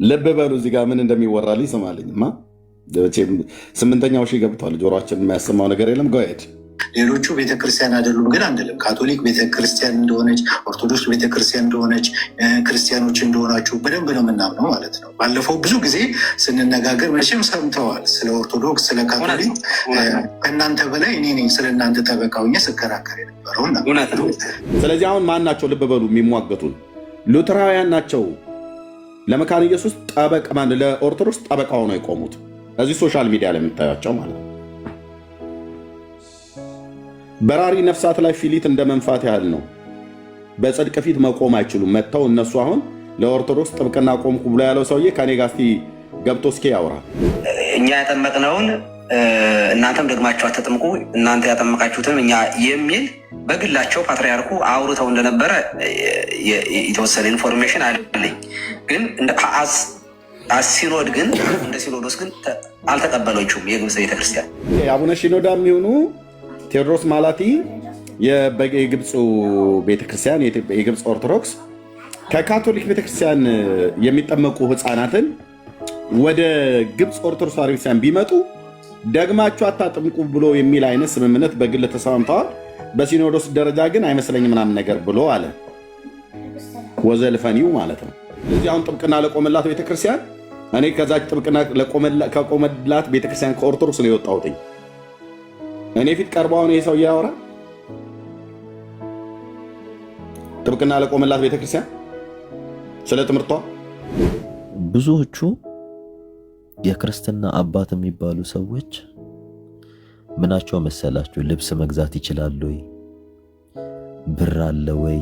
ልብ በሉ እዚህ ጋር ምን እንደሚወራልኝ ስማልኝማ። ስምንተኛው ሺህ ገብቷል። ጆሮችን የማያሰማው ነገር የለም። ገሄድ ሌሎቹ ቤተክርስቲያን አይደሉም ግን አንልም። ካቶሊክ ቤተክርስቲያን እንደሆነች፣ ኦርቶዶክስ ቤተክርስቲያን እንደሆነች፣ ክርስቲያኖች እንደሆናችሁ በደንብ ነው የምናምነው ማለት ነው። ባለፈው ብዙ ጊዜ ስንነጋገር መቼም ሰምተዋል። ስለ ኦርቶዶክስ፣ ስለ ካቶሊክ ከእናንተ በላይ እኔ ነኝ ስለ እናንተ ጠበቃ ሆኜ ስከራከር የነበረው። ስለዚህ አሁን ማን ናቸው ልብ በሉ የሚሟገቱን? ሉተራውያን ናቸው። ለመካነ ኢየሱስ ጠበቃ ማን ለኦርቶዶክስ ጠበቃ ሆነው የቆሙት እዚህ ሶሻል ሚዲያ ላይ የምታያቸው ማለት ነው። በራሪ ነፍሳት ላይ ፊሊት እንደ መንፋት ያህል ነው። በጽድቅ ፊት መቆም አይችሉም። መጥተው እነሱ አሁን ለኦርቶዶክስ ጥብቅና ቆምኩ ብሎ ያለው ሰውዬ ከኔ ጋር እስኪ ገብቶ እስኪ ያውራ። እኛ ያጠመቅነውን እናንተም ደግማችሁ አትጠምቁ፣ እናንተ ያጠመቃችሁትም እኛ የሚል በግላቸው ፓትርያርኩ አውርተው እንደነበረ የተወሰነ ኢንፎርሜሽን አለኝ። ግን ሲኖድ ግን እንደ ሲኖዶስ ግን አልተቀበለችውም የግብፅ ቤተክርስቲያን። የአቡነ ሺኖዳ የሚሆኑ ቴዎድሮስ ማላቲ የግብፁ ቤተክርስቲያን የግብፅ ኦርቶዶክስ ከካቶሊክ ቤተክርስቲያን የሚጠመቁ ህፃናትን ወደ ግብፅ ኦርቶዶክስ ቤተክርስቲያን ቢመጡ ደግማችሁ አታጥምቁ ብሎ የሚል አይነት ስምምነት በግል ተስማምተዋል። በሲኖዶስ ደረጃ ግን አይመስለኝም ምናምን ነገር ብሎ አለ ወዘልፈኒው ማለት ነው። እዚህ አሁን ጥብቅና ለቆመላት ቤተክርስቲያን እኔ ከዛች ጥብቅና ከቆመላት ቤተክርስቲያን ከኦርቶዶክስ ነው የወጣሁትኝ። እኔ ፊት ቀርበው አሁን ይሄ ሰው እያወራ ጥብቅና ለቆመላት ቤተክርስቲያን ስለ ትምህርቷ ብዙዎቹ የክርስትና አባት የሚባሉ ሰዎች ምናቸው መሰላችሁ? ልብስ መግዛት ይችላሉ ወይ? ብር አለ ወይ?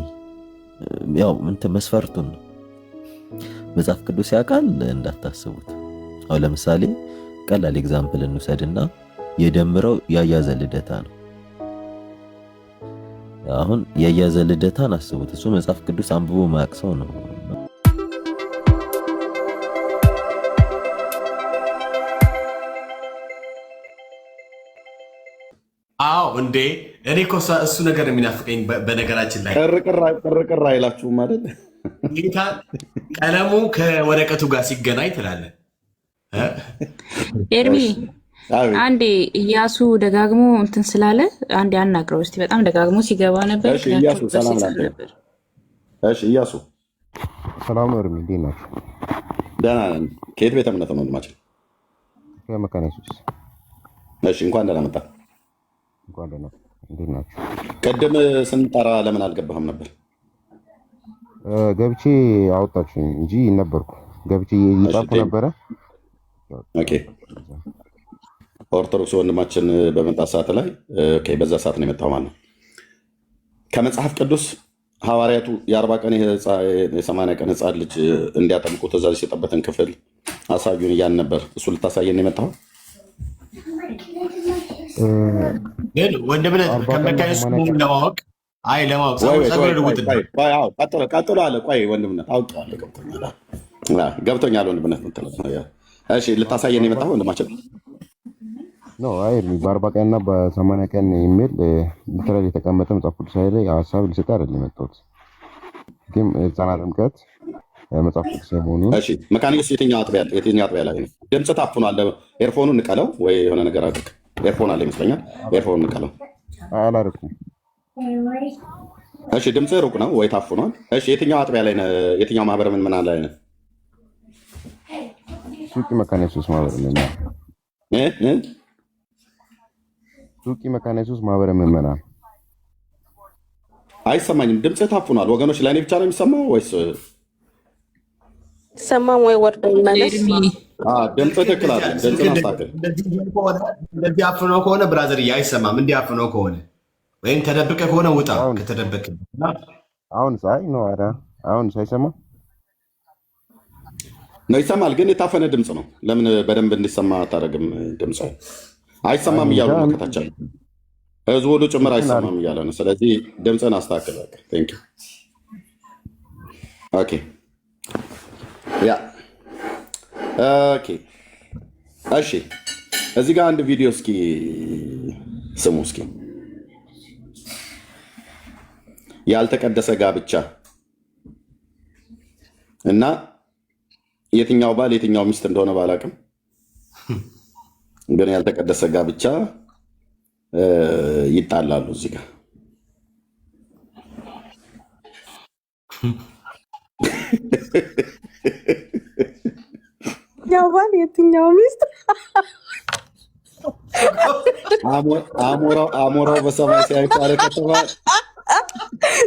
ያው እንትን መስፈርቱን ነው መጽሐፍ ቅዱስ ያውቃል እንዳታስቡት። አሁን ለምሳሌ ቀላል ኤግዛምፕል እንውሰድና የደምረው ያያዘ ልደታ ነው። አሁን ያያዘ ልደታን አስቡት። እሱ መጽሐፍ ቅዱስ አንብቦ ማያውቅ ሰው ነው። አዎ እንዴ እኔ እኮ እሱ ነገር የሚናፍቀኝ በነገራችን ላይ ቅርቅር አይላችሁም ማለት ጌታ ቀለሙ ከወረቀቱ ጋር ሲገናኝ ትላለን። ኤርሚ አንዴ እያሱ ደጋግሞ እንትን ስላለ አንዴ አናግረው እስቲ። በጣም ደጋግሞ ሲገባ ነበር። እሺ እያሱ ሰላም ነበር። እሺ እያሱ ሰላም ነው። ኤርሚ እንዴት ናችሁ? ደህና ነን። ከየት ቤተ እምነት ነው ወንድማችን? ከመካነ ኢየሱስ። እሺ እንኳን ደህና መጣ። እንኳን ደህና። እንዴት ናችሁ? ቅድም ስንጠራ ለምን አልገባህም ነበር? ገብቼ አወጣችሁኝ እንጂ ነበርኩ። ገብቼ እየጻፍኩ ነበረ። ኦኬ ኦርቶዶክስ ወንድማችን በመጣ ሰዓት ላይ ኦኬ በዛ ሰዓት ነው የመጣው ማለት ነው። ከመጽሐፍ ቅዱስ ሐዋርያቱ የ40 ቀን የ80 ቀን ህፃን ልጅ እንዲያጠምቁ ትእዛዝ የሰጠበትን ክፍል አሳዩን እያን ነበር። እሱ ልታሳየን የመጣው ግን ወንድምነት ከመካየሱ ለማወቅ ቀጥሎ አለ። ቆይ ወንድምነት አውቀዋለሁ፣ ገብቶኛል ወንድምነት ምትለው። እሺ ልታሳየን የመጣው ወንድማችን ነው። አይ በ40 ቀንና በ80 ቀን የሚል ሊትራሊ የተቀመጠ መጽሐፍ ቅዱስ ላይ ሀሳብ ልሰጥ አይደለም የመጣሁት። ግን ህፃናት ጥምቀት መጽሐፍ ቅዱስ መሆኑን። እሺ መካነ ኢየሱስ የትኛው አጥቢያ ላይ ነው? ድምፅ ታፍኗል። ኤርፎኑን ንቀለው ወይ የሆነ ነገር አድርግ። ኤርፎን አለ ይመስለኛል። ኤርፎኑን ንቀለው። አላደረኩም። እሺ ድምፅ ሩቅ ነው ወይ ታፍኗል? እሺ የትኛው አጥቢያ ላይ ነው? የትኛው ማህበረ ምዕመናን ላይ ነው? ሱቂ መካነ ኢየሱስ ማህበረ ምዕመናን ሱቂ መካነ ኢየሱስ ማህበረ ምዕመናን። አይሰማኝም። ድምፅ ታፍኗል ወገኖች። ለእኔ ብቻ ነው የሚሰማው ወይስ ሰማም ወይ ወርደ መለስ? ድምፅ ትክክል አለ። ድምፅን አስተካክል። እንደዚህ አፍኖ ከሆነ ብራዘር አይሰማም። እንዲህ አፍኖ ከሆነ ወይም ተደብቀ ከሆነ ውጣ። ከተደበቀ አሁን ሳይ ነው። ኧረ አሁን ሳይሰማ ነው። ይሰማል ግን የታፈነ ድምፅ ነው። ለምን በደንብ እንዲሰማ አታደርግም? ድምፅ አይሰማም እያሉ ነው ከታች ህዝቡ ሁሉ ጭምር አይሰማም እያለ ነው። ስለዚህ ድምፅን አስተካክል። ቴንክ ዩ። ኦኬ ያ ኦኬ እሺ። እዚህ ጋር አንድ ቪዲዮ እስኪ ስሙ እስኪ። ያልተቀደሰ ጋብቻ እና የትኛው ባል የትኛው ሚስት እንደሆነ ባላቅም ግን ያልተቀደሰ ጋብቻ ይጣላሉ እዚህ ጋር። የትኛው ባል የትኛው ሚስት? አሞራው በሰማይ ሲያይ ከተባለ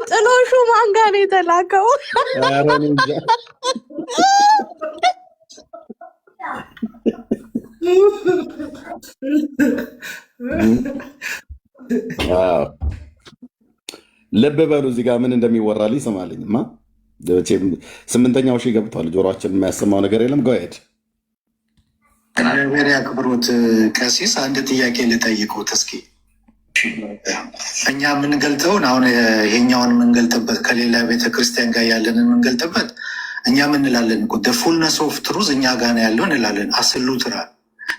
ጥሎሹ ማን ጋር ነው የተላከው? ኧረ እኔ እንጃ። ልብ በሉ እዚህ ጋር ምን እንደሚወራልኝ ይሰማልኝማ። ስምንተኛው ሺህ ገብቷል። ጆሮችን የማያሰማው ነገር የለም። ገሄድ እግዚአብሔር ያክብሮት። ቀሲስ አንድ ጥያቄ ልጠይቁት እስኪ። እኛ የምንገልጠውን አሁን ይሄኛውን የምንገልጥበት ከሌላ ቤተክርስቲያን ጋር ያለንን የምንገልጥበት እኛ ምን እንላለን? ፉልነስ ኦፍ ትሩዝ እኛ ጋር ነው ያለው እንላለን። አስሉትራል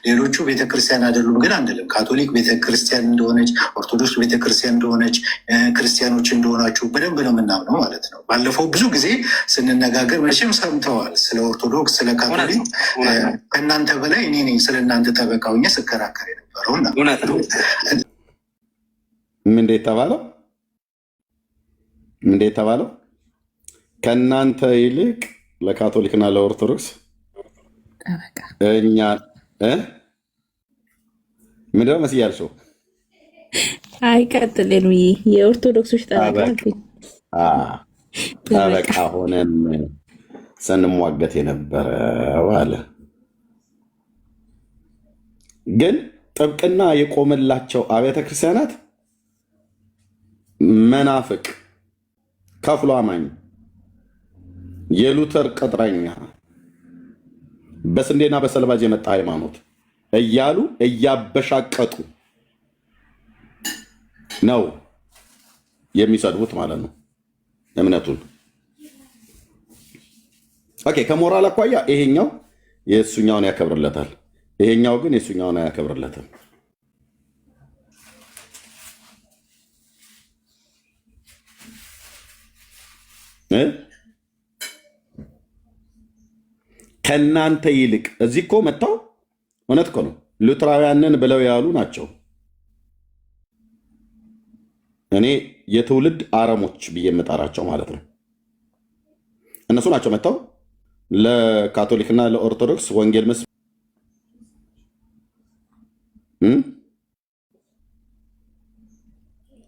ሌሎቹ ቤተክርስቲያን አይደሉም ግን አንልም። ካቶሊክ ቤተክርስቲያን እንደሆነች፣ ኦርቶዶክስ ቤተክርስቲያን እንደሆነች፣ ክርስቲያኖች እንደሆናችሁ በደንብ ነው የምናምነው ማለት ነው። ባለፈው ብዙ ጊዜ ስንነጋገር መቼም ሰምተዋል። ስለ ኦርቶዶክስ፣ ስለ ካቶሊክ ከእናንተ በላይ እኔ ነኝ ስለ እናንተ ጠበቃ ሆኜ ስከራከር የነበረው። እንዴት ተባለው? እንዴት ተባለው? ከእናንተ ይልቅ ለካቶሊክና ለኦርቶዶክስ እኛ ምንድነው መስዬ ያልሽው? አይቀጥልን የኦርቶዶክሶች ጠበቃ ሆነን ስንሟገት የነበረው አለ። ግን ጥብቅና የቆመላቸው አብያተ ክርስቲያናት መናፍቅ፣ ከፍሎ አማኝ፣ የሉተር ቅጥረኛ፣ በስንዴና በሰልባጅ የመጣ ሃይማኖት እያሉ እያበሻቀጡ ነው የሚሰድቡት ማለት ነው እምነቱን። ኦኬ፣ ከሞራል አኳያ ይሄኛው የእሱኛውን ያከብርለታል፣ ይሄኛው ግን የእሱኛውን አያከብርለትም። ከእናንተ ይልቅ እዚህ እኮ መጥተው እውነት እኮ ነው ሉትራውያንን ብለው ያሉ ናቸው። እኔ የትውልድ አረሞች ብዬ የምጠራቸው ማለት ነው። እነሱ ናቸው መጥተው ለካቶሊክና ለኦርቶዶክስ ወንጌል ምስ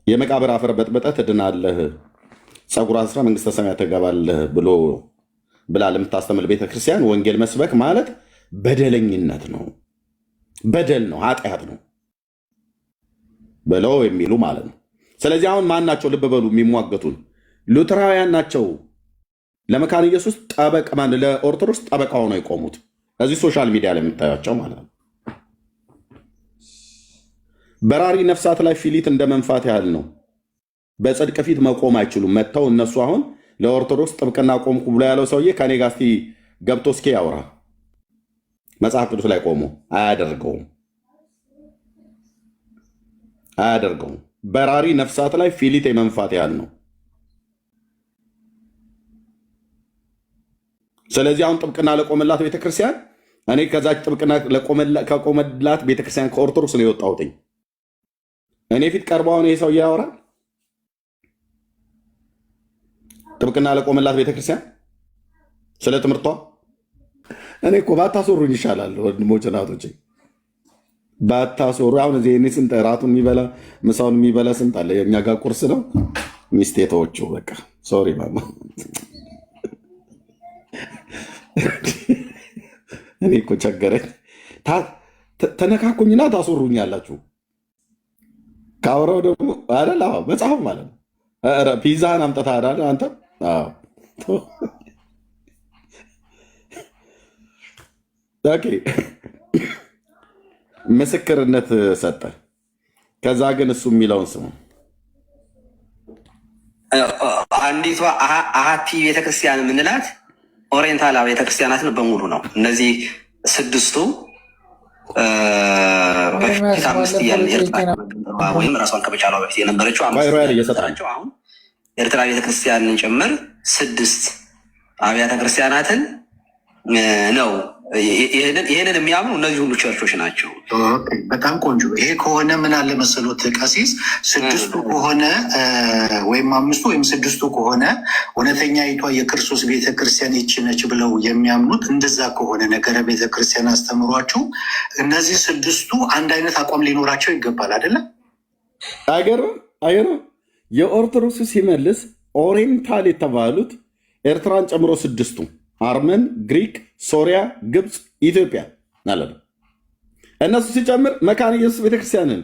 የመቃብር አፈር በጥብጠህ ትድናለህ፣ ፀጉር አስራ መንግስተ ሰማያት ትገባለህ ብላ ለምታስተምር ቤተክርስቲያን ወንጌል መስበክ ማለት በደለኝነት ነው፣ በደል ነው፣ ኃጢአት ነው ብለው የሚሉ ማለት ነው። ስለዚህ አሁን ማን ናቸው? ልብ በሉ የሚሟገቱን ሉትራውያን ናቸው። ለመካነ ኢየሱስ ጠበቃ ማን ለኦርቶዶክስ ጠበቃ ሆነው የቆሙት እዚህ ሶሻል ሚዲያ ላይ የምታያቸው ማለት ነው። በራሪ ነፍሳት ላይ ፊሊት እንደ መንፋት ያህል ነው። በጽድቅ ፊት መቆም አይችሉም። መጥተው እነሱ አሁን ለኦርቶዶክስ ጥብቅና ቆምኩ ብሎ ያለው ሰውዬ ከኔ ጋር እስኪ ገብቶ እስኪ ያውራ። መጽሐፍ ቅዱስ ላይ ቆሞ አያደርገውም። በራሪ ነፍሳት ላይ ፊሊት የመንፋት ያህል ነው። ስለዚህ አሁን ጥብቅና ለቆመላት ቤተክርስቲያን እኔ ከዛች ጥብቅና ከቆመላት ቤተክርስቲያን ከኦርቶዶክስ ነው የወጣሁትኝ። እኔ ፊት ቀርበው አሁን ይሄ ሰውዬ ያወራል ጥብቅና ለቆመላት ቤተክርስቲያን ስለ ትምህርቷ። እኔ እኮ ባታስወሩኝ ይሻላል ወንድሞች እናቶች፣ ባታስወሩ። አሁን እዚህ እኔ ስንት እራቱን የሚበላ ምሳውን የሚበላ ስንት አለ። የእኛ ጋር ቁርስ ነው ሚስቴ ተወችው። በቃ ሶሪ ማማ፣ እኔ እኮ ቸገረኝ። ተነካኩኝና ታስወሩኝ ያላችሁ ካወራው ደግሞ አይደል? አዎ መጽሐፍ ማለት ነው። ፒዛህን አምጥተህ አይደል አንተ? ኦኬ ምስክርነት ሰጠ። ከዛ ግን እሱ የሚለውን ስሙ። አንዲቷ አሃቲ ቤተክርስቲያን የምንላት ኦሪየንታል ቤተክርስቲያናትን በሙሉ ነው። እነዚህ ስድስቱ በፊት አምስት ወይም ራሷን ከመቻሏ በፊት የነበረችው አምስት ናቸው። አሁን ኤርትራ ቤተክርስቲያንን ጭምር 6 አብያተ ክርስቲያናትን ነው። ይህንን የሚያምኑ እነዚህ ሁሉ ቸርቾች ናቸው። በጣም ቆንጆ። ይሄ ከሆነ ምን አለ መሰሎት ቀሲስ፣ ስድስቱ ከሆነ ወይም አምስቱ ወይም ስድስቱ ከሆነ እውነተኛይቷ የክርስቶስ ቤተክርስቲያን ይህች ነች ብለው የሚያምኑት፣ እንደዛ ከሆነ ነገረ ቤተክርስቲያን አስተምሯችሁ እነዚህ ስድስቱ አንድ አይነት አቋም ሊኖራቸው ይገባል አይደለም? አይገርም? የኦርቶዶክሱ ሲመልስ ኦሪየንታል የተባሉት ኤርትራን ጨምሮ ስድስቱ አርመን፣ ግሪክ፣ ሶሪያ፣ ግብፅ፣ ኢትዮጵያ ማለት ነው። እነሱ ሲጨምር መካነ ኢየሱስ ቤተክርስቲያንን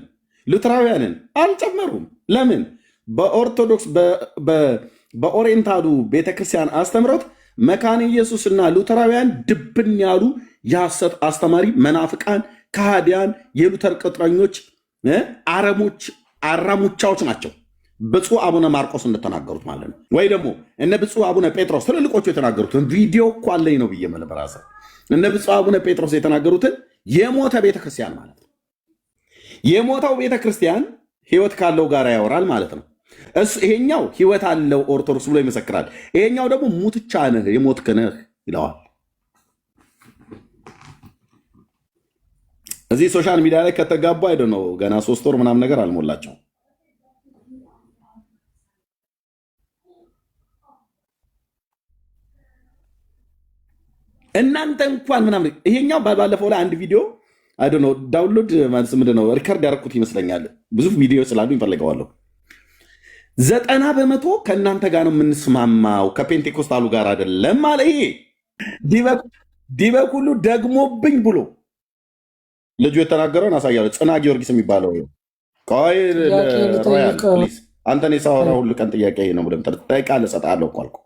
ሉተራውያንን አልጨመሩም። ለምን? በኦርቶዶክስ በኦሪየንታሉ ቤተክርስቲያን አስተምሮት መካነ ኢየሱስ እና ሉተራውያን ድብን ያሉ የሐሰት አስተማሪ መናፍቃን፣ ከሃዲያን፣ የሉተር ቅጥረኞች፣ አራሙቻዎች ናቸው። ብፁዕ አቡነ ማርቆስ እንደተናገሩት ማለት ነው። ወይ ደግሞ እነ ብፁዕ አቡነ ጴጥሮስ ትልልቆቹ የተናገሩትን ቪዲዮ እኮ አለኝ ነው ብዬ በራሴ እነ ብፁዕ አቡነ ጴጥሮስ የተናገሩትን የሞተ ቤተክርስቲያን ማለት ነው። የሞተው ቤተክርስቲያን ህይወት ካለው ጋር ያወራል ማለት ነው። ይሄኛው ህይወት አለው ኦርቶዶክስ ብሎ ይመሰክራል። ይሄኛው ደግሞ ሙትቻ ነህ የሞትክ ነህ ይለዋል። እዚህ ሶሻል ሚዲያ ላይ ከተጋቡ አይደ ነው ገና 3 ወር ምናምን ነገር አልሞላቸው። እናንተ እንኳን ምናምን ይሄኛው ባለፈው ላይ አንድ ቪዲዮ አይዶ ነው ዳውንሎድ ማለት ምንድን ነው ሪከርድ ያደረኩት ይመስለኛል። ብዙ ቪዲዮ ስላሉ ይፈልገዋለሁ። 90% ከእናንተ ጋር ነው የምንስማማው ከፔንቴኮስታሉ ጋር አይደለም አለ። ይሄ ዲበኩሉ ደግሞብኝ ብሎ ልጁ የተናገረውን አሳያለሁ። ጽና ጊዮርጊስ የሚባለው ቆይ ሮያል ፕሊዝ አንተን የሳወራ ሁሉ ቀን ጥያቄ ነው ብለም ጠይቃለህ እሰጥሃለሁ እኮ አልኩህ።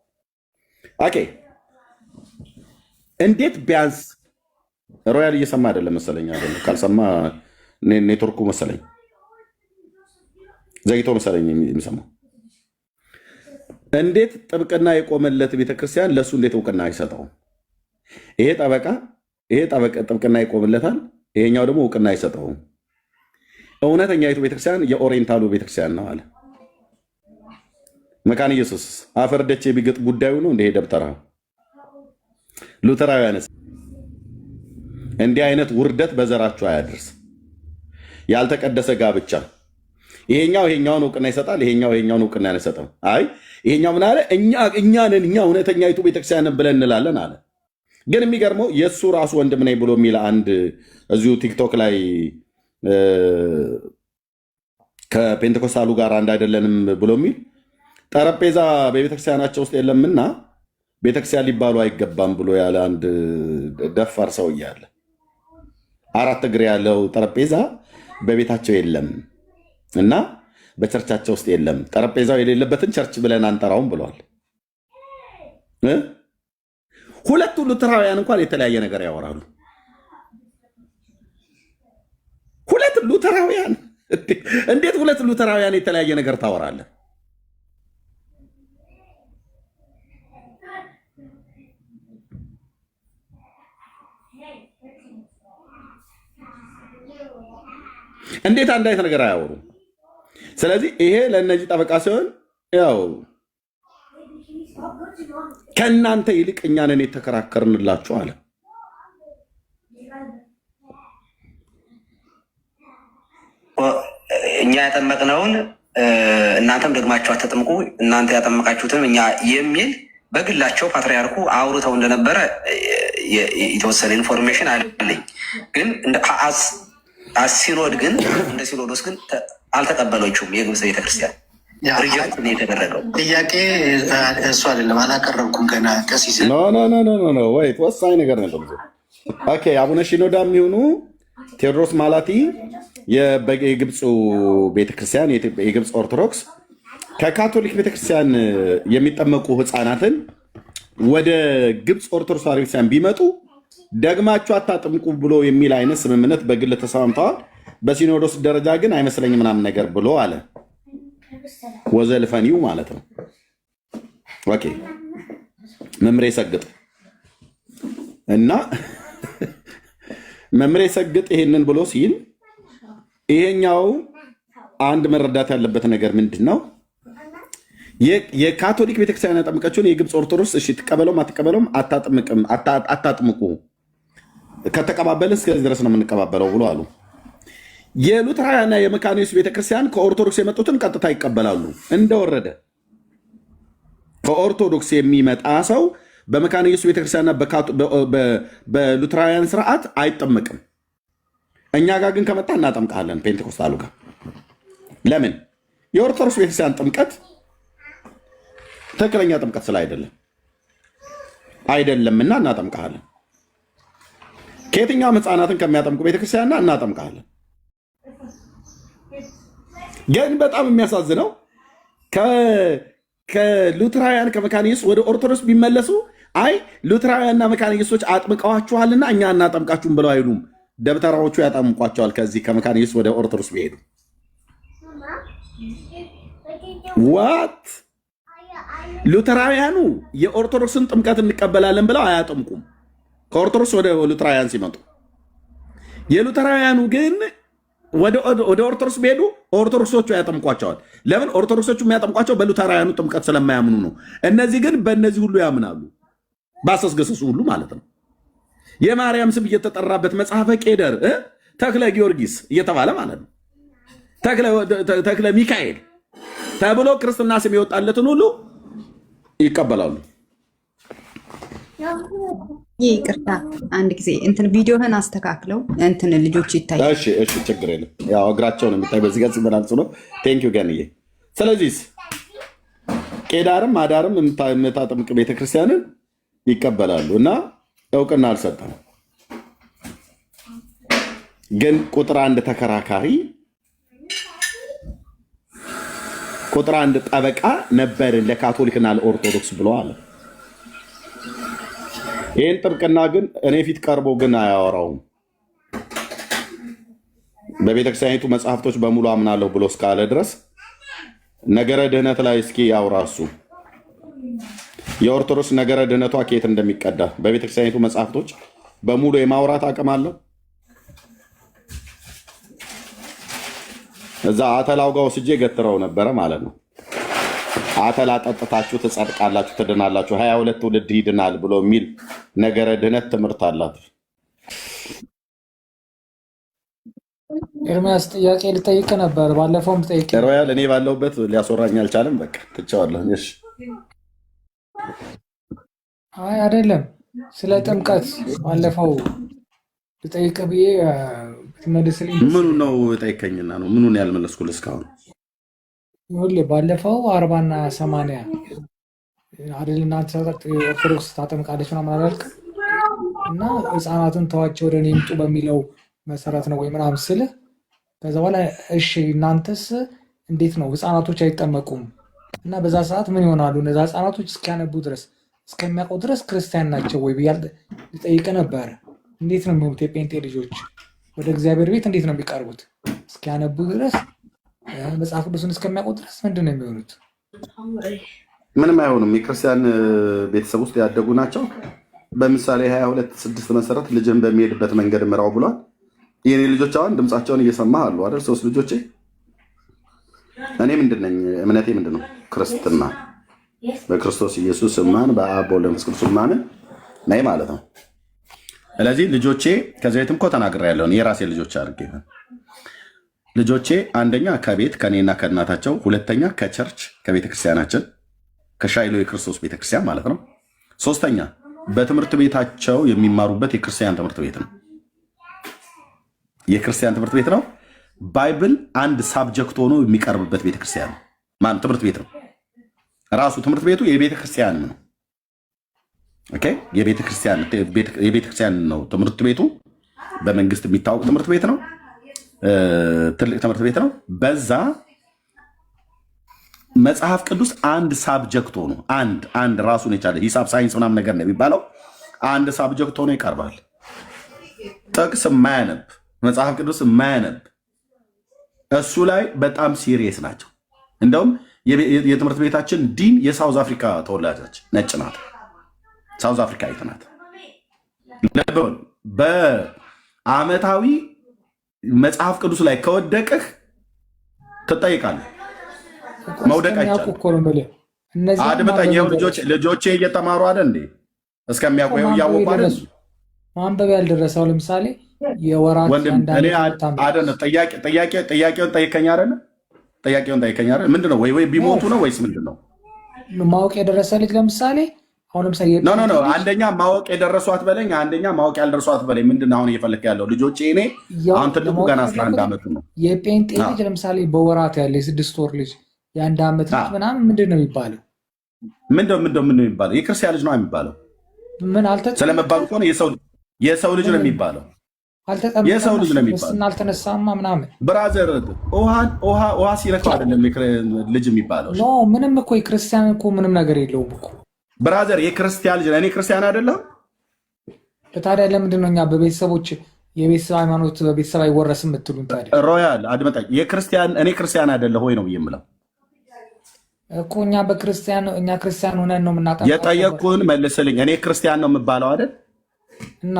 ኦኬ እንዴት ቢያንስ ሮያል እየሰማ አይደለም መሰለኝ። አይደለም ካልሰማ ኔትወርኩ መሰለኝ ዘግቶ መሰለኝ የሚሰማው። እንዴት ጥብቅና የቆመለት ቤተክርስቲያን ለሱ እንዴት እውቅና አይሰጠውም? ይሄ ጠበቃ ጥብቅና ይቆምለታል፣ ይሄኛው ደግሞ እውቅና አይሰጠውም። እውነተኛይቱ ቤተክርስቲያን የኦሪየንታሉ ቤተክርስቲያን ነው አለ። መካነ ኢየሱስ አፈርደቼ ቢገጥ ጉዳዩ ነው እንደ ደብተራ ሉተራውያንስ እንዲህ አይነት ውርደት በዘራችሁ አያድርስ። ያልተቀደሰ ጋብቻ ይሄኛውን እውቅና ይሰጣል፣ ይሄኛውን እውቅና አይሰጥም። አይ ይሄኛው ምን አለ? እኛ እውነተኛይቱ ቤተክርስቲያን ብለን እንላለን አለ። ግን የሚገርመው የእሱ ራሱ ወንድም ነኝ ብሎ የሚል አንድ እዚሁ ቲክቶክ ላይ ከፔንቴኮስታሉ ጋር አንድ አይደለንም ብሎ የሚል ጠረጴዛ በቤተክርስቲያናቸው ውስጥ የለምና ቤተክርስቲያን ሊባሉ አይገባም ብሎ ያለ አንድ ደፋር ሰው እያለ 4 እግር ያለው ጠረጴዛ በቤታቸው የለም እና በቸርቻቸው ውስጥ የለም፣ ጠረጴዛው የሌለበትን ቸርች ብለን አንጠራውም ብሏል። ሁለቱ ሉተራውያን እንኳን የተለያየ ነገር ያወራሉ። ሁለት ሉተራውያን እንዴት ሁለት ሉተራውያን የተለያየ ነገር ታወራለህ? እንዴት አንድ አይነት ነገር አያወሩም? ስለዚህ ይሄ ለእነዚህ ጠበቃ ሲሆን ያው ከእናንተ ይልቅ እኛንን የተከራከርንላችሁ አለ። እኛ ያጠመቅነውን እናንተም ደግማችሁ አትጠምቁ፣ እናንተ ያጠመቃችሁትም እኛ የሚል በግላቸው ፓትርያርኩ አውርተው እንደነበረ የተወሰነ ኢንፎርሜሽን አለኝ። ግን ሲኖድ ግን እንደ ሲኖዶስ ግን አልተቀበለችውም። የግብፅ ቤተክርስቲያን ሪጀክት ነው የተደረገው። ጥያቄ እሱ አይደለም አላቀረብኩም ገና ቀሲስ ወይ ወሳኝ ነገር ነበር። ኦኬ አቡነ ሺኖዳ የሚሆኑ ቴዎድሮስ ማላቲ የግብፁ ቤተክርስቲያን የግብፅ ኦርቶዶክስ ከካቶሊክ ቤተክርስቲያን የሚጠመቁ ህፃናትን ወደ ግብፅ ኦርቶዶክስ ቤተክርስቲያን ቢመጡ ደግማችሁ አታጥምቁ ብሎ የሚል አይነት ስምምነት በግል ተስማምተዋል። በሲኖዶስ ደረጃ ግን አይመስለኝም ምናምን ነገር ብሎ አለ። ወዘልፈኒው ማለት ነው። ኦኬ መምሬ ሰግጥ እና መምሬ ሰግጥ ይሄንን ብሎ ሲል ይሄኛው አንድ መረዳት ያለበት ነገር ምንድን ነው? የካቶሊክ ቤተክርስቲያን ያጠምቀችውን የግብፅ ኦርቶዶክስ እሺ ትቀበለውም አትቀበለውም አታጥምቁ፣ ከተቀባበልን እስከዚህ ድረስ ነው የምንቀባበለው ብሎ አሉ። የሉትራውያንና የመካነ ኢየሱስ ቤተክርስቲያን ከኦርቶዶክስ የመጡትን ቀጥታ ይቀበላሉ። እንደወረደ ከኦርቶዶክስ የሚመጣ ሰው በመካነ ኢየሱስ ቤተክርስቲያንና በሉትራውያን ስርዓት አይጠመቅም። እኛ ጋር ግን ከመጣ እናጠምቃለን። ፔንቴኮስታሉ ጋር ለምን? የኦርቶዶክስ ቤተክርስቲያን ጥምቀት ትክክለኛ ጥምቀት ስለ አይደለምና እናጠምቃለን። ከየትኛውም ህፃናትን ከሚያጠምቁ ቤተክርስቲያንና እናጠምቃለን። ግን በጣም የሚያሳዝነው ከሉትራውያን ከመካነ ኢየሱስ ወደ ኦርቶዶክስ ቢመለሱ አይ ሉትራውያንና መካነ ኢየሱሶች አጥምቀዋችኋልና እኛ እናጠምቃችሁም ብለው አይሉም። ደብተራዎቹ ያጠምቋቸዋል። ከዚህ ከመካነ ኢየሱስ ወደ ኦርቶዶክስ ቢሄዱ ዋት ሉተራውያኑ የኦርቶዶክስን ጥምቀት እንቀበላለን ብለው አያጠምቁም። ከኦርቶዶክስ ወደ ሉተራውያን ሲመጡ የሉተራውያኑ ግን ወደ ኦርቶዶክስ ቢሄዱ ኦርቶዶክሶቹ ያጠምቋቸዋል። ለምን? ኦርቶዶክሶቹ የሚያጠምቋቸው በሉተራውያኑ ጥምቀት ስለማያምኑ ነው። እነዚህ ግን በእነዚህ ሁሉ ያምናሉ፣ ባሰስገሰሱ ሁሉ ማለት ነው። የማርያም ስም እየተጠራበት መጽሐፈ ቄደር ተክለ ጊዮርጊስ እየተባለ ማለት ነው። ተክለ ሚካኤል ተብሎ ክርስትና ስም የወጣለትን ሁሉ ይቀበላሉ። ይቅርታ አንድ ጊዜ እንትን ቪዲዮህን አስተካክለው እንትን ልጆች ይታያል። እሺ ችግር የለም። ያው እግራቸውን የሚታይ በዚህ ጋር ሲመላልሱ ነው። ቴንኪው ገንዬ። ስለዚህ ቄዳርም አዳርም የምታጠምቅ ቤተክርስቲያንን ይቀበላሉ እና እውቅና አልሰጠም። ግን ቁጥር አንድ ተከራካሪ ቁጥር አንድ ጠበቃ ነበር ለካቶሊክና ለኦርቶዶክስ ብሎ አለ። ይህን ጥብቅና ግን እኔ ፊት ቀርቦ ግን አያወራውም። በቤተክርስቲያኒቱ መጽሐፍቶች በሙሉ አምናለሁ ብሎ እስካለ ድረስ ነገረ ድህነት ላይ እስኪ ያውራ እሱ። የኦርቶዶክስ ነገረ ድህነቷ ከየት እንደሚቀዳ በቤተክርስቲያኒቱ መጽሐፍቶች በሙሉ የማውራት አቅም አለው። እዛ አተላው ጋር ወስጄ ገትረው ነበረ ማለት ነው። አተላ ጠጥታችሁ ትጸድቃላችሁ፣ ትድናላችሁ፣ 22 ትውልድ ይድናል ብሎ የሚል ነገረ ድህነት ትምህርት አላት። ኤርሚያስ ጥያቄ ልጠይቅ ነበር፣ ባለፈውም ጠይቄ ሮያል እኔ ባለሁበት ሊያስወራኝ አልቻለም። በቃ ትቼዋለሁ። እሺ አይ አይደለም፣ ስለ ጥምቀት ባለፈው ልጠይቅ ብዬ ትመልስልኝ። ምኑ ነው ጠይቀኝና ነው ምኑን ያልመለስኩልህ እስካሁን? ሁሌ ባለፈው 40 እና 80 አይደል እናንተ ኦርቶዶክስ ታጠምቃለች ምናምን አላልክም? እና ህፃናቱን ተዋቸው ወደ እኔ ይምጡ በሚለው መሰረት ነው ወይ ምናምን ስልህ ከዛ በኋላ እሺ እናንተስ እንዴት ነው ህፃናቶች አይጠመቁም? እና በዛ ሰዓት ምን ይሆናሉ እነዛ ህፃናቶች እስኪያነቡ ድረስ እስከሚያውቁ ድረስ ክርስቲያን ናቸው ወይ ብያል ልጠይቅ ነበረ። እንዴት ነው የሚሆኑት? የጴንጤ ልጆች ወደ እግዚአብሔር ቤት እንዴት ነው የሚቀርቡት? እስኪያነቡ ድረስ መጽሐፍ ቅዱስን እስከሚያውቁ ድረስ ምንድን ነው የሚሆኑት? ምንም አይሆኑም። የክርስቲያን ቤተሰብ ውስጥ ያደጉ ናቸው። በምሳሌ 22:6 መሰረት ልጅን በሚሄድበት መንገድ ምራው ብሏል። የኔ ልጆች አሁን ድምፃቸውን እየሰማህ አሉ አይደል? 3 ልጆቼ። እኔ ምንድን ነኝ? እምነቴ ምንድን ነው? ክርስትና፣ በክርስቶስ ኢየሱስ ማን በአብ በወልድ በመንፈስ ቅዱስ ማምን ነኝ ማለት ነው። ስለዚህ ልጆቼ ከዚህ ቤትም እኮ ተናግሬያለሁ። የራሴ ልጆች አድርጌ ልጆቼ አንደኛ ከቤት ከኔና ከእናታቸው፣ ሁለተኛ ከቸርች ከቤተክርስቲያናችን ከሻይሎ የክርስቶስ ቤተክርስቲያን ማለት ነው። ሶስተኛ በትምህርት ቤታቸው የሚማሩበት የክርስቲያን ትምህርት ቤት ነው። የክርስቲያን ትምህርት ቤት ነው። ባይብል አንድ ሳብጀክት ሆኖ የሚቀርብበት ቤተክርስቲያን ነው። ማን ትምህርት ቤት ነው። ራሱ ትምህርት ቤቱ የቤተክርስቲያን ነው። ኦኬ፣ የቤተክርስቲያን ነው ትምህርት ቤቱ። በመንግስት የሚታወቅ ትምህርት ቤት ነው። ትልቅ ትምህርት ቤት ነው። በዛ መጽሐፍ ቅዱስ አንድ ሳብጀክት ሆኖ አንድ ራሱን የቻለ ሂሳብ ሳይንስ ምናምን ነገር ነው የሚባለው አንድ ሳብጀክት ሆኖ ይቀርባል። ጥቅስ የማያነብ መጽሐፍ ቅዱስ የማያነብ እሱ ላይ በጣም ሲሪየስ ናቸው። እንደውም የትምህርት ቤታችን ዲን የሳውዝ አፍሪካ ተወላጆች ነጭ ናት። ሳውዝ አፍሪካዊት ናት። በአመታዊ መጽሐፍ ቅዱስ ላይ ከወደቅህ ትጠይቃለህ። መውደቅ አይቻልም። አድምጠኝ። ይኸው ልጆቼ እየተማሩ አይደል እንዴ? እስከሚያውቁ እያወቁ አይደል? ማንበብ ያልደረሰው ለምሳሌ የወራት ጥያቄውን ጠይቀኝ አይደለ? ጥያቄውን ጠይቀኝ አይደለ? ምንድን ነው ወይ ቢሞቱ ነው ወይስ ምንድን ነው? ማወቅ የደረሰ ልጅ ለምሳሌ አሁን ለምሳሌ ኖ አንደኛ ማወቅ የደረሷት በለኝ፣ አንደኛ ማወቅ ያልደረሷት በለኝ። ምንድን ነው አሁን እየፈለክ ያለው? ልጆቼ እኔ አሁን ትልቁ ገና 11 ዓመቱ ነው። የጴንጤ ልጅ ለምሳሌ በወራት ያለ የ6 ወር ልጅ የ1 ዓመት ልጅ ምናምን ምንድን ነው የሚባለው? ምንድን ነው የሚባለው? የክርስቲያን ልጅ ነው የሚባለው። ምን ስለመባሉ ከሆነ የሰው ልጅ ነው የሚባለው። የሰው ልጅ ነው የሚባለው። አልተነሳማ ምናምን ብራዘር፣ ውሃ ሲነካው አይደለም ልጅ የሚባለው። ምንም እኮ የክርስቲያን እኮ ምንም ነገር የለውም እኮ ብራዘር። የክርስቲያን ልጅ እኔ ክርስቲያን አይደለም። ታዲያ ለምንድን ነው እኛ በቤተሰቦች የቤተሰብ ሃይማኖት በቤተሰብ አይወረስም የምትሉን? ታዲያ ሮያል አድመጣኝ። እኔ ክርስቲያን አይደለ ሆይ ነው የምለው እኮ እኛ ክርስቲያን ሆነን ነው የምናጠፋው። የጠየቅኩህን መልስልኝ። እኔ ክርስቲያን ነው የምባለው አይደል? እና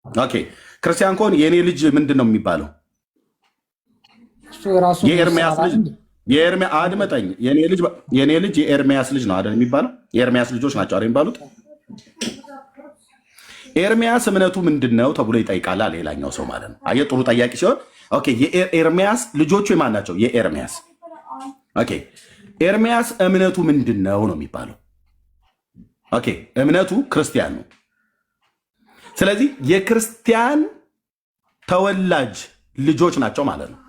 ኦኬ ክርስቲያን ከሆን የእኔ ልጅ ምንድን ነው የሚባለው? የኤርሚያስ ልጅ አድመጠኝ። የእኔ ልጅ የኤርሚያስ ልጅ ነው አይደል የሚባለው? የኤርሚያስ ልጆች ናቸው አይደል የሚባሉት? ኤርሚያስ እምነቱ ምንድን ነው ተብሎ ይጠይቃል ሌላኛው ሰው ማለት ነው። አየህ ጥሩ ጠያቂ ሲሆን ኦኬ የኤርሚያስ ልጆቹ የማን ናቸው? የኤርሚያስ ኦኬ ኤርሚያስ እምነቱ ምንድን ነው ነው የሚባለው? ኦኬ እምነቱ ክርስቲያን ነው። ስለዚህ የክርስቲያን ተወላጅ ልጆች ናቸው ማለት ነው።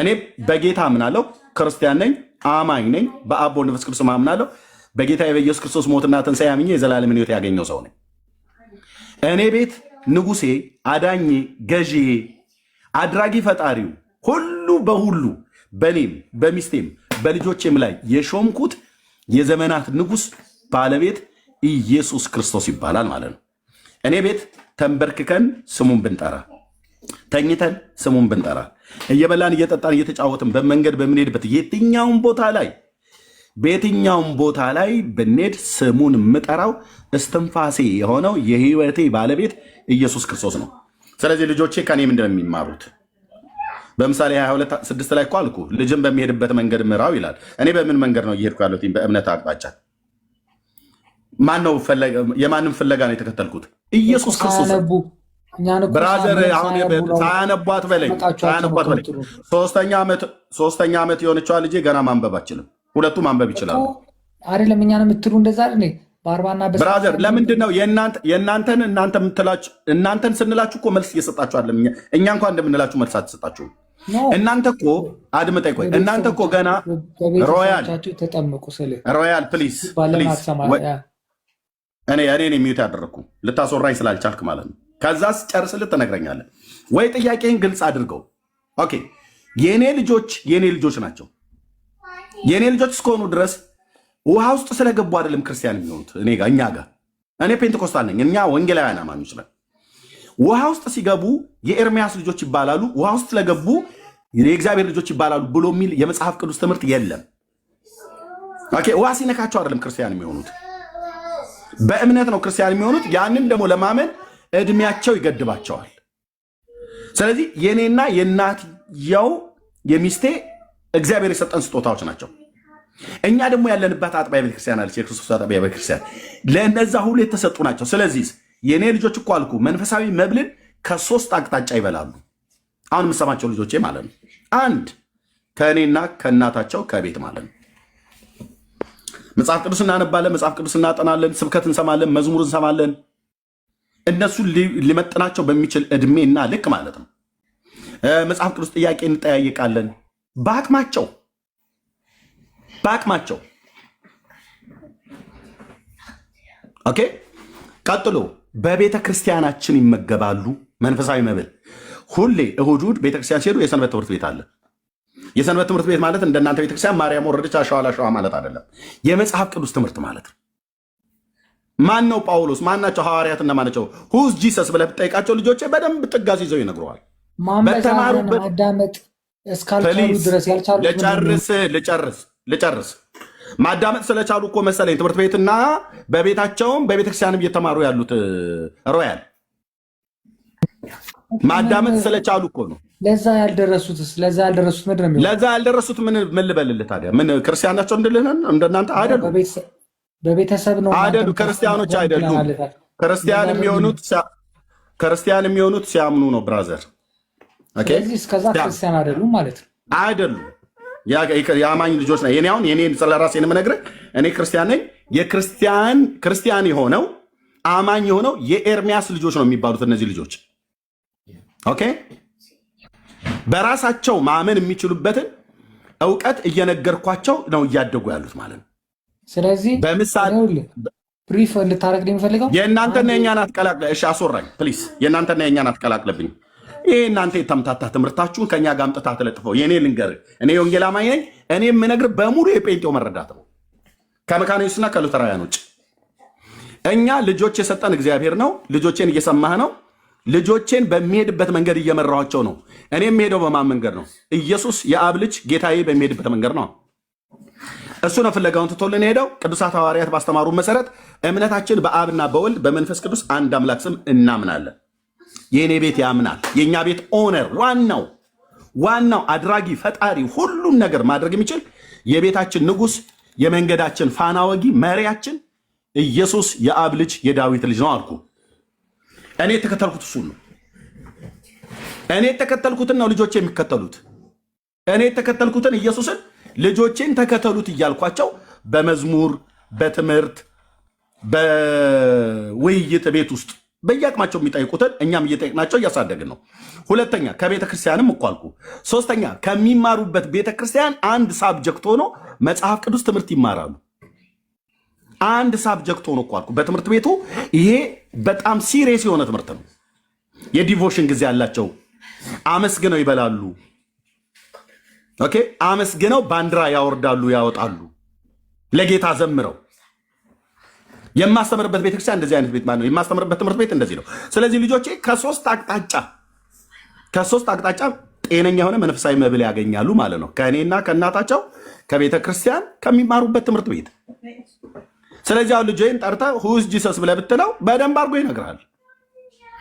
እኔ በጌታ አምናለሁ፣ ክርስቲያን ነኝ፣ አማኝ ነኝ። በአብ ወልድ መንፈስ ቅዱስ አምናለሁ። በጌታ በኢየሱስ ክርስቶስ ሞትና ትንሣኤ አምኜ የዘላለም ሕይወት ያገኘው ሰው ነኝ። እኔ ቤት ንጉሴ፣ አዳኜ፣ ገዢዬ፣ አድራጊ ፈጣሪው ሁሉ በሁሉ በእኔም በሚስቴም በልጆቼም ላይ የሾምኩት የዘመናት ንጉሥ ባለቤት ኢየሱስ ክርስቶስ ይባላል ማለት ነው። እኔ ቤት ተንበርክከን ስሙን ብንጠራ፣ ተኝተን ስሙን ብንጠራ፣ እየበላን እየጠጣን እየተጫወትን በመንገድ በምንሄድበት በየትኛውም ቦታ ላይ ብንሄድ ስሙን የምጠራው እስትንፋሴ የሆነው የህይወቴ ባለቤት ኢየሱስ ክርስቶስ ነው። ስለዚህ ልጆቼ ከኔ ምንድን ነው የሚማሩት? በምሳሌ 22:6 ላይ እኮ አልኩ ልጅን በሚሄድበት መንገድ ምራው ይላል። እኔ በምን መንገድ ነው እየሄድኩ ያለሁት? በእምነት አቅጣጫ። ማነው የማንም ፍለጋ ነው የተከተልኩት? ኢየሱስ ክርስቶስ። ብራዘር ሳያነቧት በለኝ። ሶስተኛ ዓመት የሆነችዋ ልጄ ገና ማንበብ አችልም። ሁለቱ ማንበብ ይችላሉ አይደለም? እኛን የምትሉ እንደዛ አይደል? ብራዘር ለምንድን ነው እናንተን ስንላችሁ እኮ መልስ እየሰጣችሁ አይደለም። እኛ እንኳን እንደምንላችሁ መልስ አትሰጣችሁም። እናንተ እኮ አድምጠኝ፣ ቆይ እናንተ እኮ ገና ሮያል ፕሊዝ እኔ የሚዩት ያደረግኩ ልታስወራኝ ስላልቻልክ ማለት ነው። ከዛስ ጨርስልህ ትነግረኛለህ ወይ? ጥያቄን ግልጽ አድርገው። ኦኬ የእኔ ልጆች ናቸው። የእኔ ልጆች እስከሆኑ ድረስ ውሃ ውስጥ ስለገቡ አይደለም ክርስቲያን የሚሆኑት። እኛ ጋር እኔ ፔንቴኮስታል ነኝ፣ እኛ ወንጌላውያን አማኞች ነን። ውሃ ውስጥ ሲገቡ የኤርሚያስ ልጆች ይባላሉ፣ ውሃ ውስጥ ስለገቡ የእግዚአብሔር ልጆች ይባላሉ ብሎ የሚል የመጽሐፍ ቅዱስ ትምህርት የለም። ኦኬ ውሃ ሲነካቸው አይደለም ክርስቲያን የሚሆኑት፣ በእምነት ነው ክርስቲያን የሚሆኑት። ያንን ደግሞ ለማመን እድሜያቸው ይገድባቸዋል። ስለዚህ የእኔና የእናትየው የሚስቴ እግዚአብሔር የሰጠን ስጦታዎች ናቸው። እኛ ደግሞ ያለንባት አጥቢያ ቤተክርስቲያን አለች፣ የክርስቶስ አጥቢያ ቤተክርስቲያን። ለእነዛ ሁሉ የተሰጡ ናቸው። ስለዚህ የእኔ ልጆች እኮ አልኩ መንፈሳዊ መብልን ከ3 አቅጣጫ ይበላሉ። አሁን የምሰማቸው ልጆቼ ማለት ነው። 1 ከእኔና ከእናታቸው ከቤት ማለት ነው። መጽሐፍ ቅዱስ እናነባለን፣ መጽሐፍ ቅዱስ እናጠናለን፣ ስብከት እንሰማለን፣ መዝሙር እንሰማለን። እነሱ ሊመጥናቸው በሚችል እድሜና ልክ ማለት ነው። መጽሐፍ ቅዱስ ጥያቄ እንጠያየቃለን በአቅማቸው። ኦኬ ቀጥሎ በቤተ ክርስቲያናችን ይመገባሉ መንፈሳዊ መብል። ሁሌ እሁድ ቤተክርስቲያን ሲሄዱ የሰንበት ትምህርት ቤት አለ። የሰንበት ትምህርት ቤት ማለት እንደናንተ ቤተክርስቲያን ማርያም ወረደች አሸዋ ላሸዋ ማለት አይደለም። የመጽሐፍ ቅዱስ ትምህርት ማለት ነው። ማን ነው ጳውሎስ? ማን ናቸው ሐዋርያት? እና ማናቸው ሁዝ ጂሰስ ብለህ ብትጠይቃቸው ልጆቼ በደንብ ጥጋዝ ይዘው ይነግረዋል። በተማሩበት ማዳመጥ እስካልቻሉ ድረስ ያልቻሉ ልጨርስ። ማዳመጥ ስለቻሉ እኮ መሰለኝ ትምህርት ቤትና በቤታቸውም በቤተክርስቲያንም እየተማሩ ያሉት ሮያል። ማዳመጥ ስለቻሉ እኮ ነው። ለዛ ያልደረሱትስ ምንድን ነው የሚሆነው? ለዛ ያልደረሱት ምን ልበልልህ ታዲያ? ምን ክርስቲያን ናቸው እንደናንተ አይደሉም? በቤተሰብ ነው አይደሉ? ክርስቲያኖች አይደሉም። ክርስቲያን የሚሆኑት ሲያምኑ ነው ብራዘር። ስለዚህ እስከዛ ክርስቲያን አይደሉም ማለት ነው። አይደሉም፣ የአማኝ ልጆች ነው። የኔን ስለራሴ የምነግርህ እኔ ክርስቲያን ነኝ። ክርስቲያን የሆነው አማኝ የሆነው የኤርሚያስ ልጆች ነው የሚባሉት እነዚህ ልጆች። ኦኬ፣ በራሳቸው ማመን የሚችሉበትን እውቀት እየነገርኳቸው ነው እያደጉ ያሉት ማለት ነው። ስለዚህ በምሳሌ ብሪፍ እንድታረግ የሚፈልገው የእናንተና የእኛን አትቀላቅለ። እሺ አስወራኝ ፕሊስ። የእናንተና የእኛን አትቀላቅለብኝ። ይሄ እናንተ የተምታታ ትምህርታችሁን ከእኛ ጋር አምጥታ ተለጥፈው። የእኔ ልንገርህ፣ እኔ የወንጌል አማኝ ነኝ። እኔ የምነግርህ በሙሉ የጴንጤው መረዳት ነው፣ ከመካኒስና ከሉተራውያን ውጭ። እኛ ልጆች የሰጠን እግዚአብሔር ነው። ልጆቼን እየሰማህ ነው። ልጆቼን በሚሄድበት መንገድ እየመራኋቸው ነው። እኔ የምሄደው በማን መንገድ ነው? ኢየሱስ የአብ ልጅ ጌታዬ በሚሄድበት መንገድ ነው። እሱ ነው ፍለጋውን ትቶልን ሄደው። ቅዱሳት ሐዋርያት ባስተማሩ መሰረት እምነታችን በአብና በወልድ በመንፈስ ቅዱስ አንድ አምላክ ስም እናምናለን። የእኔ ቤት ያምናል። የእኛ ቤት ኦነር፣ ዋናው አድራጊ፣ ፈጣሪ፣ ሁሉን ነገር ማድረግ የሚችል የቤታችን ንጉሥ፣ የመንገዳችን ፋና ወጊ፣ መሪያችን ኢየሱስ የአብ ልጅ የዳዊት ልጅ ነው አልኩ። እኔ የተከተልኩት እሱን ነው። እኔ የተከተልኩትን ነው ልጆቼ የሚከተሉት። እኔ የተከተልኩትን ኢየሱስን ልጆቼን ተከተሉት እያልኳቸው በመዝሙር በትምህርት በውይይት ቤት ውስጥ በየአቅማቸው የሚጠይቁትን እኛም እየጠየቅናቸው እያሳደግን ነው። ሁለተኛ ከቤተ ክርስቲያንም እኮ አልኩ። ሶስተኛ ከሚማሩበት ቤተ ክርስቲያን አንድ ሳብጀክት ሆኖ መጽሐፍ ቅዱስ ትምህርት ይማራሉ። አንድ ሳብጀክት ሆኖ እኮ አልኩ በትምህርት ቤቱ። ይሄ በጣም ሲሪየስ የሆነ ትምህርት ነው። የዲቮሽን ጊዜ ያላቸው አመስግነው ይበላሉ። ኦኬ፣ አመስግነው ባንዲራ ያወርዳሉ፣ ያወጣሉ፣ ለጌታ ዘምረው። የማስተምርበት ቤተክርስቲያን እንደዚህ አይነት ቤት ማለት ነው። የማስተምርበት ትምህርት ቤት እንደዚህ ነው። ስለዚህ ልጆቼ ከሶስት አቅጣጫ ጤነኛ የሆነ መንፈሳዊ መብል ያገኛሉ ማለት ነው። ከእኔና ከእናታቸው ከቤተ ክርስቲያን ከሚማሩበት ትምህርት ቤት። ስለዚህ አሁን ልጄን ጠርተህ ሁዝ ጂሰስ ብለህ ብትለው በደንብ አድርጎ ይነግራል።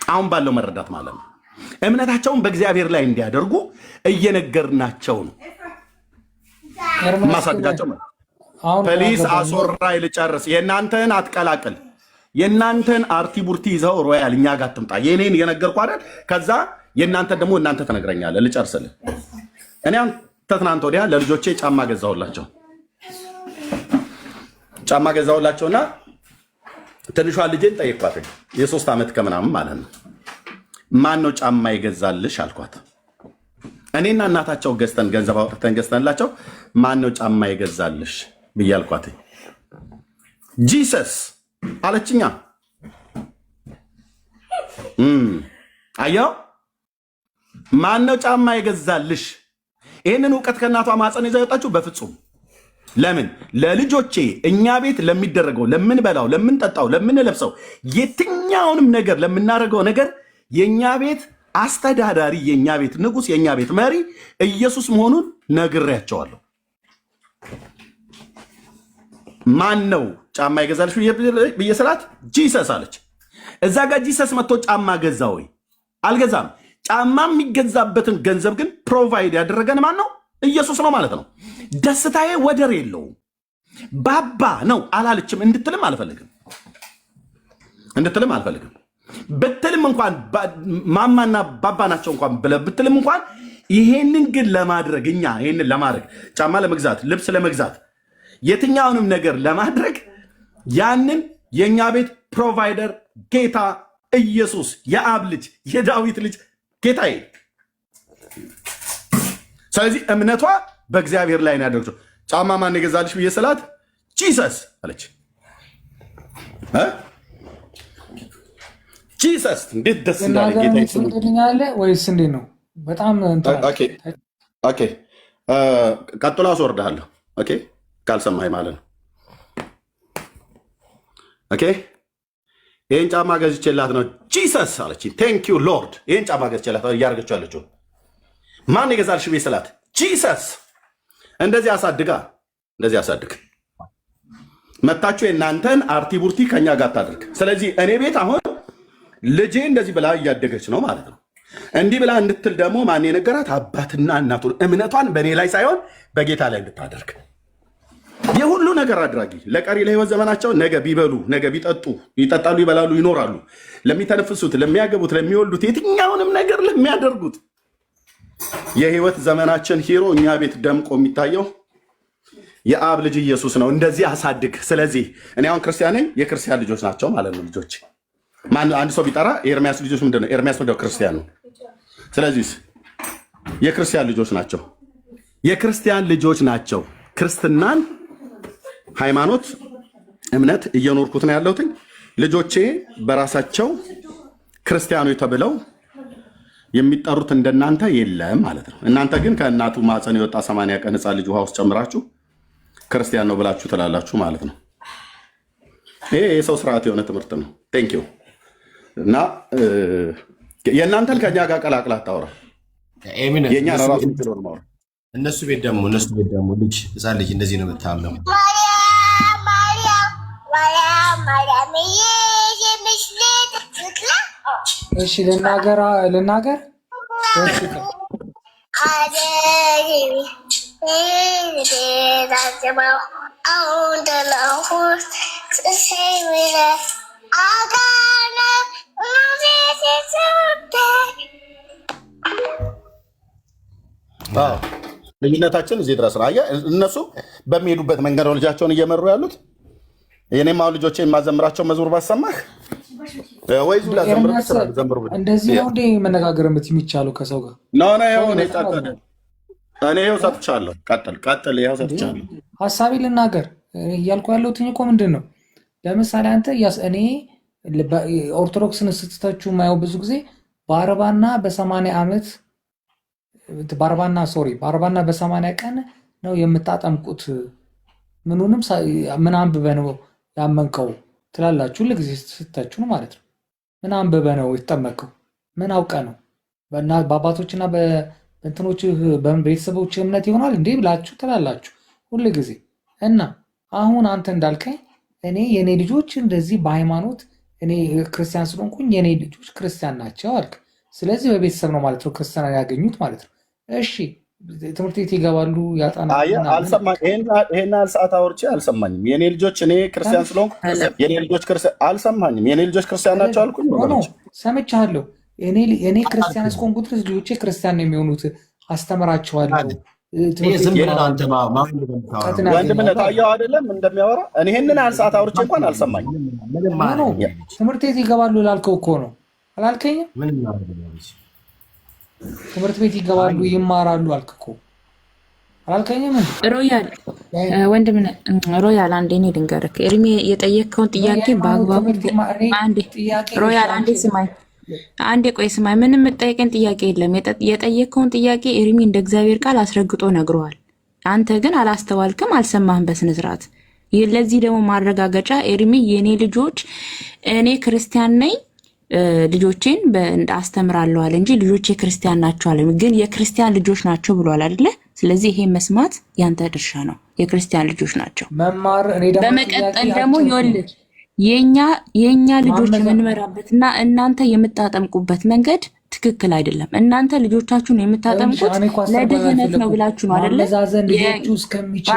አሁን ባለው መረዳት ማለት ነው። እምነታቸውን በእግዚአብሔር ላይ እንዲያደርጉ እየነገርናቸው ነው ማሳድጋቸው ማለት። ፕሊስ አስወራይ ልጨርስ። የእናንተን አትቀላቅል። የእናንተን አርቲ ቡርቲ ይዘው ሮያል እኛ ጋር ትምጣ። የኔን የነገርኩ አይደል? ከዛ የእናንተ ደግሞ እናንተ ትነግረኛለህ። ልጨርስልህ። እኔ ትናንት ወዲያ ለልጆቼ ጫማ ገዛሁላቸው። ጫማ ገዛሁላቸውና ትንሿ ልጄን ጠየኳት። የ3 ዓመት ከምናምን ማለት ነው። ማን ነው ጫማ ይገዛልሽ አልኳት። እኔና እናታቸው ገዝተን ገንዘብ አውጥተን ገዝተንላቸው ማን ነው ጫማ ይገዛልሽ ብዬ አልኳት። ጂሰስ አለችኛ። አየው፣ ማን ነው ጫማ ይገዛልሽ? ይህንን እውቀት ከእናቷ ማፀን ይዛ የወጣችሁ በፍጹም። ለምን ለልጆቼ እኛ ቤት ለሚደረገው፣ ለምንበላው፣ ለምንጠጣው፣ ለምንለብሰው፣ የትኛውንም ነገር ለምናደርገው ነገር የእኛ ቤት አስተዳዳሪ፣ የእኛ ቤት ንጉሥ፣ የእኛ ቤት መሪ ኢየሱስ መሆኑን ነግሬያቸዋለሁ። ማን ነው ጫማ ይገዛልሽ ብዬ ስላት ጂሰስ አለች። እዛ ጋር ጂሰስ መጥቶ ጫማ ገዛ ወይ? አልገዛም። ጫማ የሚገዛበትን ገንዘብ ግን ፕሮቫይድ ያደረገን ማን ነው? ኢየሱስ ነው ማለት ነው። ደስታዬ ወደር የለውም። ባባ ነው አላለችም እንድትልም አልፈልግም። ብትልም እንኳን ማማና ባባ ናቸው እንኳን ብትልም እንኳን ይሄንን ግን ለማድረግ እኛ ይሄንን ለማድረግ ጫማ ለመግዛት፣ ልብስ ለመግዛት፣ የትኛውንም ነገር ለማድረግ ያንን የእኛ ቤት ፕሮቫይደር ጌታ ኢየሱስ የአብ ልጅ የዳዊት ልጅ ጌታዬ። ስለዚህ እምነቷ በእግዚአብሔር ላይ ነው ያደረገችው። ጫማ ማን የገዛልሽ ብዬ ስላት ጂሰስ አለች። ጂሰስ እንዴት ደስ እንዳለ ጌታ ይስጥልኛል ወይስ እንዴት ነው? በጣም ኦኬ። ቀጥሎ አስወርድሃለሁ። ኦኬ፣ ካልሰማኸኝ ማለት ነው። ኦኬ፣ ይህን ጫማ ገዝቼላት ነው ጂሰስ አለች። ቴንክ ዩ ሎርድ። ይህን ጫማ ገዝቼላት እያደረገችው ያለችው ማን የገዛልሽ ቤት ስላት ጂሰስ። እንደዚህ አሳድግ። መታችሁ የእናንተን አርቲ ቡርቲ ከኛ ጋር ታደርግ። ስለዚህ እኔ ቤት አሁን ልጄ እንደዚህ ብላ እያደገች ነው ማለት ነው። እንዲህ ብላ እንድትል ደግሞ ማን የነገራት? አባትና እናቱ። እምነቷን በእኔ ላይ ሳይሆን በጌታ ላይ እንድታደርግ የሁሉ ነገር አድራጊ ለቀሪ ለህይወት ዘመናቸው ነገ ቢበሉ ነገ ቢጠጡ ይጠጣሉ፣ ይበላሉ፣ ይኖራሉ። ለሚተነፍሱት፣ ለሚያገቡት፣ ለሚወልዱት፣ የትኛውንም ነገር ለሚያደርጉት የህይወት ዘመናችን ሂሮ እኛ ቤት ደምቆ የሚታየው የአብ ልጅ ኢየሱስ ነው። እንደዚህ አሳድግ። ስለዚህ እኔ አሁን ክርስቲያን ነኝ፣ የክርስቲያን ልጆች ናቸው ማለት ነው ልጆች። ማን አንድ ሰው ቢጠራ ኤርሚያስ ልጆች ምንድን ነው? ኤርሚያስ ምንድን ነው? ክርስቲያን ነው። ስለዚህ የክርስቲያን ልጆች ናቸው፣ የክርስቲያን ልጆች ናቸው። ክርስትናን ሃይማኖት እምነት እየኖርኩት ነው ያለሁት። ልጆቼ በራሳቸው ክርስቲያኖች ተብለው የሚጠሩት እንደናንተ የለም ማለት ነው። እናንተ ግን ከእናቱ ማፀን የወጣ 80 ቀን ህፃን ልጅ ውሃ ውስጥ ጨምራችሁ ክርስቲያን ነው ብላችሁ ትላላችሁ ማለት ነው። ይሄ የሰው ስርዓት የሆነ ትምህርት ነው። ቴንክ ዩ። እና የእናንተን ከኛ ጋር ቀላቅላ አታውራ። የእኛ ራሱ ሚችለውን ማውራ። እነሱ ቤት ደግሞ ልጅ ህፃን ልጅ እንደዚህ ነው የምታምነው። እሺ ልናገር ልዩነታችን እዚህ ድረስ ነው። አየህ፣ እነሱ በሚሄዱበት መንገድ ነው ልጃቸውን እየመሩ ያሉት። የኔም አሁን ልጆቼ የማዘምራቸው መዝሙር ባሰማህ ወይ ዙላ ዘምሩ። እንደዚህ ነው እንዴ መነጋገር የሚቻለው ከሰው ጋር? እኔ ይኸው ሰጥቻለሁ። ቀጥል። ይኸው ሰጥቻለሁ። ሀሳቢ ልናገር እያልኩ ያለሁት እኮ ምንድን ነው፣ ለምሳሌ አንተ እኔ ኦርቶዶክስን ስትተቹ የማየው ብዙ ጊዜ በ40ና በ80 ዓመት በ40ና በ80 ቀን ነው የምታጠምቁት። ምኑንም ምን አንብበህ ነው ያመንከው ትላላችሁ። ሁልጊዜ ስተችሁ ማለት ነው። ምን አንብበህ ነው የተጠመቀው? ምን አውቀህ ነው? በአባቶችና በእንትኖች በቤተሰቦች እምነት ይሆናል እንዴ ብላችሁ ትላላችሁ ሁልጊዜ። እና አሁን አንተ እንዳልከኝ እኔ የኔ ልጆች እንደዚህ በሃይማኖት እኔ ክርስቲያን ስለሆንኩኝ የኔ ልጆች ክርስቲያን ናቸው አልክ። ስለዚህ በቤተሰብ ነው ማለት ነው ክርስቲያን ያገኙት ማለት ነው። እሺ ትምህርት ቤት ይገባሉ፣ ያጠናሉ። ይሄን ሰዓት አውርቼ አልሰማኝም። የኔ ልጆች እኔ ክርስቲያን ስለሆንኩ የኔ ልጆች ክርስቲያን አልሰማኝም። የኔ ልጆች ክርስቲያን ናቸው አልኩኝ። ሰምቻለሁ። እኔ ክርስቲያን እስከሆንኩ ድረስ ልጆቼ ክርስቲያን ነው የሚሆኑት። አስተምራቸዋለሁ። ወንድምነት አየው አይደለም እንደሚያወራ። እኔ ይሄንን ሰዓት አውርቼ እንኳን አልሰማኝም። ትምህርት ቤት ይገባሉ ላልከው እኮ ነው አላልከኝም? ትምህርት ቤት ይገባሉ ይማራሉ አልክ እኮ አላልከኝም? ሮያል ወንድም ሮያል አንዴ እኔ ልንገርህ፣ ኤርሚ የጠየቅከውን ጥያቄ በአግባቡ ሮያል አንዴ ስማኝ፣ አንዴ ቆይ ስማኝ። ምንም የምጠይቀን ጥያቄ የለም። የጠየቅከውን ጥያቄ ኤርሚ እንደ እግዚአብሔር ቃል አስረግጦ ነግሯል። አንተ ግን አላስተዋልክም፣ አልሰማህም በስነ ስርዓት። ለዚህ ደግሞ ማረጋገጫ ኤርሚ የኔ ልጆች እኔ ክርስቲያን ነኝ ልጆቼን አስተምራለሁ አለ እንጂ ልጆቼ ክርስቲያን ናቸው አለ። ግን የክርስቲያን ልጆች ናቸው ብሏል አይደለ? ስለዚህ ይሄ መስማት ያንተ ድርሻ ነው። የክርስቲያን ልጆች ናቸው መማር። በመቀጠል ደግሞ ይወልድ የኛ ልጆች የምንመራበትና እናንተ የምታጠምቁበት መንገድ ትክክል አይደለም። እናንተ ልጆቻችሁን የምታጠምቁት ለደህንነት ነው ብላችሁ ነው አይደለ?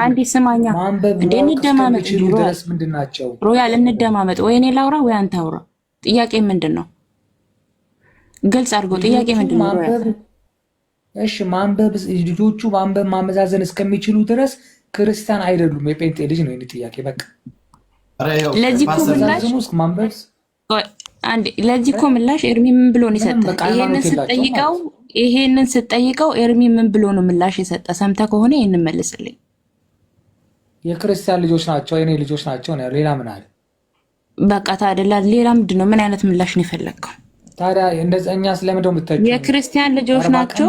አንዴ ስማኛ እንዴ እንደማመጥ ሮያል እንደማመጥ። ወይ እኔ ላውራ ወይ አንተ አውራ። ጥያቄ ምንድን ነው? ግልጽ አድርጎ ጥያቄ ምንድን ነው? እሺ ማንበብ ልጆቹ ማንበብ ማመዛዘን እስከሚችሉ ድረስ ክርስቲያን አይደሉም። የጴንጤ ልጅ ነው የኔ ጥያቄ። በቃ ለዚህ እኮ ምላሽ ኤርሚ ምን ብሎ ነው የሰጠ? ይሄንን ስጠይቀው ኤርሚ ምን ብሎ ነው ምላሽ የሰጠ? ሰምተህ ከሆነ ይሄንን መልስልኝ። የክርስቲያን ልጆች ናቸው የኔ ልጆች ናቸው ነው። ሌላ ምን አለ? በቃ ታዲያ ሌላ ምንድን ነው? ምን አይነት ምላሽ ነው የፈለግከው? ታዲያ እኛ ስለምንድነው የምታውቂው? የክርስቲያን ልጆች ናቸው።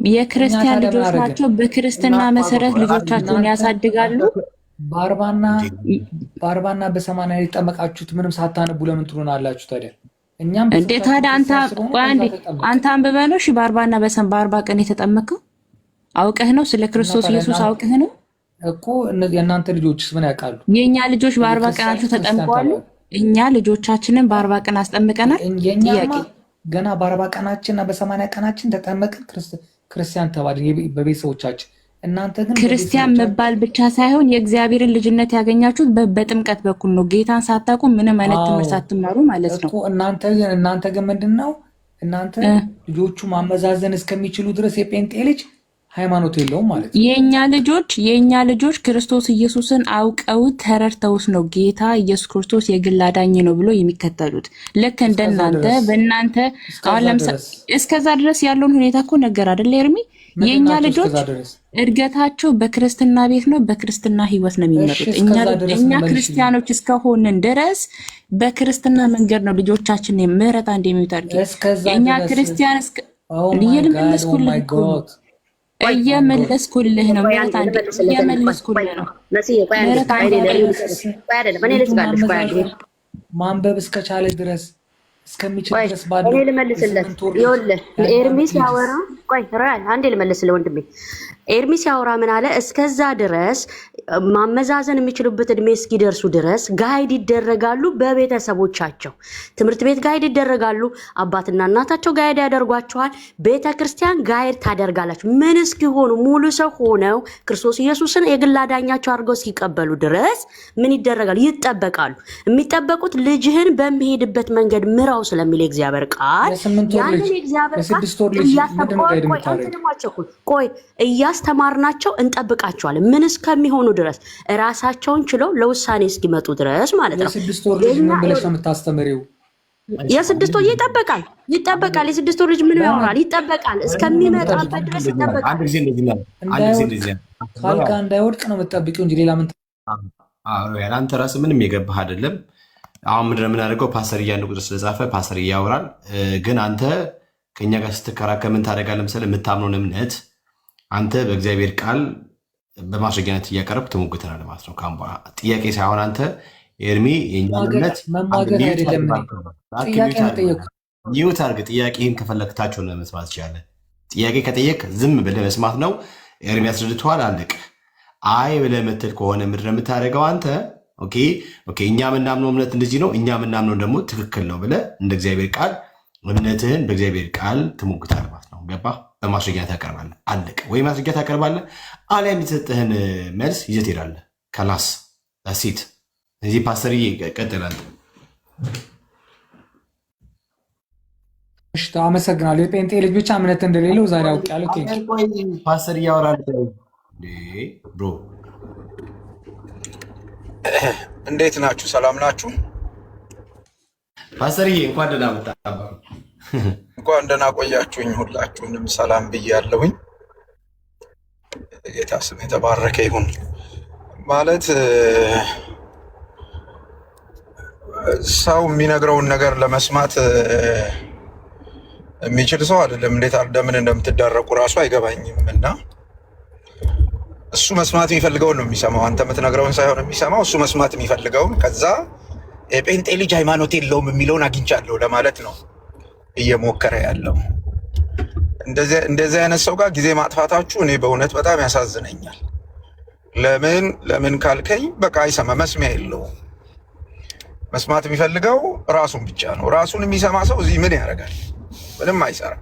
የክርስቲያን ልጆች ናቸው። በክርስትና መሰረት ልጆቻቸውን ያሳድጋሉ። በ40ና በ80 የጠመቃችሁት ምንም ሳታነቡ ለምን ትሉናላችሁ ታዲያ? እኛም እንዴ ታዲያ አንተ አንብበህ ነው? እሺ በ40ና በ40 ቀን የተጠመቀው አውቀህ ነው? ስለ ክርስቶስ ኢየሱስ አውቀህ ነው እኮ። የእናንተ ልጆችስ ምን ያውቃሉ? የኛ ልጆች በ40 ቀናቸው ተጠምቀዋል። እኛ ልጆቻችንን በ40 ቀን አስጠምቀናል። ጥያቄ ገና በ40 ቀናችንና በ80 ቀናችን ተጠመቅን ክርስቲያን ተባልን በቤተሰቦቻችን። እናንተ ግን ክርስቲያን መባል ብቻ ሳይሆን የእግዚአብሔርን ልጅነት ያገኛችሁት በጥምቀት በኩል ነው። ጌታን ሳታውቁ ምንም አይነት ትምህርት ሳትማሩ ማለት ነው። እናንተ ግን ምንድነው እናንተ ልጆቹ ማመዛዘን እስከሚችሉ ድረስ የጴንጤ ልጅ ሃይማኖት የለውም ማለት ነው። የኛ ልጆች ክርስቶስ ኢየሱስን አውቀው ተረድተውስ ነው ጌታ ኢየሱስ ክርስቶስ የግል አዳኝ ነው ብሎ የሚከተሉት። ልክ እንደናንተ በእናንተ አሁን ለምሳሌ እስከዛ ድረስ ያለውን ሁኔታ እኮ ነገር አይደል ኤርሚ? የኛ ልጆች እድገታቸው በክርስትና ቤት ነው፣ በክርስትና ህይወት ነው የሚመጡት። እኛ ክርስቲያኖች እስከሆንን ድረስ በክርስትና መንገድ ነው ልጆቻችን ምህረት አንድ የሚታርገው። የኛ ክርስቲያን እየመለስኩልህ ነው ምህረት አንድ እየመለስኩልህ ነው። ማንበብ እስከቻለ ድረስ እስከሚችል ድረስ ባለው እኔ ልመልስለት። ይኸውልህ ኤርሚ ሲያወራ ቆይ ራል አንዴ ልመልስልህ ወንድሜ። ኤርሚ ሲያወራ ምን አለ? እስከዛ ድረስ ማመዛዘን የሚችሉበት እድሜ እስኪደርሱ ድረስ ጋይድ ይደረጋሉ በቤተሰቦቻቸው። ትምህርት ቤት ጋይድ ይደረጋሉ፣ አባትና እናታቸው ጋይድ ያደርጓቸዋል። ቤተክርስቲያን ጋይድ ታደርጋላችሁ። ምን እስኪሆኑ ሙሉ ሰው ሆነው ክርስቶስ ኢየሱስን የግል አዳኛቸው አድርገው እስኪቀበሉ ድረስ ምን ይደረጋሉ? ይጠበቃሉ። የሚጠበቁት ልጅህን በሚሄድበት መንገድ ምራው ስለሚል እግዚአብሔር ቃል ያንን እግዚአብሔር ቃል እያስተማርናቸው እንጠብቃቸዋለን። ምን እስከሚሆኑ ድረስ ራሳቸውን ችለው ለውሳኔ እስኪመጡ ድረስ ማለት ነው። የስድስት ወር ልጅ ምን ብለሽ ነው የምታስተምሪው? የስድስት ወር ይጠበቃል። የስድስት ወር ልጅ ምን ያወራል? ይጠበቃል እስከሚመጣበት ድረስ ይጠበቃል። አንድ ጊዜ ካልጋ እንዳይወድቅ ነው የምትጠብቂው እንጂ ሌላ ምን? አንተ ራስህ ምንም የገባህ አይደለም። አሁን ምንድን ነው የምናደርገው? ፓስተር እያንዱ ቁጥር ስለጻፈ ፓስተር እያወራል። ግን አንተ ከእኛ ጋር ስትከራከር ምን ታደርጋለህ መሰለህ? የምታምነውን እምነት አንተ በእግዚአብሔር ቃል በማስረጃነት እያቀረብክ ትሞግተናለህ ማለት ነው። ጥያቄ ሳይሆን አንተ ኤርሚ የእኛ እምነት ይሁት አድርግ። ጥያቄህን ከፈለግታቸውን ለመስማት ትችላለህ። ጥያቄ ከጠየቅ ዝም ብለህ መስማት ነው። ኤርሚ አስረድተዋል፣ አለቀ። አይ ብለህ የምትል ከሆነ ምንድን ነው የምታደርገው አንተ? ኦኬ እኛ የምናምነው እምነት እንደዚህ ነው፣ እኛ የምናምነው ደግሞ ትክክል ነው ብለህ እንደ እግዚአብሔር ቃል እምነትህን በእግዚአብሔር ቃል ትሞግታለህ ማለት ነው። ገባህ? በማስረጃ ታቀርባለህ፣ አለቀ። ወይ ማስረጃ ታቀርባለህ፣ አሊያም የተሰጠህን መልስ ይዘህ ትሄዳለህ። ከላስ ሴት እዚህ ፓስተር ቀጥላል። አመሰግናለሁ። የጴንጤ ልጅ ብቻ እምነት እንደሌለው ዛሬ አውቄያለሁ። ፓስተር እያወራል ብሮ። እንዴት ናችሁ? ሰላም ናችሁ? ፓስተርዬ እንኳን ደህና መጣ። እንኳን ደህና ቆያችሁኝ። ሁላችሁንም ሰላም ብያለሁኝ። ጌታ ስም የተባረከ ይሁን። ማለት ሰው የሚነግረውን ነገር ለመስማት የሚችል ሰው አይደለም። እንዴት እንደምን እንደምትዳረቁ እራሱ አይገባኝም። እና እሱ መስማት የሚፈልገውን ነው የሚሰማው። አንተ የምትነግረውን ሳይሆን የሚሰማው እሱ መስማት የሚፈልገውን። ከዛ የጴንጤ ልጅ ሃይማኖት የለውም የሚለውን አግኝቻለሁ ለማለት ነው እየሞከረ ያለው። እንደዚህ አይነት ሰው ጋር ጊዜ ማጥፋታችሁ እኔ በእውነት በጣም ያሳዝነኛል። ለምን ካልከኝ በቃ አይሰማ፣ መስሚያ የለውም። መስማት የሚፈልገው ራሱን ብቻ ነው። ራሱን የሚሰማ ሰው እዚህ ምን ያደርጋል? ምንም አይሰራም።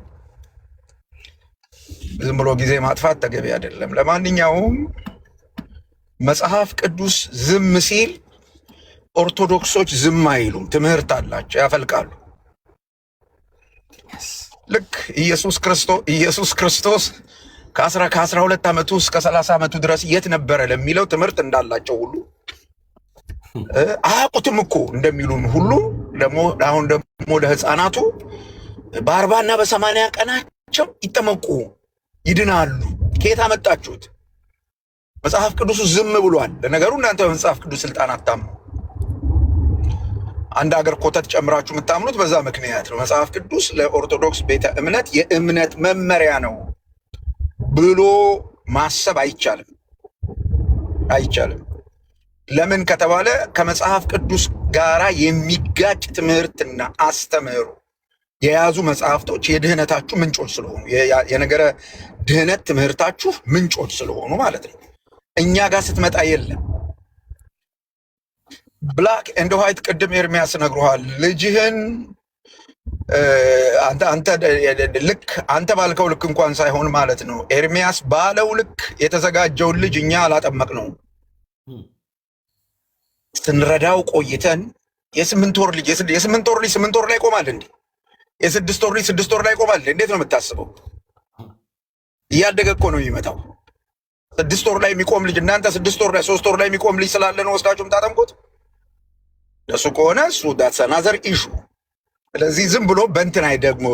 ዝም ብሎ ጊዜ ማጥፋት ተገቢ አይደለም። ለማንኛውም መጽሐፍ ቅዱስ ዝም ሲል ኦርቶዶክሶች ዝም አይሉም። ትምህርት አላቸው፣ ያፈልቃሉ። ልክ ኢየሱስ ክርስቶስ ከ12 ዓመቱ እስከ 30 ዓመቱ ድረስ የት ነበረ ለሚለው ትምህርት እንዳላቸው ሁሉ አያውቁትም እኮ እንደሚሉን ሁሉ ደግሞ አሁን ደግሞ ለህፃናቱ በ40 እና በ80 ቀናቸው ይጠመቁ ይድናሉ። ከየት አመጣችሁት? መጽሐፍ ቅዱሱ ዝም ብሏል። ለነገሩ እናንተ በመጽሐፍ ቅዱስ ስልጣን አታምኑ። አንድ ሀገር ኮተት ጨምራችሁ የምታምኑት በዛ ምክንያት ነው። መጽሐፍ ቅዱስ ለኦርቶዶክስ ቤተ እምነት የእምነት መመሪያ ነው ብሎ ማሰብ አይቻልም። ለምን ከተባለ ከመጽሐፍ ቅዱስ ጋራ የሚጋጭ ትምህርትና አስተምህሮ የያዙ መጽሐፍቶች የድህነታችሁ ምንጮች ስለሆኑ፣ የነገረ ድህነት ትምህርታችሁ ምንጮች ስለሆኑ ማለት ነው። እኛ ጋር ስትመጣ የለም። ብላክ ኤንድ ዋይት ቅድም ኤርሚያስ ነግሮሃል። ልጅህን አንተ ባልከው ልክ እንኳን ሳይሆን ማለት ነው ኤርሚያስ ባለው ልክ የተዘጋጀውን ልጅ እኛ አላጠመቅ ነው ስንረዳው ቆይተን የስምንት ወር ልጅ 8 ወር ላይ ቆማል እንዴ? የ6 ወር ልጅ 6 ወር ላይ ቆማል? እንዴት ነው የምታስበው? እያደገ እኮ ነው የሚመጣው። 6 ወር ላይ የሚቆም ልጅ እናንተ 6 ወር ላይ 3 ወር ላይ የሚቆም ልጅ ስላለ ነው ወስዳችሁ የምታጠምቁት? ለሱ ከሆነ እሱ ዳትስ አናዘር ኢሹ። ስለዚህ ዝም ብሎ በእንትን ደግሞ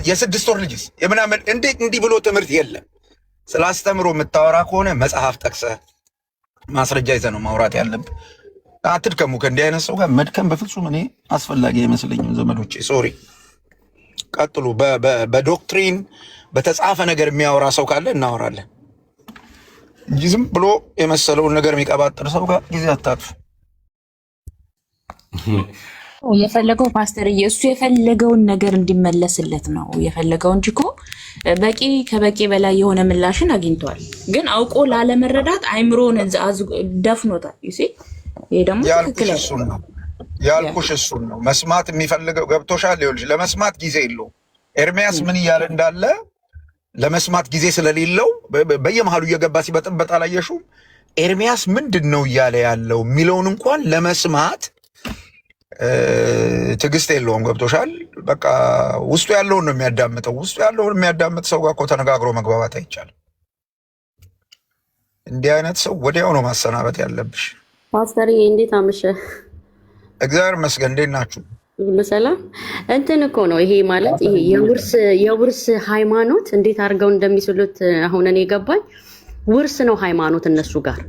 የ6 ወር ልጅ የምናምን እንዲህ ብሎ ትምህርት የለም። ስላስተምሮ የምታወራ ከሆነ መጽሐፍ ጠቅሰህ ማስረጃ ይዘህ ነው ማውራት ያለብህ። አትድከሙ። ከእንዲህ አይነት ሰው ጋር መድከም በፍጹም እኔ አስፈላጊ አይመስለኝም ዘመዶቼ። ሶሪ ቀጥሉ። በዶክትሪን በተጻፈ ነገር የሚያወራ ሰው ካለ እናወራለን እንጂ ዝም ብሎ የመሰለውን ነገር የሚቀባጥር ሰው ጋር ጊዜ አታጥፉ። የፈለገው ፓስተር እሱ የፈለገውን ነገር እንዲመለስለት ነው የፈለገው እንጂ እኮ ከበቂ በላይ የሆነ ምላሽን አግኝቷል። ግን አውቆ ላለመረዳት አይምሮን ደፍኖታል። ይሄ ደግሞ ትክክል ያልኩሽ እሱን ነው መስማት የሚፈልገው። ገብቶሻል? ይኸውልሽ ለመስማት ጊዜ የለው። ኤርሚያስ ምን እያለ እንዳለ ለመስማት ጊዜ ስለሌለው በየመሃሉ እየገባ ሲበጥበጥ አላየሽውም? ኤርሚያስ ምንድን ነው እያለ ያለው የሚለውን እንኳን ለመስማት ትዕግስት የለውም። ገብቶሻል? በቃ ውስጡ ያለውን ነው የሚያዳምጠው። ውስጡ ያለውን የሚያዳምጥ ሰው ጋር እኮ ተነጋግሮ መግባባት አይቻልም። እንዲህ አይነት ሰው ወዲያው ነው ማሰናበት ያለብሽ። ፓስተር እንዴት አመሸ? እግዚአብሔር ይመስገን። እንዴት ናችሁ? ሰላም። እንትን እኮ ነው ይሄ ማለት ይሄ የውርስ ሃይማኖት እንዴት አድርገው እንደሚስሉት አሁን እኔ ገባኝ። ውርስ ነው ሃይማኖት እነሱ ጋር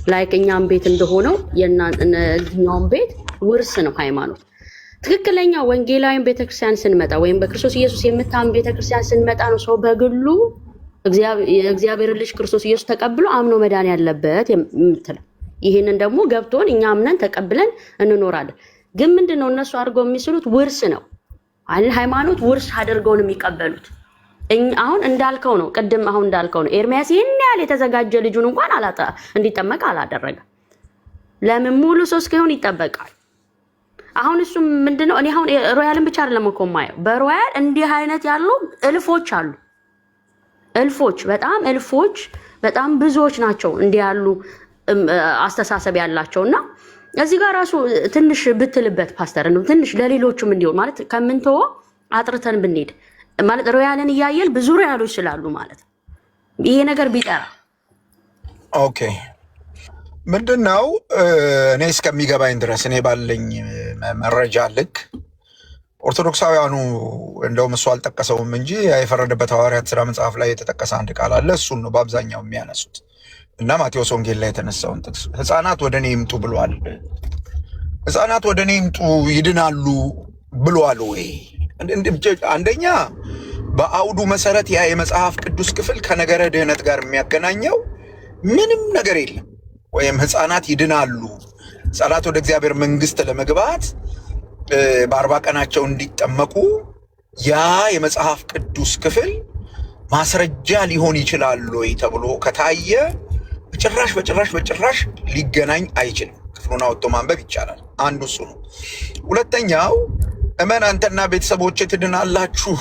ላይክ እኛም ቤት እንደሆነው የእኛም ቤት ውርስ ነው ሃይማኖት። ትክክለኛ ወንጌላዊን ቤተክርስቲያን ስንመጣ ወይም በክርስቶስ ኢየሱስ የምታምን ቤተክርስቲያን ስንመጣ ነው ሰው በግሉ እግዚአብሔር ልጅ ክርስቶስ ኢየሱስ ተቀብሎ አምኖ መዳን ያለበት የምትለው። ይህንን ደግሞ ገብቶን እኛ አምነን ተቀብለን እንኖራለን። ግን ምንድነው እነሱ አድርገው የሚስሉት ውርስ ነው ሃይማኖት ውርስ አድርገው ነው የሚቀበሉት። አሁን እንዳልከው ነው ቅድም አሁን እንዳልከው ነው ኤርሚያስ ይሄን ያህል የተዘጋጀ ልጁን እንኳን እንዲጠመቅ አላደረገም። ለምን ሙሉ ሰው እስኪሆን ይጠበቃል? አሁን እሱ ምንድነው እኔ አሁን ሮያልን ብቻ አይደለም እኮ የማየው በሮያል እንዲህ አይነት ያሉ እልፎች አሉ። በጣም ብዙዎች ናቸው እንዲህ ያሉ አስተሳሰብ ያላቸውና እዚህ ጋር ራሱ ትንሽ ብትልበት ፓስተር ነው ትንሽ ለሌሎቹም እንዲሆን ማለት ከምንተው አጥርተን ብንሄድ ማለት ሮያልን እያየል ብዙ ሮያሎች ስላሉ ማለት ይሄ ነገር ቢጠራ ኦኬ። ምንድነው እኔ እስከሚገባኝ ድረስ እኔ ባለኝ መረጃ ልክ ኦርቶዶክሳውያኑ እንደውም እሱ አልጠቀሰውም እንጂ የፈረደበት ሐዋርያት ሥራ መጽሐፍ ላይ የተጠቀሰ አንድ ቃል አለ። እሱን ነው በአብዛኛው የሚያነሱት እና ማቴዎስ ወንጌል ላይ የተነሳውን ጥቅስ ሕፃናት ወደ እኔ ይምጡ ብሏል። ሕፃናት ወደ እኔ ይምጡ ይድናሉ ብሏል ወይ? አንደኛ በአውዱ መሰረት ያ የመጽሐፍ ቅዱስ ክፍል ከነገረ ድህነት ጋር የሚያገናኘው ምንም ነገር የለም። ወይም ሕፃናት ይድናሉ፣ ሕፃናት ወደ እግዚአብሔር መንግስት ለመግባት በ40 ቀናቸው እንዲጠመቁ ያ የመጽሐፍ ቅዱስ ክፍል ማስረጃ ሊሆን ይችላል ወይ ተብሎ ከታየ በጭራሽ ሊገናኝ አይችልም። ክፍሉን አውጥቶ ማንበብ ይቻላል። አንዱ እሱ ነው። ሁለተኛው እመን አንተና ቤተሰቦች ትድናላችሁ፣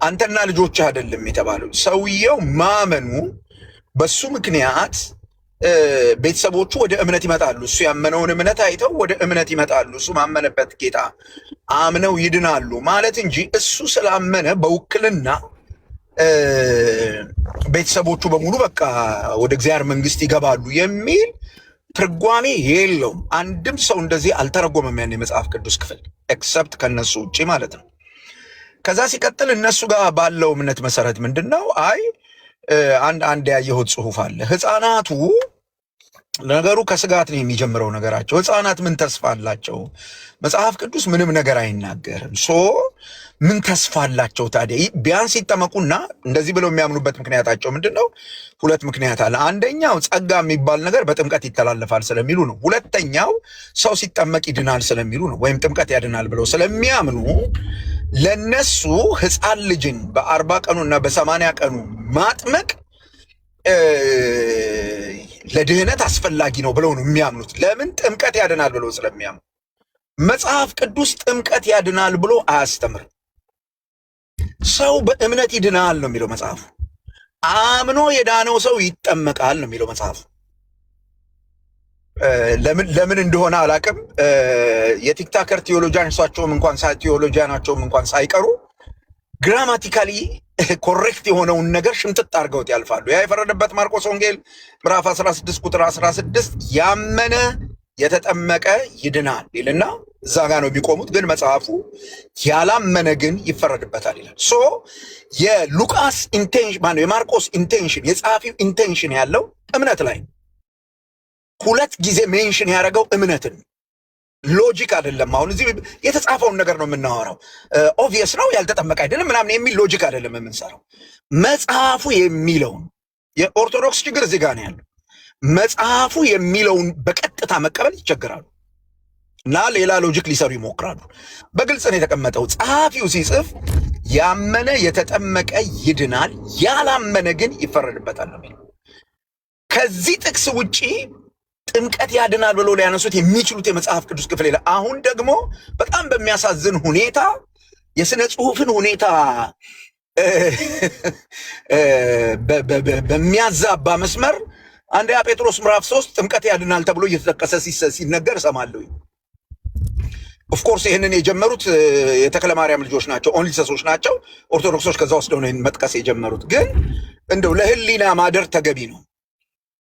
አንተና ልጆች አይደለም የተባለው። ሰውየው ማመኑ በሱ ምክንያት ቤተሰቦቹ ወደ እምነት ይመጣሉ። እሱ ያመነውን እምነት አይተው ወደ እምነት ይመጣሉ። እሱ ማመነበት ጌታ አምነው ይድናሉ ማለት እንጂ እሱ ስላመነ በውክልና ቤተሰቦቹ በሙሉ በቃ ወደ እግዚአብሔር መንግስት ይገባሉ የሚል ትርጓሜ የለውም። አንድም ሰው እንደዚህ አልተረጎመም ያን የመጽሐፍ ቅዱስ ክፍል ኤክሰፕት ከነሱ ውጭ ማለት ነው። ከዛ ሲቀጥል እነሱ ጋር ባለው እምነት መሰረት ምንድነው? አይ አንድ ያየሁት ጽሁፍ አለ። ህፃናቱ ነገሩ ከስጋት ነው የሚጀምረው ነገራቸው። ህፃናት ምን ተስፋ አላቸው? መጽሐፍ ቅዱስ ምንም ነገር አይናገርም። ምን ተስፋ አላቸው ታዲያ? ቢያንስ ይጠመቁና እንደዚህ ብለው የሚያምኑበት ምክንያታቸው ምንድነው? ሁለት ምክንያት አለ። አንደኛው ጸጋ የሚባል ነገር በጥምቀት ይተላለፋል ስለሚሉ ነው። ሁለተኛው ሰው ሲጠመቅ ይድናል ስለሚሉ ነው። ወይም ጥምቀት ያድናል ብለው ስለሚያምኑ ለነሱ ህፃን ልጅን በ40 ቀኑና በ80 ቀኑ ማጥመቅ ለድህነት አስፈላጊ ነው ብለው ነው የሚያምኑት። ለምን? ጥምቀት ያድናል ብለው ስለሚያምኑ። መጽሐፍ ቅዱስ ጥምቀት ያድናል ብሎ አያስተምርም። ሰው በእምነት ይድናል ነው የሚለው መጽሐፉ። አምኖ የዳነው ሰው ይጠመቃል ነው የሚለው መጽሐፉ። ለምን እንደሆነ አላቅም። የቲክታከር ቴዎሎጂያናቸውም እንኳን ሳይቀሩ ግራማቲካሊ ኮሬክት የሆነውን ነገር ሽምጥጥ አድርገውት ያልፋሉ። ያ የፈረደበት ማርቆስ ወንጌል ምዕራፍ 16 ቁጥር 16 ያመነ የተጠመቀ ይድናል ይልና እዛ ጋ ነው የሚቆሙት። ግን መጽሐፉ ያላመነ ግን ይፈረድበታል ይላል። ሶ የሉቃስ ኢንቴንሽን የማርቆስ ኢንቴንሽን የጸሐፊው ኢንቴንሽን ያለው እምነት ላይ ሁለት ጊዜ ሜንሽን ያደረገው እምነትን ሎጂክ አይደለም። አሁን እዚህ የተጻፈውን ነገር ነው የምናወራው። ኦብቪየስ ነው ያልተጠመቀ አይደለም ምናምን የሚል ሎጂክ አይደለም የምንሰራው። መጽሐፉ የሚለውን የኦርቶዶክስ ችግር እዚህ ጋር ነው ያለው። መጽሐፉ የሚለውን በቀጥታ መቀበል ይቸግራሉ እና ሌላ ሎጂክ ሊሰሩ ይሞክራሉ። በግልጽ ነው የተቀመጠው። ጸሐፊው ሲጽፍ ያመነ የተጠመቀ ይድናል፣ ያላመነ ግን ይፈረድበታል ነው የሚለው። ከዚህ ጥቅስ ውጪ ጥምቀት ያድናል ብሎ ሊያነሱት የሚችሉት የመጽሐፍ ቅዱስ ክፍል የለም። አሁን ደግሞ በጣም በሚያሳዝን ሁኔታ የሥነ ጽሑፍን ሁኔታ በሚያዛባ መስመር አንደኛ ጴጥሮስ ምዕራፍ 3 ጥምቀት ያድናል ተብሎ እየተጠቀሰ ሲነገር እሰማለሁ። ኦፍኮርስ ይህንን የጀመሩት የተክለ ማርያም ልጆች ናቸው፣ ኦንሊሰሶች ናቸው። ኦርቶዶክሶች ከዛ ወስደው ነው መጥቀስ የጀመሩት። ግን እንደው ለህሊና ማደር ተገቢ ነው።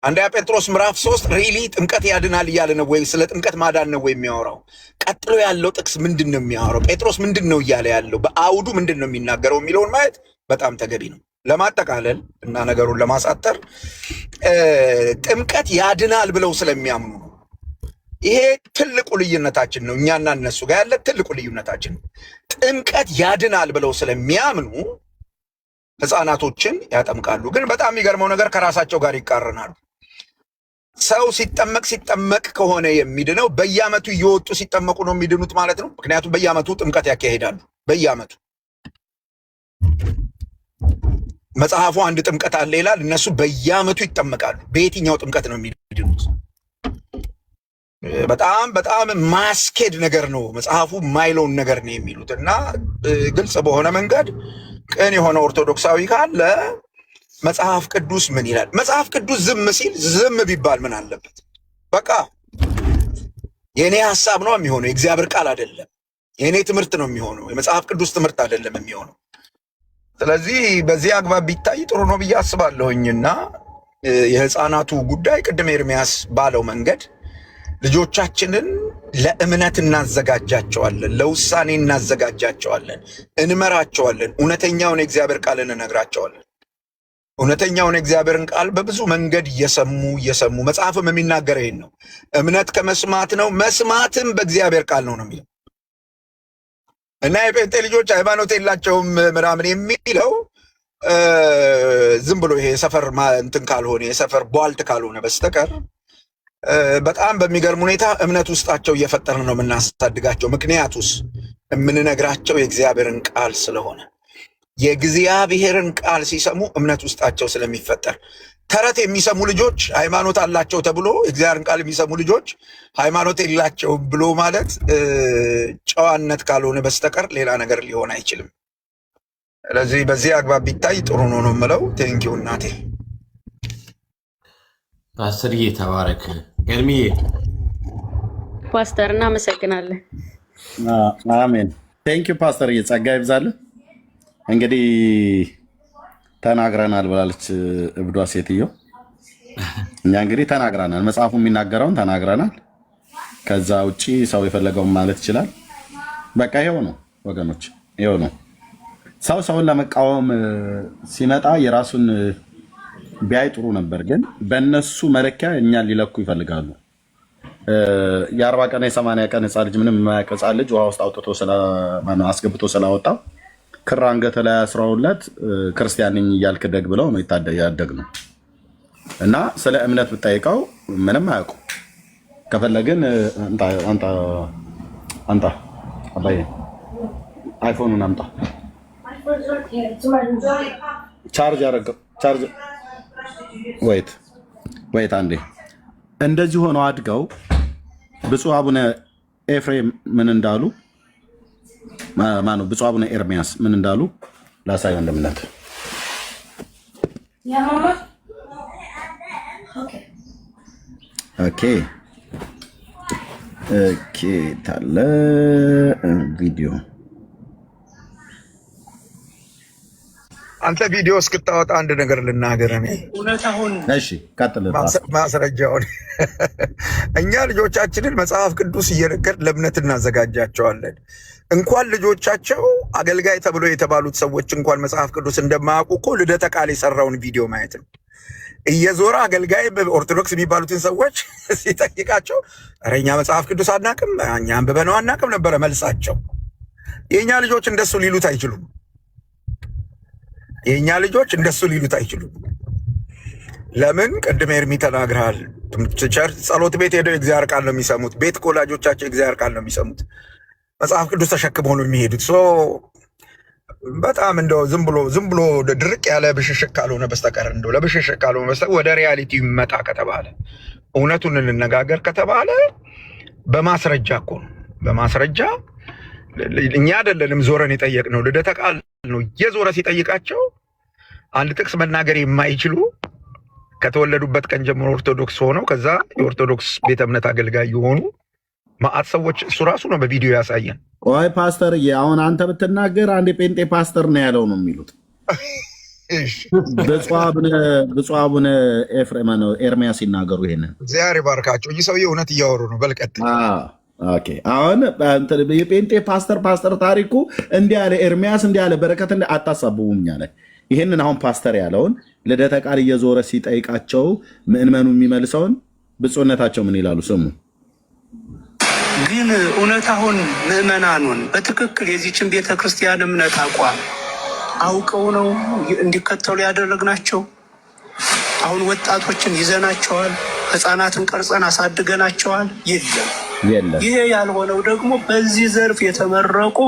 አንደኛ ጴጥሮስ ምዕራፍ 3 ሪሊ ጥምቀት ያድናል እያለ ነው ወይ? ስለ ጥምቀት ማዳን ነው ወይ የሚያወራው? ቀጥሎ ያለው ጥቅስ ምንድን ነው የሚያወራው? ጴጥሮስ ምንድን ነው እያለ ያለው? በአውዱ ምንድን ነው የሚናገረው የሚለውን ማየት በጣም ተገቢ ነው። ለማጠቃለል እና ነገሩን ለማሳጠር ጥምቀት ያድናል ብለው ስለሚያምኑ ነው። ይሄ ትልቁ ልዩነታችን ነው። እኛና እነሱ ጋር ያለ ትልቁ ልዩነታችን ነው። ጥምቀት ያድናል ብለው ስለሚያምኑ ሕፃናቶችን ያጠምቃሉ። ግን በጣም የሚገርመው ነገር ከራሳቸው ጋር ይቃረናሉ። ሰው ሲጠመቅ ከሆነ የሚድነው በየዓመቱ እየወጡ ሲጠመቁ ነው የሚድኑት ማለት ነው። ምክንያቱም በየዓመቱ ጥምቀት ያካሂዳሉ። በየዓመቱ መጽሐፉ አንድ ጥምቀት አለ ይላል። እነሱ በየዓመቱ ይጠመቃሉ። በየትኛው ጥምቀት ነው የሚድኑት? በጣም ማስኬድ ነገር ነው። መጽሐፉ ማይለውን ነገር ነው የሚሉት እና ግልጽ በሆነ መንገድ ቅን የሆነ ኦርቶዶክሳዊ ካለ መጽሐፍ ቅዱስ ምን ይላል? መጽሐፍ ቅዱስ ዝም ሲል ዝም ቢባል ምን አለበት? በቃ የኔ ሐሳብ ነው የሚሆነው፣ የእግዚአብሔር ቃል አይደለም። የኔ ትምህርት ነው የሚሆነው፣ የመጽሐፍ ቅዱስ ትምህርት አይደለም የሚሆነው። ስለዚህ በዚህ አግባብ ቢታይ ጥሩ ነው ብዬ አስባለሁኝና የሕፃናቱ ጉዳይ ቅድም ኤርሚያስ ባለው መንገድ ልጆቻችንን ለእምነት እናዘጋጃቸዋለን፣ ለውሳኔ እናዘጋጃቸዋለን፣ እንመራቸዋለን። እውነተኛውን የእግዚአብሔር ቃል እንነግራቸዋለን። እውነተኛውን የእግዚአብሔርን ቃል በብዙ መንገድ እየሰሙ መጽሐፍም የሚናገር ይሄን ነው። እምነት ከመስማት ነው፣ መስማትም በእግዚአብሔር ቃል ነው የሚለው እና የጴንጤ ልጆች ሃይማኖት የላቸውም ምናምን የሚለው ዝም ብሎ ይሄ የሰፈር እንትን ካልሆነ የሰፈር ቧልት ካልሆነ በስተቀር በጣም በሚገርም ሁኔታ እምነት ውስጣቸው እየፈጠርን ነው የምናሳድጋቸው። ምክንያቱስ የምንነግራቸው የእግዚአብሔርን ቃል ስለሆነ የእግዚአብሔርን ቃል ሲሰሙ እምነት ውስጣቸው ስለሚፈጠር። ተረት የሚሰሙ ልጆች ሃይማኖት አላቸው ተብሎ የእግዚአብሔርን ቃል የሚሰሙ ልጆች ሃይማኖት የላቸውም ብሎ ማለት ጨዋነት ካልሆነ በስተቀር ሌላ ነገር ሊሆን አይችልም። ስለዚህ በዚህ አግባብ ቢታይ ጥሩ ነው ነው የምለው። ቴንኪው እናቴ። ፓስተርዬ ተባረክ። ኤርሚዬ ፓስተር እናመሰግናለን። አሜን። ቴንኪው ፓስተር፣ ጸጋ ይብዛልህ። እንግዲህ ተናግረናል ብላለች እብዷ ሴትዮ። እኛ እንግዲህ ተናግረናል፣ መጽሐፉ የሚናገረውን ተናግረናል። ከዛ ውጭ ሰው የፈለገውን ማለት ይችላል። በቃ ይኸው ነው ወገኖች፣ ይኸው ነው። ሰው ሰውን ለመቃወም ሲመጣ የራሱን ቢያይ ጥሩ ነበር፣ ግን በእነሱ መለኪያ እኛን ሊለኩ ይፈልጋሉ። የ40 ቀን የ80 ቀን ህፃን ልጅ ምንም የማያውቅ ህፃን ልጅ ውሃ ውስጥ አውጥቶ አስገብቶ ስላወጣው ክር አንገት ላይ አስረውለት ክርስቲያን ነኝ እያልክ ደግ ብለው ነው ያደግ ነው። እና ስለ እምነት ብጠይቀው ምንም አያውቁ። ከፈለግን አንጣ አባዬ አይፎኑን አምጣ፣ ቻርጅ አደረገው። ቻርጅ ወይት አንዴ። እንደዚህ ሆነው አድገው ብፁዕ አቡነ ኤፍሬም ምን እንዳሉ ማነው ብፁዕ አቡነ ኤርሚያስ ምን እንዳሉ ላሳይ ወንድምነት ኦኬ ታለ ቪዲዮ አንተ ቪዲዮ እስክታወጣ አንድ ነገር ልናገር። እኔ እውነታውን እሺ፣ ቀጥል። ማስረጃውን እኛ ልጆቻችንን መጽሐፍ ቅዱስ እየነገርን ለእምነት እናዘጋጃቸዋለን። እንኳን ልጆቻቸው አገልጋይ ተብሎ የተባሉት ሰዎች እንኳን መጽሐፍ ቅዱስ እንደማያውቁ እኮ ልደተ ቃል የሰራውን ቪዲዮ ማየት ነው። እየዞረ አገልጋይ ኦርቶዶክስ የሚባሉትን ሰዎች ሲጠይቃቸው ኧረ እኛ መጽሐፍ ቅዱስ አናቅም፣ እኛ አንብበነው አናቅም ነበረ መልሳቸው። የእኛ ልጆች እንደሱ ሊሉት አይችሉም። የእኛ ልጆች እንደሱ ሊሉት አይችሉም። ለምን? ቅድም ኤርሚ ተናግረሃል። ጸሎት ቤት ሄደው የእግዚአብሔር ቃል ነው የሚሰሙት። ቤት ከወላጆቻቸው የእግዚአብሔር ቃል ነው የሚሰሙት። መጽሐፍ ቅዱስ ተሸክመው ነው የሚሄዱት። በጣም እንደው ዝም ብሎ ድርቅ ያለ ብሽሽቅ ካልሆነ በስተቀር እንደው ለብሽሽቅ ካልሆነ በስተቀር ወደ ሪያሊቲ ይመጣ ከተባለ እውነቱን እንነጋገር ከተባለ በማስረጃ እኮ ነው። በማስረጃ እኛ አይደለንም ዞረን የጠየቅነው፣ ልደተ ቃል ነው እየዞረ ሲጠይቃቸው አንድ ጥቅስ መናገር የማይችሉ ከተወለዱበት ቀን ጀምሮ ኦርቶዶክስ ሆነው ከዛ የኦርቶዶክስ ቤተ እምነት አገልጋይ የሆኑ ማአት ሰዎች እሱ ራሱ ነው በቪዲዮ ያሳየን። ቆይ ፓስተር፣ አሁን አንተ ብትናገር አንድ የጴንጤ ፓስተር ነው ያለው ነው የሚሉት። ብፁዕ አቡነ ኤፍሬም ነው ኤርሚያስ ሲናገሩ ይሄንን። እግዚአብሔር ይባርካቸው። ይህ ሰውዬ እውነት እያወሩ ነው። በልቀጥ አሁን የጴንጤ ፓስተር ታሪኩ እንዲህ ያለ ኤርሚያስ እንዲህ ያለ በረከት አታሳብቡም እኛ ላይ። ይህንን አሁን ፓስተር ያለውን ልደተ ቃል እየዞረ ሲጠይቃቸው ምእመኑ የሚመልሰውን ብፁዕነታቸው ምን ይላሉ? ስሙ። ግን እውነት አሁን ምዕመናኑን በትክክል የዚችን ቤተክርስቲያን እምነት አቋም አውቀው ነው እንዲከተሉ ያደረግናቸው። አሁን ወጣቶችን ይዘናቸዋል፣ ህፃናትን ቀርጸን አሳድገናቸዋል። የለም። ይሄ ያልሆነው ደግሞ በዚህ ዘርፍ የተመረቁ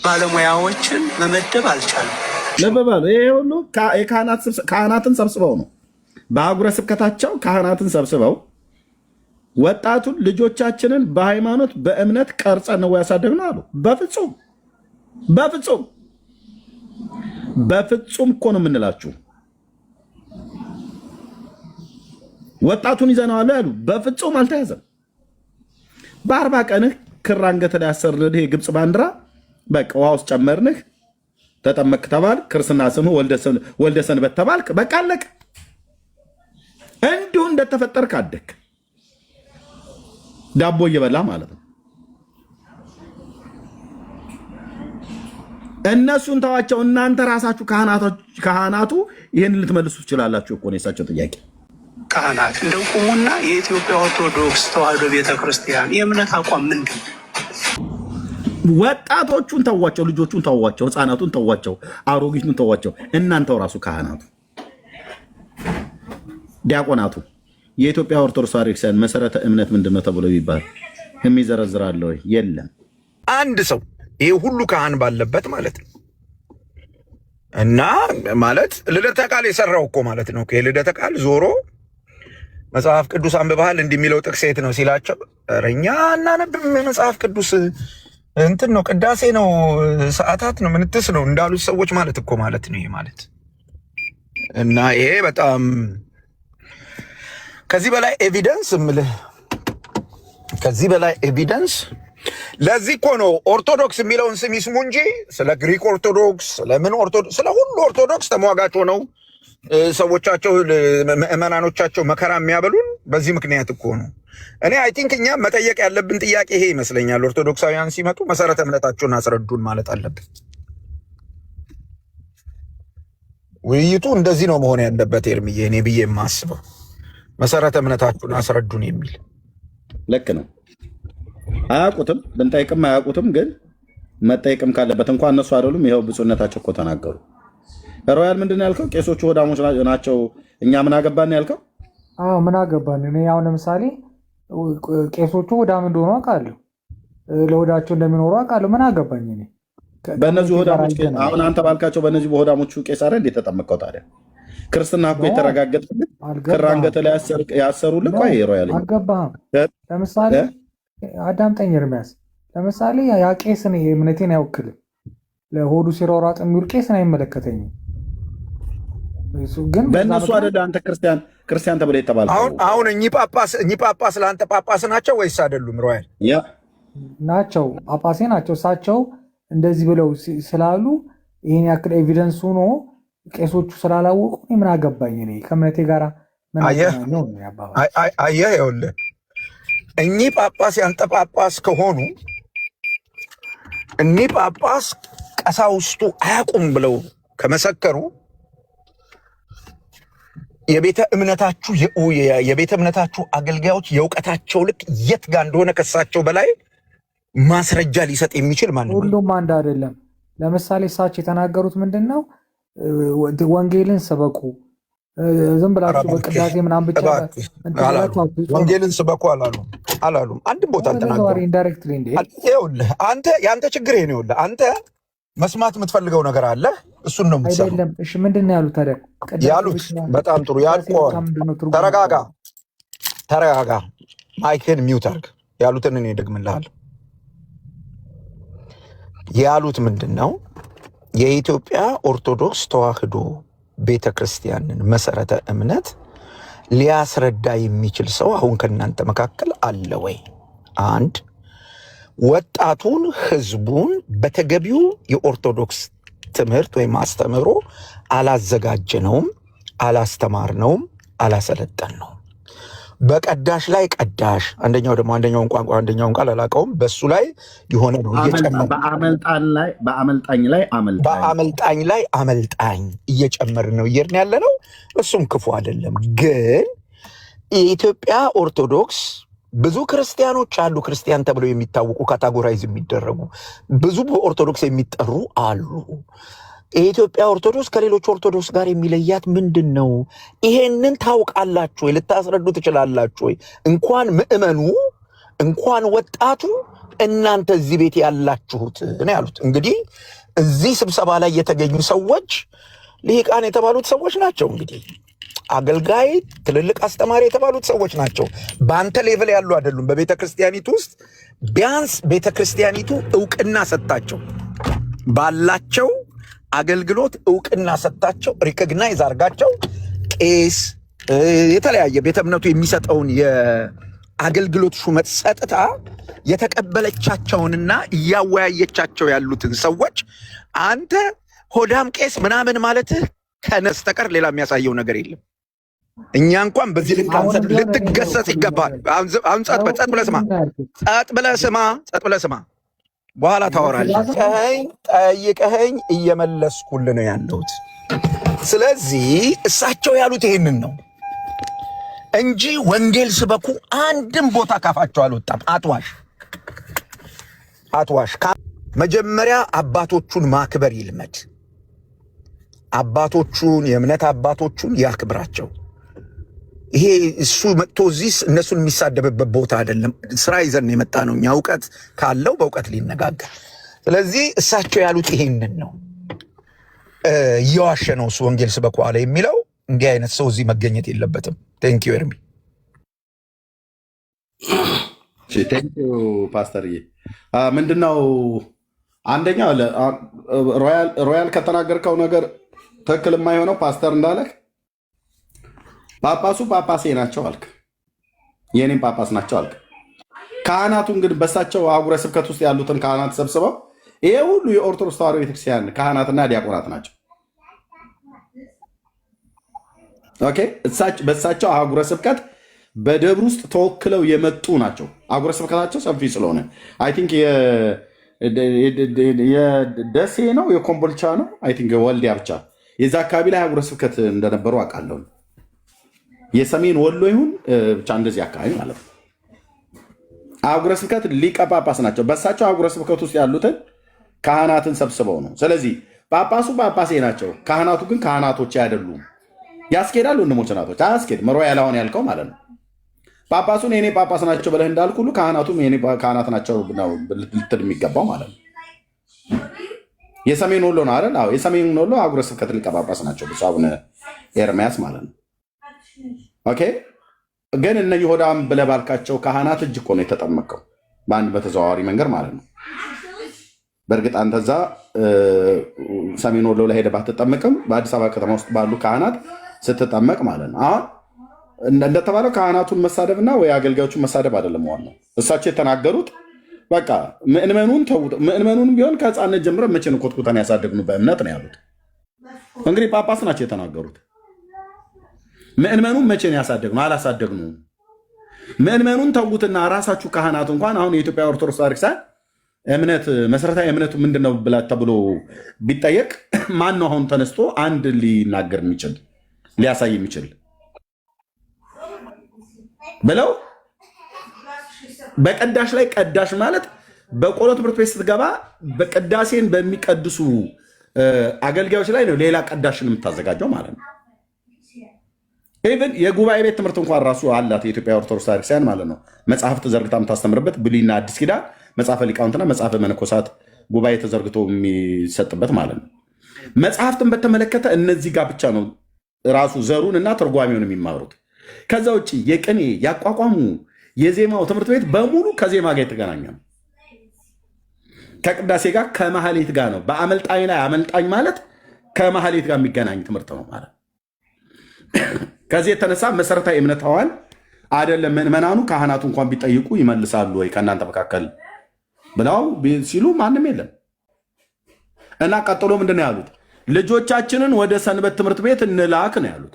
ባለሙያዎችን መመደብ አልቻለም። ልብ በሉ። ይሄ ሁሉ ካህናትን ሰብስበው ነው፣ በአህጉረ ስብከታቸው ካህናትን ሰብስበው ወጣቱን ልጆቻችንን በሃይማኖት በእምነት ቀርጸን ነው ያሳደግነው አሉ። በፍጹም በፍጹም በፍጹም እኮ ነው የምንላችሁ። ወጣቱን ይዘነዋል ያሉ በፍጹም አልተያዘም። በ40 ቀንህ ክር አንገት ላይ ያሰርልህ የግብፅ ባንዲራ በቃ ውሃ ውስጥ ጨመርንህ፣ ተጠመቅ ተባልክ፣ ክርስትና ስምህ ወልደ ሰንበት ተባልክ። በቃ አለቀ። እንዲሁ እንደተፈጠርክ አደግ ዳቦ እየበላ ማለት ነው። እነሱን ተዋቸው። እናንተ ራሳችሁ ካህናቱ ይህን ልትመልሱ ትችላላችሁ እኮ ነው የእሳቸው ጥያቄ። ካህናት እንደው ቁሙና የኢትዮጵያ ኦርቶዶክስ ተዋሕዶ ቤተክርስቲያን የእምነት አቋም ምንድን ነው? ወጣቶቹን ተዋቸው፣ ልጆቹን ተዋቸው፣ ህፃናቱን ተዋቸው፣ አሮጊቱን ተዋቸው። እናንተው ራሱ ካህናቱ፣ ዲያቆናቱ የኢትዮጵያ ኦርቶዶክስ ቤተክርስቲያን መሰረተ እምነት ምንድን ነው ተብሎ ቢባል የሚዘረዝራለ ወይ? የለም። አንድ ሰው ይሄ ሁሉ ካህን ባለበት ማለት ነው። እና ማለት ልደተ ቃል የሰራው እኮ ማለት ነው። ልደተ ቃል ዞሮ መጽሐፍ ቅዱስ አንብበሃል እንደሚለው ጥቅስ የት ነው ሲላቸው፣ ኧረ እኛ እናነብም መጽሐፍ ቅዱስ እንትን ነው ቅዳሴ ነው ሰዓታት ነው ምንትስ ነው እንዳሉት ሰዎች ማለት እኮ ማለት ነው ይሄ ማለት። እና ይሄ በጣም ከዚህ በላይ ኤቪደንስ እምልህ ከዚህ በላይ ኤቪደንስ ለዚህ እኮ ነው ኦርቶዶክስ የሚለውን ስም ይስሙ እንጂ ስለ ግሪክ ኦርቶዶክስ ስለምን ኦርቶዶክስ ስለ ሁሉ ኦርቶዶክስ ተሟጋች ሆነው ሰዎቻቸው ምዕመናኖቻቸው መከራ የሚያበሉን በዚህ ምክንያት እኮ ነው። እኔ አይ ቲንክ እኛ መጠየቅ ያለብን ጥያቄ ይሄ ይመስለኛል። ኦርቶዶክሳውያን ሲመጡ መሰረተ እምነታቸውን አስረዱን ማለት አለብን። ውይይቱ እንደዚህ ነው መሆን ያለበት ኤርሚዬ፣ እኔ ብዬ የማስበው መሰረተ እምነታችሁን አስረዱን የሚል ልክ ነው። አያውቁትም፣ ብንጠይቅም አያውቁትም። ግን መጠየቅም ካለበት እንኳን እነሱ አይደሉም። ይኸው ብፁዕነታቸው እኮ ተናገሩ። ሮያል ምንድን ነው ያልከው? ቄሶቹ ሆዳሞች ናቸው፣ እኛ ምን አገባን ያልከው? ምን አገባን? እኔ ያው ለምሳሌ ቄሶቹ ሆዳም እንደሆኑ አውቃለሁ፣ ለሆዳቸው እንደሚኖሩ አውቃለሁ። ምን አገባኝ እኔ በእነዚህ ሆዳሞች? አሁን አንተ ባልካቸው በእነዚህ በሆዳሞቹ ቄስ አይደል እንዴት ተጠመቀው ታዲያ? ክርስትና እኮ የተረጋገጠልህ ክር አንገትህ ላይ ያሰሩልህ እኮ ሮያል አልገባህም? ለምሳሌ አዳምጠኝ ኤርሚያስ፣ ለምሳሌ ያ ቄስ እኔ እምነቴን አይወክልም። ለሆዱ ሲሯሯጥ የሚውል ቄስን አይመለከተኝም። ግን በእነሱ አይደለ አንተ ክርስቲያን ተብለ የተባለ አሁን እኚህ ጳጳስ ለአንተ ጳጳስ ናቸው ወይስ አይደሉም? ሮያል ናቸው፣ ጳጳሴ ናቸው። እሳቸው እንደዚህ ብለው ስላሉ ይህን ያክል ኤቪደንስ ሆኖ ቄሶቹ ስላላወቁ ምን አገባኝ? እኔ ከእምነቴ ጋር ምን አገናኘው? አየህ፣ ይኸውልህ እኚህ ጳጳስ ያንተ ጳጳስ ከሆኑ እኚህ ጳጳስ ቀሳውስቱ አያውቁም ብለው ከመሰከሩ የቤተ እምነታችሁ አገልጋዮች የእውቀታቸው ልክ የት ጋር እንደሆነ ከሳቸው በላይ ማስረጃ ሊሰጥ የሚችል ማን ነው? ሁሉም አንድ አይደለም። ለምሳሌ እሳቸው የተናገሩት ምንድን ነው? ወንጌልን ስበኩ፣ ዝም ብላችሁ በቅዳሴ ምናምን ብቻ ወንጌልን ስበኩ አላሉም። አንድም ቦታ አንተ የአንተ ችግር ይሄ ነው። አንተ መስማት የምትፈልገው ነገር አለ፣ እሱን ነው የምትሰማው። አይደለም? እሺ ምንድን ነው ያሉት ታዲያ? ያሉት በጣም ጥሩ ያልኩህ። ተረጋጋ፣ ማይክን ሚውት አድርግ። ያሉትን እኔ ደግምልሃለሁ። ያሉት ምንድን ነው? የኢትዮጵያ ኦርቶዶክስ ተዋሕዶ ቤተ ክርስቲያንን መሰረተ እምነት ሊያስረዳ የሚችል ሰው አሁን ከእናንተ መካከል አለ ወይ? አንድ ወጣቱን ህዝቡን በተገቢው የኦርቶዶክስ ትምህርት ወይም አስተምህሮ አላዘጋጀነውም፣ አላስተማርነውም፣ አላሰለጠንነውም። በቀዳሽ ላይ ቀዳሽ፣ አንደኛው ደግሞ አንደኛውን ቃል አላውቀውም፣ በሱ ላይ የሆነ ነው በአመልጣኝ ላይ አመልጣኝ እየጨመርን ነው እየሄድን ያለ ነው። እሱም ክፉ አይደለም። ግን የኢትዮጵያ ኦርቶዶክስ ብዙ ክርስቲያኖች አሉ፣ ክርስቲያን ተብለው የሚታወቁ ካታጎራይዝ የሚደረጉ ብዙ በኦርቶዶክስ የሚጠሩ አሉ። የኢትዮጵያ ኦርቶዶክስ ከሌሎች ኦርቶዶክስ ጋር የሚለያት ምንድን ነው? ይሄንን ታውቃላችሁ ወይ? ልታስረዱ ትችላላችሁ ወይ? እንኳን ምዕመኑ እንኳን ወጣቱ እናንተ እዚህ ቤት ያላችሁት ነው ያሉት። እንግዲህ እዚህ ስብሰባ ላይ የተገኙ ሰዎች ልሂቃን የተባሉት ሰዎች ናቸው። እንግዲህ አገልጋይ፣ ትልልቅ አስተማሪ የተባሉት ሰዎች ናቸው። በአንተ ሌቭል ያሉ አይደሉም። በቤተ ክርስቲያኒቱ ውስጥ ቢያንስ ቤተ ክርስቲያኒቱ እውቅና ሰጣቸው፣ ባላቸው አገልግሎት እውቅና ሰጣቸው፣ ሪኮግናይዝ አርጋቸው ቄስ የተለያየ ቤተ እምነቱ የሚሰጠውን የአገልግሎት ሹመት ሰጥታ የተቀበለቻቸውንና እያወያየቻቸው ያሉትን ሰዎች አንተ ሆዳም ቄስ ምናምን ማለትህ ከነስተቀር ሌላ የሚያሳየው ነገር የለም። እኛ እንኳን በዚህ ልትገሰጽ ይገባል። አሁን ጸጥ ብለህ ስማ፣ በኋላ ታወራለህ። ጠይቀኸኝ እየመለስኩልህ ነው ያለሁት። ስለዚህ እሳቸው ያሉት ይሄንን ነው እንጂ ወንጌል ስበኩ አንድም ቦታ ካፋቸው አልወጣም። አትዋሽ። መጀመሪያ አባቶቹን ማክበር ይልመድ። አባቶቹን የእምነት አባቶቹን ያክብራቸው። ይሄ እሱ መጥቶ እዚህ እነሱን የሚሳደብበት ቦታ አይደለም። ስራ ይዘን የመጣ ነው። እኛ እውቀት ካለው በእውቀት ሊነጋገር። ስለዚህ እሳቸው ያሉት ይሄንን ነው። እየዋሸ ነው እሱ ወንጌል ስበኩ አለ የሚለው። እንዲህ አይነት ሰው እዚህ መገኘት የለበትም። ቴንኪዩ ኤርሚ። ቴንኪዩ ፓስተርዬ። ምንድነው አንደኛ ሮያል ከተናገርከው ነገር ትክክል የማይሆነው ፓስተር እንዳለህ ጳጳሱ ጳጳሴ ናቸው አልክ፣ የኔም ጳጳስ ናቸው አልክ። ካህናቱን ግን በሳቸው አህጉረ ስብከት ውስጥ ያሉትን ካህናት ሰብስበው ይሄ ሁሉ የኦርቶዶክስ ተዋሕዶ ቤተክርስቲያን ካህናትና ዲያቆናት ናቸው። ኦኬ፣ በሳቸው አህጉረ ስብከት በደብር ውስጥ ተወክለው የመጡ ናቸው። አህጉረ ስብከታቸው ሰፊ ስለሆነ አይ ቲንክ የደሴ ነው የኮምቦልቻ ነው አይ ቲንክ ወልዲያ ብቻ የዛ አካባቢ ላይ አህጉረ ስብከት እንደነበሩ አውቃለሁ። የሰሜን ወሎ ይሁን ብቻ እንደዚህ አካባቢ ማለት ነው። አህጉረ ስብከት ሊቀ ጳጳስ ናቸው። በሳቸው አህጉረ ስብከት ውስጥ ያሉትን ካህናትን ሰብስበው ነው። ስለዚህ ጳጳሱ ጳጳሴ ናቸው፣ ካህናቱ ግን ካህናቶች አይደሉም። ያስኬዳል ወንድሞች ናቶች? አያስኬድም። ሮያል አሁን ያልከው ማለት ነው። ጳጳሱን የኔ ጳጳስ ናቸው ብለህ እንዳልኩ ሁሉ ካህናቱም የኔ ካህናት ናቸው ልትል የሚገባው ማለት ነው። የሰሜን ወሎ ነው አይደል? አዎ፣ የሰሜን ወሎ አህጉረ ስብከት ሊቀ ጳጳስ ናቸው ብፁዕ አቡነ ኤርምያስ ማለት ነው። ኦኬ፣ ግን እነዚህ ሆዳም ብለህ ባልካቸው ካህናት እጅ እኮ ነው የተጠመቀው፣ በአንድ በተዘዋዋሪ መንገድ ማለት ነው። በእርግጥ አንተ እዛ ሰሜን ወሎ ላይ ሄደህ ባትጠመቅም በአዲስ አበባ ከተማ ውስጥ ባሉ ካህናት ስትጠመቅ ማለት ነው። አሁን እንደተባለው ካህናቱን መሳደብና ወይ አገልጋዮቹን መሳደብ አይደለም ዋናው። እሳቸው የተናገሩት በቃ ምእመኑን ቢሆን ከህፃነት ጀምረን መቼ ነው ኮትኩተን ያሳደግኑ በእምነት ነው ያሉት። እንግዲህ ጳጳስ ናቸው የተናገሩት። ምእመኑን መቼ ነው ያሳደግኑ? አላሳደግኑ። ምእመኑን ተዉትና ራሳችሁ ካህናቱ እንኳን አሁን የኢትዮጵያ ኦርቶዶክስ ቤተክርስቲያን እምነት መሰረታዊ እምነቱ ምንድነው ብላ ተብሎ ቢጠየቅ ማን ነው አሁን ተነስቶ አንድ ሊናገር የሚችል ሊያሳይ የሚችል ብለው በቀዳሽ ላይ ቀዳሽ ማለት በቆሎ ትምህርት ቤት ስትገባ በቅዳሴን በሚቀድሱ አገልጋዮች ላይ ነው ሌላ ቀዳሽን የምታዘጋጀው ማለት ነው። ኢቭን የጉባኤ ቤት ትምህርት እንኳን ራሱ አላት የኢትዮጵያ ኦርቶዶክስ ቤተክርስቲያን ማለት ነው። መጽሐፍት ዘርግታ የምታስተምርበት ብሉይና አዲስ ኪዳን መጽሐፈ ሊቃውንትና መጽሐፈ መነኮሳት ጉባኤ ተዘርግቶ የሚሰጥበት ማለት ነው። መጽሐፍትን በተመለከተ እነዚህ ጋር ብቻ ነው ራሱ ዘሩን እና ትርጓሜውን የሚማሩት። ከዛ ውጭ የቅኔ ያቋቋሙ የዜማው ትምህርት ቤት በሙሉ ከዜማ ጋር የተገናኘ ነው። ከቅዳሴ ጋር ከማህሌት ጋር ነው። በአመልጣኝ ላይ አመልጣኝ ማለት ከማህሌት ጋር የሚገናኝ ትምህርት ነው ማለት። ከዚህ የተነሳ መሰረታዊ እምነታዋን አይደለም ምዕመናኑ ካህናቱ እንኳን ቢጠይቁ ይመልሳሉ ወይ ከእናንተ መካከል ብለው ሲሉ ማንም የለም። እና ቀጥሎ ምንድን ነው ያሉት? ልጆቻችንን ወደ ሰንበት ትምህርት ቤት እንላክ ነው ያሉት።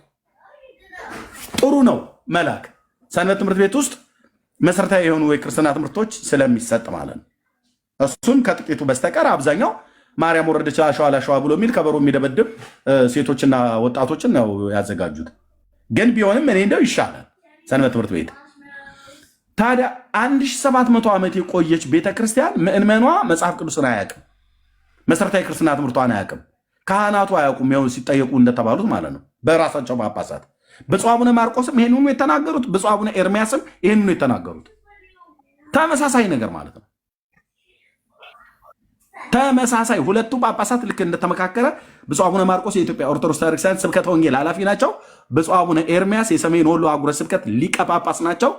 ጥሩ ነው መላክ። ሰንበት ትምህርት ቤት ውስጥ መሰረታዊ የሆኑ የክርስትና ትምህርቶች ስለሚሰጥ ማለት ነው። እሱን ከጥቂቱ በስተቀር አብዛኛው ማርያም ወረደች አሸዋ ላሸዋ ብሎ የሚል ከበሮ የሚደበድብ ሴቶችና ወጣቶችን ነው ያዘጋጁት። ግን ቢሆንም እኔ እንደው ይሻላል ሰንበት ትምህርት ቤት። ታዲያ 1700 ዓመት የቆየች ቤተክርስቲያን ምዕመኗ መጽሐፍ ቅዱስን አያውቅም፣ መሰረታዊ ክርስትና ትምህርቷን አያውቅም፣ ካህናቱ አያውቁም። ያው ሲጠየቁ እንደተባሉት ማለት ነው በራሳቸው ጳጳሳት። ብፁዕ አቡነ ማርቆስም ይህንኑ የተናገሩት፣ ብፁዕ አቡነ ኤርሚያስም ይህንኑ የተናገሩት ተመሳሳይ ነገር ማለት ነው። ተመሳሳይ ሁለቱ ጳጳሳት ልክ እንደተመካከረ ብፁዕ አቡነ ማርቆስ የኢትዮጵያ ኦርቶዶክስ ቤተክርስቲያን ስብከተ ወንጌል ኃላፊ ናቸው። ብፁዕ አቡነ ኤርሚያስ የሰሜን ወሎ አህጉረ ስብከት ሊቀ ጳጳስ ናቸው።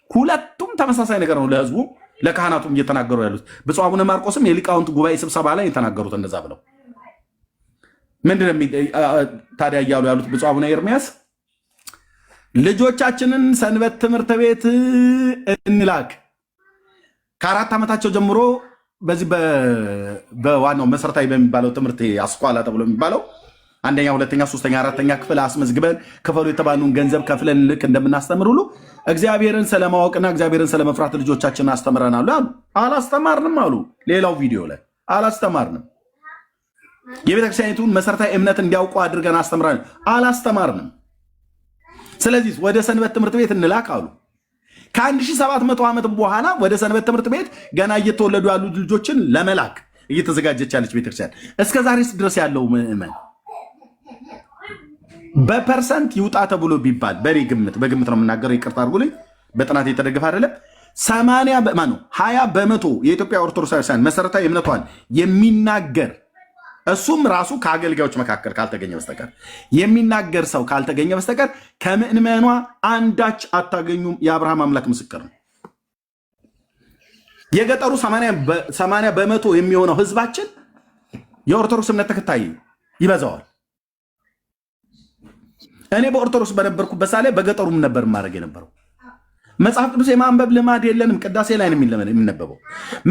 ሁለቱም ተመሳሳይ ነገር ነው ለህዝቡ ለካህናቱም እየተናገሩ ያሉት። ብፁዕ አቡነ ማርቆስም የሊቃውንት ጉባኤ ስብሰባ ላይ የተናገሩት እንደዛ ብለው ምንድነው ታዲያ እያሉ ያሉት ብፁዕ አቡነ ኤርሚያስ ልጆቻችንን ሰንበት ትምህርት ቤት እንላክ ከ4 ዓመታቸው ጀምሮ በዚህ በዋናው መሰረታዊ በሚባለው ትምህርት አስኳላ ተብሎ የሚባለው 1ኛ፣ 2ኛ፣ 3ኛ፣ 4ኛ ክፍል አስመዝግበን ክፈሉ የተባሉን ገንዘብ ከፍለን ልክ እንደምናስተምር ሁሉ እግዚአብሔርን ስለማወቅና እግዚአብሔርን ስለመፍራት ልጆቻችንን አስተምረናል አሉ። አላስተማርንም አሉ። ሌላው ቪዲዮ ላይ አላስተማርንም። የቤተክርስቲያኒቱን መሰረታዊ እምነት እንዲያውቁ አድርገን አስተምረናል። አላስተማርንም። ስለዚህ ወደ ሰንበት ትምህርት ቤት እንላክ አሉ። ከ1700 ዓመት በኋላ ወደ ሰንበት ትምህርት ቤት ገና እየተወለዱ ያሉ ልጆችን ለመላክ እየተዘጋጀች ያለች ቤተክርስቲያን እስከ ዛሬ ድረስ ያለው ምዕመን በፐርሰንት ይውጣ ተብሎ ቢባል በግምት ነው የምናገረው፣ ይቅርታ አድርጉልኝ፣ በጥናት የተደገፈ አይደለም። 20 በመቶ የኢትዮጵያ ኦርቶዶክስ ቤተክርስቲያን መሰረታዊ እምነቷን የሚናገር እሱም ራሱ ከአገልጋዮች መካከል ካልተገኘ በስተቀር የሚናገር ሰው ካልተገኘ በስተቀር ከምዕመኗ አንዳች አታገኙም። የአብርሃም አምላክ ምስክር ነው። የገጠሩ 80 በመቶ የሚሆነው ህዝባችን የኦርቶዶክስ እምነት ተከታይ ይበዛዋል። እኔ በኦርቶዶክስ በነበርኩበት ሳለ በገጠሩም ነበር ማድረግ የነበረው። መጽሐፍ ቅዱስ የማንበብ ልማድ የለንም። ቅዳሴ ላይ ነው የሚነበበው።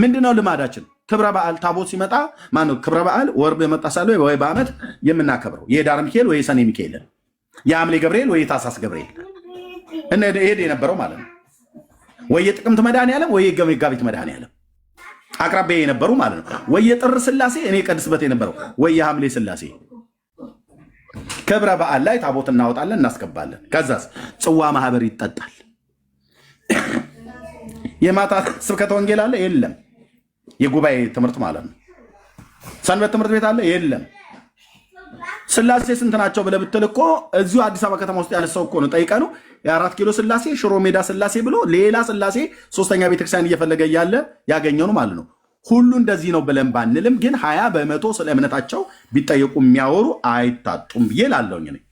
ምንድነው ልማዳችን? ክብረ በዓል ታቦት ሲመጣ ማነው ክብረ በዓል ወር በመጣ ሳለ ወይ በዓመት የምናከብረው የዳር ሚካኤል ወይ ሰኔ ሚካኤል፣ የሐምሌ ገብርኤል ወይ የታሳስ ገብርኤል ሄድ የነበረው ማለት ነው። ወይ የጥቅምት መድኃኔዓለም ወይ የመጋቢት መድኃኔዓለም አቅራቢያ የነበሩ ማለት ነው። ወይ የጥር ስላሴ እኔ ቀድስበት የነበረው ወይ የሐምሌ ስላሴ። ክብረ በዓል ላይ ታቦት እናወጣለን እናስገባለን። ከዛስ ጽዋ ማህበር ይጠጣል። የማታ ስብከተ ወንጌል አለ የለም። የጉባኤ ትምህርት ማለት ነው። ሰንበት ትምህርት ቤት አለ የለም። ስላሴ ስንት ናቸው ብለህ ብትል እኮ እዚሁ አዲስ አበባ ከተማ ውስጥ ያለ ሰው እኮ ነው ጠይቀኑ የ4 ኪሎ ስላሴ፣ ሽሮ ሜዳ ስላሴ ብሎ ሌላ ስላሴ 3ኛ ቤተክርስቲያን እየፈለገ እያለ ያገኘው ነው ማለት ነው። ሁሉ እንደዚህ ነው ብለን ባንልም ግን 20 በመቶ ስለ እምነታቸው ቢጠየቁ የሚያወሩ አይታጡም ብዬ ላለውኝ ነኝ።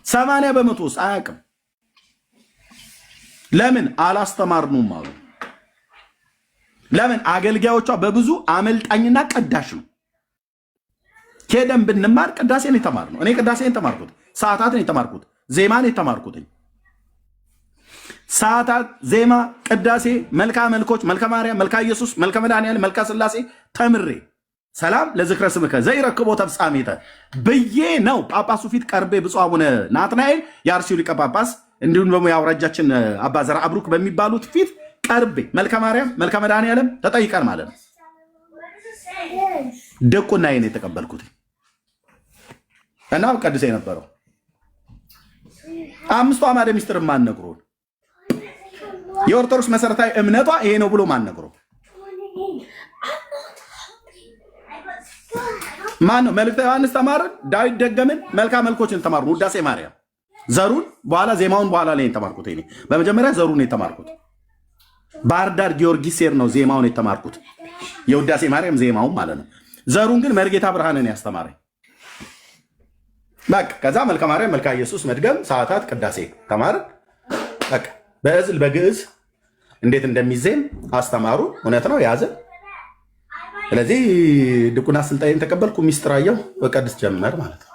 80 በመቶ ውስጥ አያውቅም። ለምን አላስተማርኑም አሉ። ለምን አገልጋዮቿ በብዙ አመልጣኝና ቀዳሽ ነው። ሄደን ብንማር ቅዳሴን የተማርነው እኔ ቅዳሴን የተማርኩት ሰዓታትን የተማርኩት ዜማን የተማርኩት ሰዓታት፣ ዜማ፣ ቅዳሴ፣ መልካ መልኮች፣ መልካ ማርያም፣ መልካ ኢየሱስ፣ መልካ መድኃኒዓለም፣ መልካ ስላሴ ተምሬ ሰላም ለዝክረ ስምከ ዘይረክቦ ተፍጻሜተ ብዬ ነው ጳጳሱ ፊት ቀርቤ ብፁዕ አቡነ ናትናኤል የአርሲው ሊቀ ጳጳስ እንዲሁም ደግሞ የአውራጃችን አባ ዘርዓ አብሩክ በሚባሉት ፊት ቀርቤ መልካ ማርያም፣ መልካ መድኃኒዓለም ተጠይቀን ማለት ነው ደቁና ይሄን የተቀበልኩት እና ቀድሴ የነበረው አምስቱ አዕማደ ምስጢር ማን ነግሮን? የኦርቶዶክስ መሰረታዊ እምነቷ ይሄ ነው ብሎ ማን ነግሮ? ማን ነው? መልእክተ ዮሐንስ ተማርን፣ ዳዊት ደገምን፣ መልካ መልኮችን ተማርን፣ ውዳሴ ማርያም ዘሩን በኋላ ዜማውን በኋላ ላይ የተማርኩት እኔ በመጀመሪያ ዘሩን የተማርኩት ባህር ዳር ጊዮርጊስ ሴር ነው ዜማውን የተማርኩት የውዳሴ ማርያም ዜማውን ማለት ነው። ዘሩን ግን መርጌታ ብርሃንን ያስተማረኝ በቃ። ከዛ መልካ ማርያም፣ መልካ ኢየሱስ መድገም፣ ሰዓታት፣ ቅዳሴ ተማርን በቃ። በእዝል በግዕዝ እንዴት እንደሚዜም አስተማሩ። እውነት ነው ያዘ። ስለዚህ ድቁና ስልጣኔን ተቀበልኩ። ሚስጥራየው በቀድስ ጀመር ማለት ነው።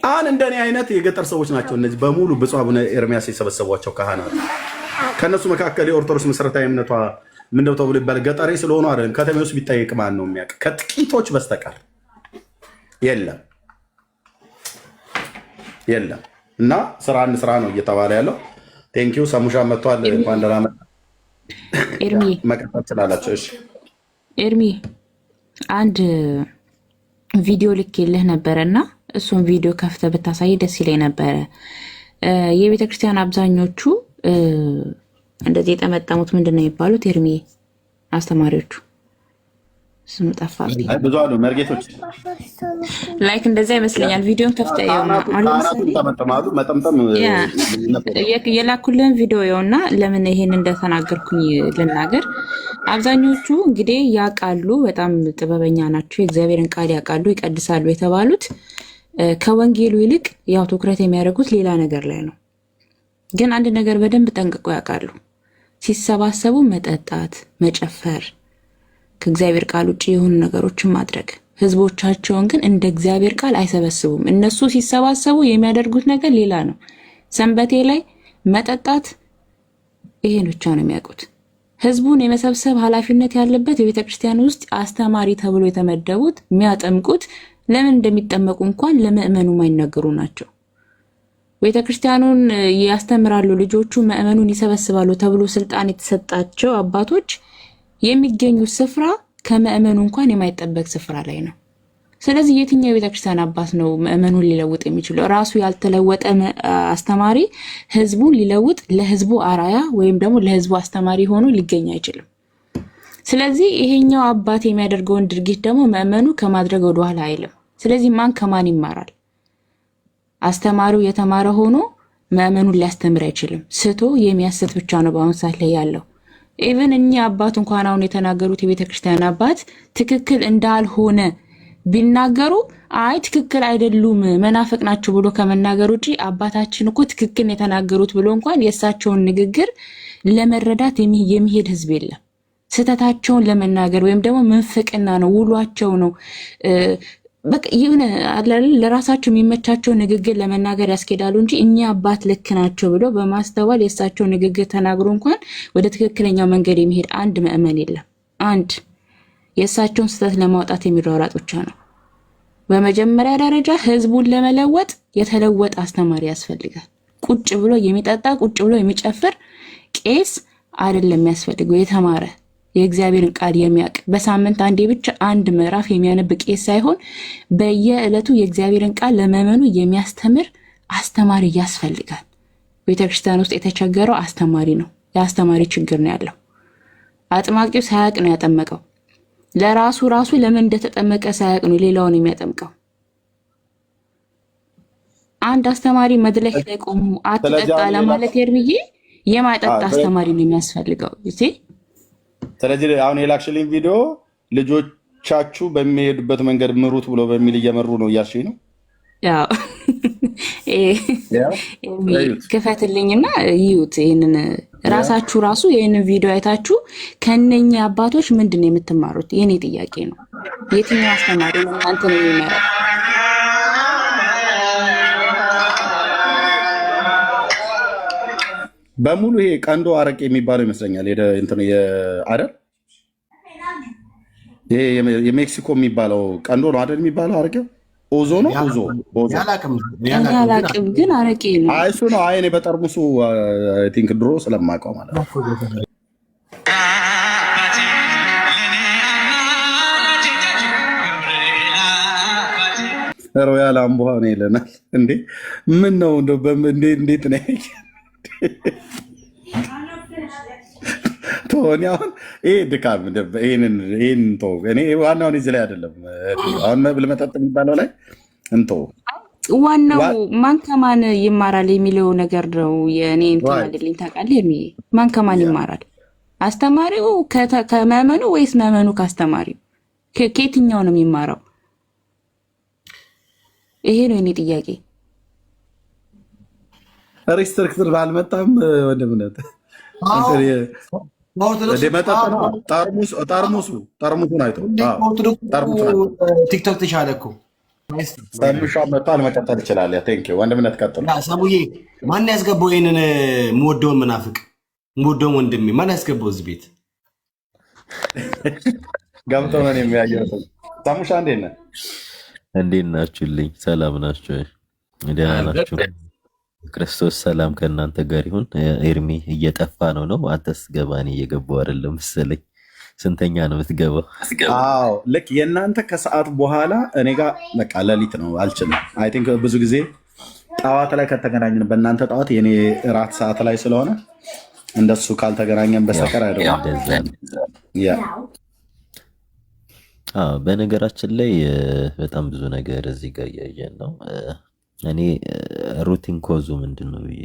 አሁን እንደኔ አይነት የገጠር ሰዎች ናቸው እነዚህ በሙሉ ብፁዕ አቡነ ኤርሚያስ የሰበሰቧቸው ካህናት። ከነሱ መካከል የኦርቶዶክስ መሰረታዊ እምነቷ ምንድነው ተብሎ ይባል ገጠሬ ስለሆኑ አይደለም። ከተሜ ውስጥ ቢጠይቅ ማን ነው የሚያውቅ? ከጥቂቶች በስተቀር የለም የለም። እና ስራ አንድ ስራ ነው እየተባለ ያለው። ቴንኪው ሰሙሻ መጥቷል። እንኳን ደህና መጣ። ኤርሚ መቀጠል ትችላላችሁ። እሺ ኤርሚ አንድ ቪዲዮ ልኬልህ ነበረና እሱን ቪዲዮ ከፍተህ ብታሳይ ደስ ይለኝ ነበረ። የቤተክርስቲያን አብዛኞቹ እንደዚህ የጠመጠሙት ምንድን ነው የሚባሉት? ኤርሚ አስተማሪዎቹ ስም ጠፋብኝ። ብዙ አሉ መርጌቶች ላይክ እንደዛ ይመስለኛል። ቪዲዮን ከፍተህ የላኩልን ቪዲዮ የውና ለምን ይሄን እንደተናገርኩኝ ልናገር። አብዛኞቹ እንግዲህ ያውቃሉ፣ በጣም ጥበበኛ ናቸው፣ የእግዚአብሔርን ቃል ያውቃሉ፣ ይቀድሳሉ የተባሉት ከወንጌሉ ይልቅ ያው ትኩረት የሚያደርጉት ሌላ ነገር ላይ ነው። ግን አንድ ነገር በደንብ ጠንቅቀው ያውቃሉ። ሲሰባሰቡ መጠጣት፣ መጨፈር፣ ከእግዚአብሔር ቃል ውጭ የሆኑ ነገሮችን ማድረግ። ህዝቦቻቸውን ግን እንደ እግዚአብሔር ቃል አይሰበስቡም። እነሱ ሲሰባሰቡ የሚያደርጉት ነገር ሌላ ነው። ሰንበቴ ላይ መጠጣት፣ ይሄን ብቻ ነው የሚያውቁት። ህዝቡን የመሰብሰብ ኃላፊነት ያለበት የቤተ ክርስቲያን ውስጥ አስተማሪ ተብሎ የተመደቡት የሚያጠምቁት ለምን እንደሚጠመቁ እንኳን ለምእመኑ ማይናገሩ ናቸው። ቤተ ክርስቲያኑን ያስተምራሉ፣ ልጆቹ ምእመኑን ይሰበስባሉ ተብሎ ስልጣን የተሰጣቸው አባቶች የሚገኙት ስፍራ ከምእመኑ እንኳን የማይጠበቅ ስፍራ ላይ ነው። ስለዚህ የትኛው የቤተ ክርስቲያን አባት ነው ምእመኑን ሊለውጥ የሚችለው? ራሱ ያልተለወጠ አስተማሪ ህዝቡን ሊለውጥ ለህዝቡ አራያ ወይም ደግሞ ለህዝቡ አስተማሪ ሆኖ ሊገኝ አይችልም። ስለዚህ ይሄኛው አባት የሚያደርገውን ድርጊት ደግሞ ምእመኑ ከማድረግ ወደ ኋላ አይልም። ስለዚህ ማን ከማን ይማራል? አስተማሪው የተማረ ሆኖ ምእመኑን ሊያስተምር አይችልም። ስቶ የሚያስት ብቻ ነው በአሁኑ ሰዓት ላይ ያለው። ኢቭን እኚህ አባት እንኳን አሁን የተናገሩት የቤተ ክርስቲያን አባት ትክክል እንዳልሆነ ቢናገሩ አይ ትክክል አይደሉም መናፍቅ ናቸው ብሎ ከመናገር ውጪ አባታችን እኮ ትክክል የተናገሩት ብሎ እንኳን የእሳቸውን ንግግር ለመረዳት የሚሄድ ህዝብ የለም። ስህተታቸውን ለመናገር ወይም ደግሞ ምንፍቅና ነው ውሏቸው ነው በቃ ይሁን ለራሳቸው የሚመቻቸው ንግግር ለመናገር ያስኬዳሉ እንጂ እኛ አባት ልክ ናቸው ብሎ በማስተዋል የእሳቸው ንግግር ተናግሮ እንኳን ወደ ትክክለኛው መንገድ የሚሄድ አንድ ምእመን የለም። አንድ የእሳቸውን ስህተት ለማውጣት የሚሯሯጥ ብቻ ነው። በመጀመሪያ ደረጃ ህዝቡን ለመለወጥ የተለወጠ አስተማሪ ያስፈልጋል። ቁጭ ብሎ የሚጠጣ ቁጭ ብሎ የሚጨፍር ቄስ አይደለም የሚያስፈልገው፣ የተማረ የእግዚአብሔርን ቃል የሚያውቅ በሳምንት አንዴ ብቻ አንድ ምዕራፍ የሚያነብ ቄስ ሳይሆን በየዕለቱ የእግዚአብሔርን ቃል ለምእመኑ የሚያስተምር አስተማሪ ያስፈልጋል። ቤተክርስቲያን ውስጥ የተቸገረው አስተማሪ ነው። የአስተማሪ ችግር ነው ያለው። አጥማቂው ሳያውቅ ነው ያጠመቀው። ለራሱ ለምን እንደተጠመቀ ሳያውቅ ነው ሌላውን የሚያጠምቀው። አንድ አስተማሪ መድረክ ላይ ቆሞ አትጠጣ ለማለት ኤርሚዬ የማይጠጣ አስተማሪ ነው የሚያስፈልገው። እሺ ስለዚህ አሁን የላክሽልኝ ቪዲዮ ልጆቻችሁ በሚሄዱበት መንገድ ምሩት ብሎ በሚል እየመሩ ነው እያልሽኝ ነው? ያው ክፈትልኝና ይዩት ይህንን ራሳችሁ ራሱ ይህንን ቪዲዮ አይታችሁ ከነኛ አባቶች ምንድን ነው የምትማሩት? የኔ ጥያቄ ነው። የትኛው አስተማሪ ነው እናንተን የሚመራው? በሙሉ ይሄ ቀንዶ አረቄ የሚባለው ይመስለኛል። እንትን አይደል? ይሄ የሜክሲኮ የሚባለው ቀንዶ ነው አይደል? የሚባለው አረቄው ኦዞ ነው። ኦዞ አላቅም፣ ግን አረቄ ነው። እሱ ነው። እኔ በጠርሙሱ ቲንክ ድሮ ስለማውቀው ማለት ነው። ሮያል አምቦሃ ነው ይለናል እንዴ! ምን ነው እንዴት ነው ቶኒ? አሁን ይሄ ድካም ይህን እኔ ዋናውን እዚህ ላይ አይደለም። አሁን መብል መጠጥ የሚባለው ላይ እንቶ ዋናው ማን ከማን ይማራል የሚለው ነገር ነው። የእኔ እንትን አይደለኝ ታውቃለህ። ማን ከማን ይማራል? አስተማሪው ከመመኑ ወይስ መመኑ ከአስተማሪው? ከየትኛው ነው የሚማራው? ይሄ ነው የኔ ጥያቄ። ሪስትሪክትድ ባልመጣም ወንድምነት ጠርሙሱን አይቶ ቲክቶክ ተሻለ እኮ ሰሙሻ መጥቷል። መቀጠል ይችላል። ወንድምነት ቀጥሉ። ሰሙዬ ማን ያስገባው ይህንን የምወደውን መናፍቅ የምወደውን ወንድሜ ማን ያስገባው እዚህ ቤት ገብቶ ነው የሚያየው? ሰሙሻ እንዴት ነህ? እንዴት ናችሁልኝ? ሰላም ናችሁ? ደህና ናችሁ? ክርስቶስ ሰላም ከእናንተ ጋር ይሁን። ኤርሚ እየጠፋ ነው። አንተስ ገባኔ እየገባው አይደለም መሰለኝ። ስንተኛ ነው የምትገባው? አዎ ልክ የእናንተ ከሰዓት በኋላ እኔ ጋር በቃ ሌሊት ነው። አልችልም። አይ ቲንክ ብዙ ጊዜ ጠዋት ላይ ከተገናኘን በእናንተ ጠዋት የኔ እራት ሰዓት ላይ ስለሆነ እንደሱ ካልተገናኘን በስተቀር አይደለም። በነገራችን ላይ በጣም ብዙ ነገር እዚህ ጋር እያየን ነው። እኔ ሩቲን ኮዙ ምንድን ነው ብዬ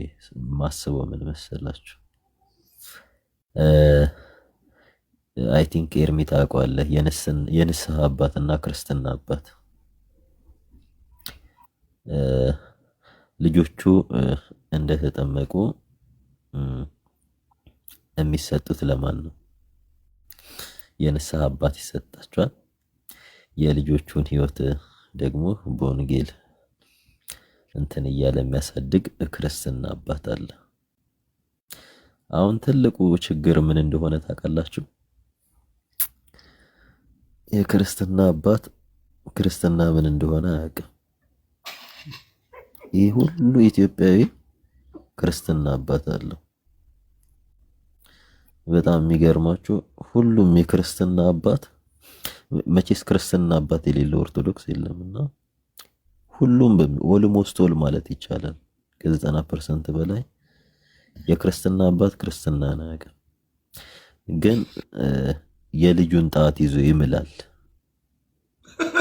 ማስበው ምን መሰላችሁ? አይ ቲንክ ኤርሚ ታውቀዋለህ፣ የንስሐ አባትና ክርስትና አባት ልጆቹ እንደተጠመቁ የሚሰጡት ለማን ነው? የንስሐ አባት ይሰጣቸዋል። የልጆቹን ህይወት ደግሞ በወንጌል እንትን እያለ የሚያሳድግ ክርስትና አባት አለ። አሁን ትልቁ ችግር ምን እንደሆነ ታውቃላችሁ? የክርስትና አባት ክርስትና ምን እንደሆነ አያውቅም። ይህ ሁሉ ኢትዮጵያዊ ክርስትና አባት አለው። በጣም የሚገርማችሁ ሁሉም የክርስትና አባት መቼስ ክርስትና አባት የሌለው ኦርቶዶክስ የለምና ሁሉም ኦልሞስት ኦል ማለት ይቻላል ከ90% በላይ የክርስትና አባት ክርስትና አያውቅም። ግን የልጁን ጣት ይዞ ይምላል።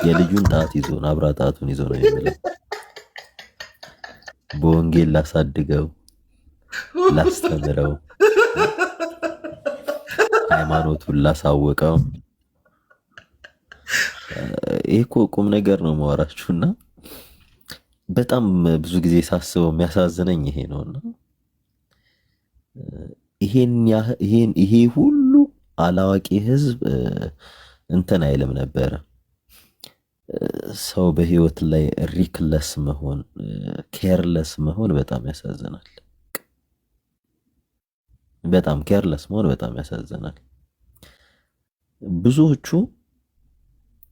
የልጁን ጣት ይዞ አብራ ጣቱን ይዞ ነው ይምላል። በወንጌል ላሳድገው፣ ላስተምረው፣ ሃይማኖቱን ላሳወቀው። ይሄ እኮ ቁም ነገር ነው ማወራችሁና በጣም ብዙ ጊዜ ሳስበው የሚያሳዝነኝ ይሄ ነውና ይሄ ሁሉ አላዋቂ ህዝብ እንትን አይልም ነበረ። ሰው በህይወት ላይ ሪክለስ መሆን፣ ኬርለስ መሆን በጣም ያሳዝናል። በጣም ኬርለስ መሆን በጣም ያሳዝናል። ብዙዎቹ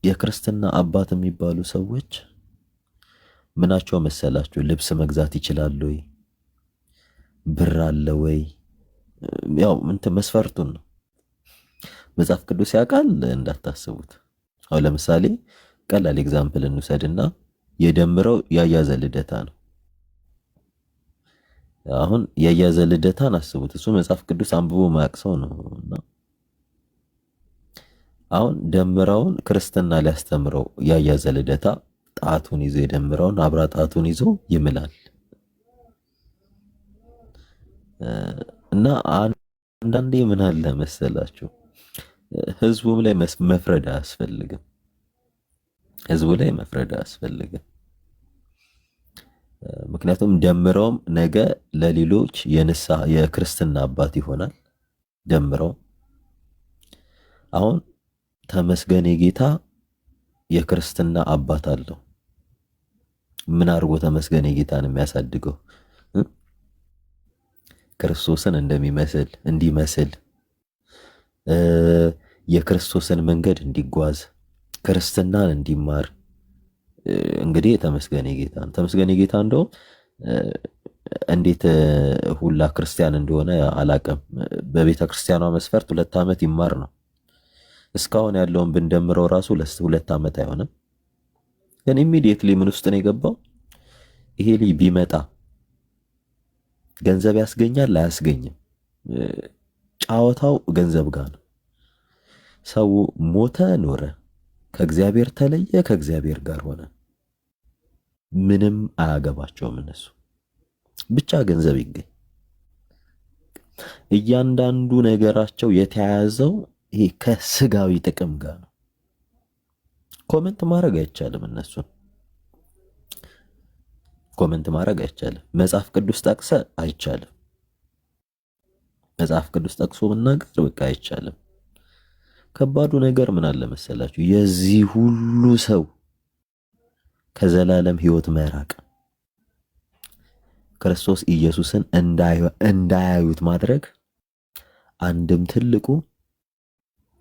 የክርስትና አባት የሚባሉ ሰዎች ምናቸው መሰላችሁ? ልብስ መግዛት ይችላሉ ወይ? ብር አለ ወይ? ያው እንትን መስፈርቱን ነው መጽሐፍ ቅዱስ ያውቃል እንዳታስቡት። አሁን ለምሳሌ ቀላል ኤግዛምፕል እንውሰድና የደምረው ያያዘ ልደታ ነው። አሁን ያያዘ ልደታን አስቡት። እሱ መጽሐፍ ቅዱስ አንብቦ ማያውቅ ሰው ነውና አሁን ደምረውን ክርስትና ሊያስተምረው ያያዘ ልደታ ጣቱን ይዞ የደምረውን አብራ ጣቱን ይዞ ይምላል። እና አንዳንዴ ምን አለ መሰላችሁ ህዝቡም ላይ መፍረድ አያስፈልግም። ህዝቡ ላይ መፍረድ አያስፈልግም። ምክንያቱም ደምረውም ነገ ለሌሎች የንስሐ የክርስትና አባት ይሆናል። ደምረው አሁን ተመስገን ጌታ የክርስትና አባት አለው። ምን አድርጎ ተመስገን ጌታን የሚያሳድገው ክርስቶስን እንደሚመስል እንዲመስል የክርስቶስን መንገድ እንዲጓዝ ክርስትናን እንዲማር እንግዲህ ተመስገን ጌታ እንደው እንዴት ሁላ ክርስቲያን እንደሆነ አላቅም። በቤተ ክርስቲያኗ መስፈርት 2 ዓመት ይማር ነው። እስካሁን ያለውን ብንደምረው ራሱ 2 ዓመት አይሆንም። ግን ኢሚዲየትሊ ምን ውስጥ ነው የገባው? ይሄ ልጅ ቢመጣ ገንዘብ ያስገኛል አያስገኝም? ጫወታው ገንዘብ ጋር ነው። ሰው ሞተ ኖረ፣ ከእግዚአብሔር ተለየ፣ ከእግዚአብሔር ጋር ሆነ። ምንም አያገባቸውም እነሱ፣ ብቻ ገንዘብ ይገኝ። እያንዳንዱ ነገራቸው የተያያዘው ይሄ ከስጋዊ ጥቅም ጋር ነው። ኮመንት ማድረግ አይቻልም፣ እነሱን ኮመንት ማድረግ አይቻልም። መጽሐፍ ቅዱስ ጠቅሰ አይቻልም። መጽሐፍ ቅዱስ ጠቅሶ መናገር በቃ አይቻልም። ከባዱ ነገር ምን አለ መሰላችሁ? የዚህ ሁሉ ሰው ከዘላለም ሕይወት መራቅ፣ ክርስቶስ ኢየሱስን እንዳያዩት ማድረግ አንድም ትልቁ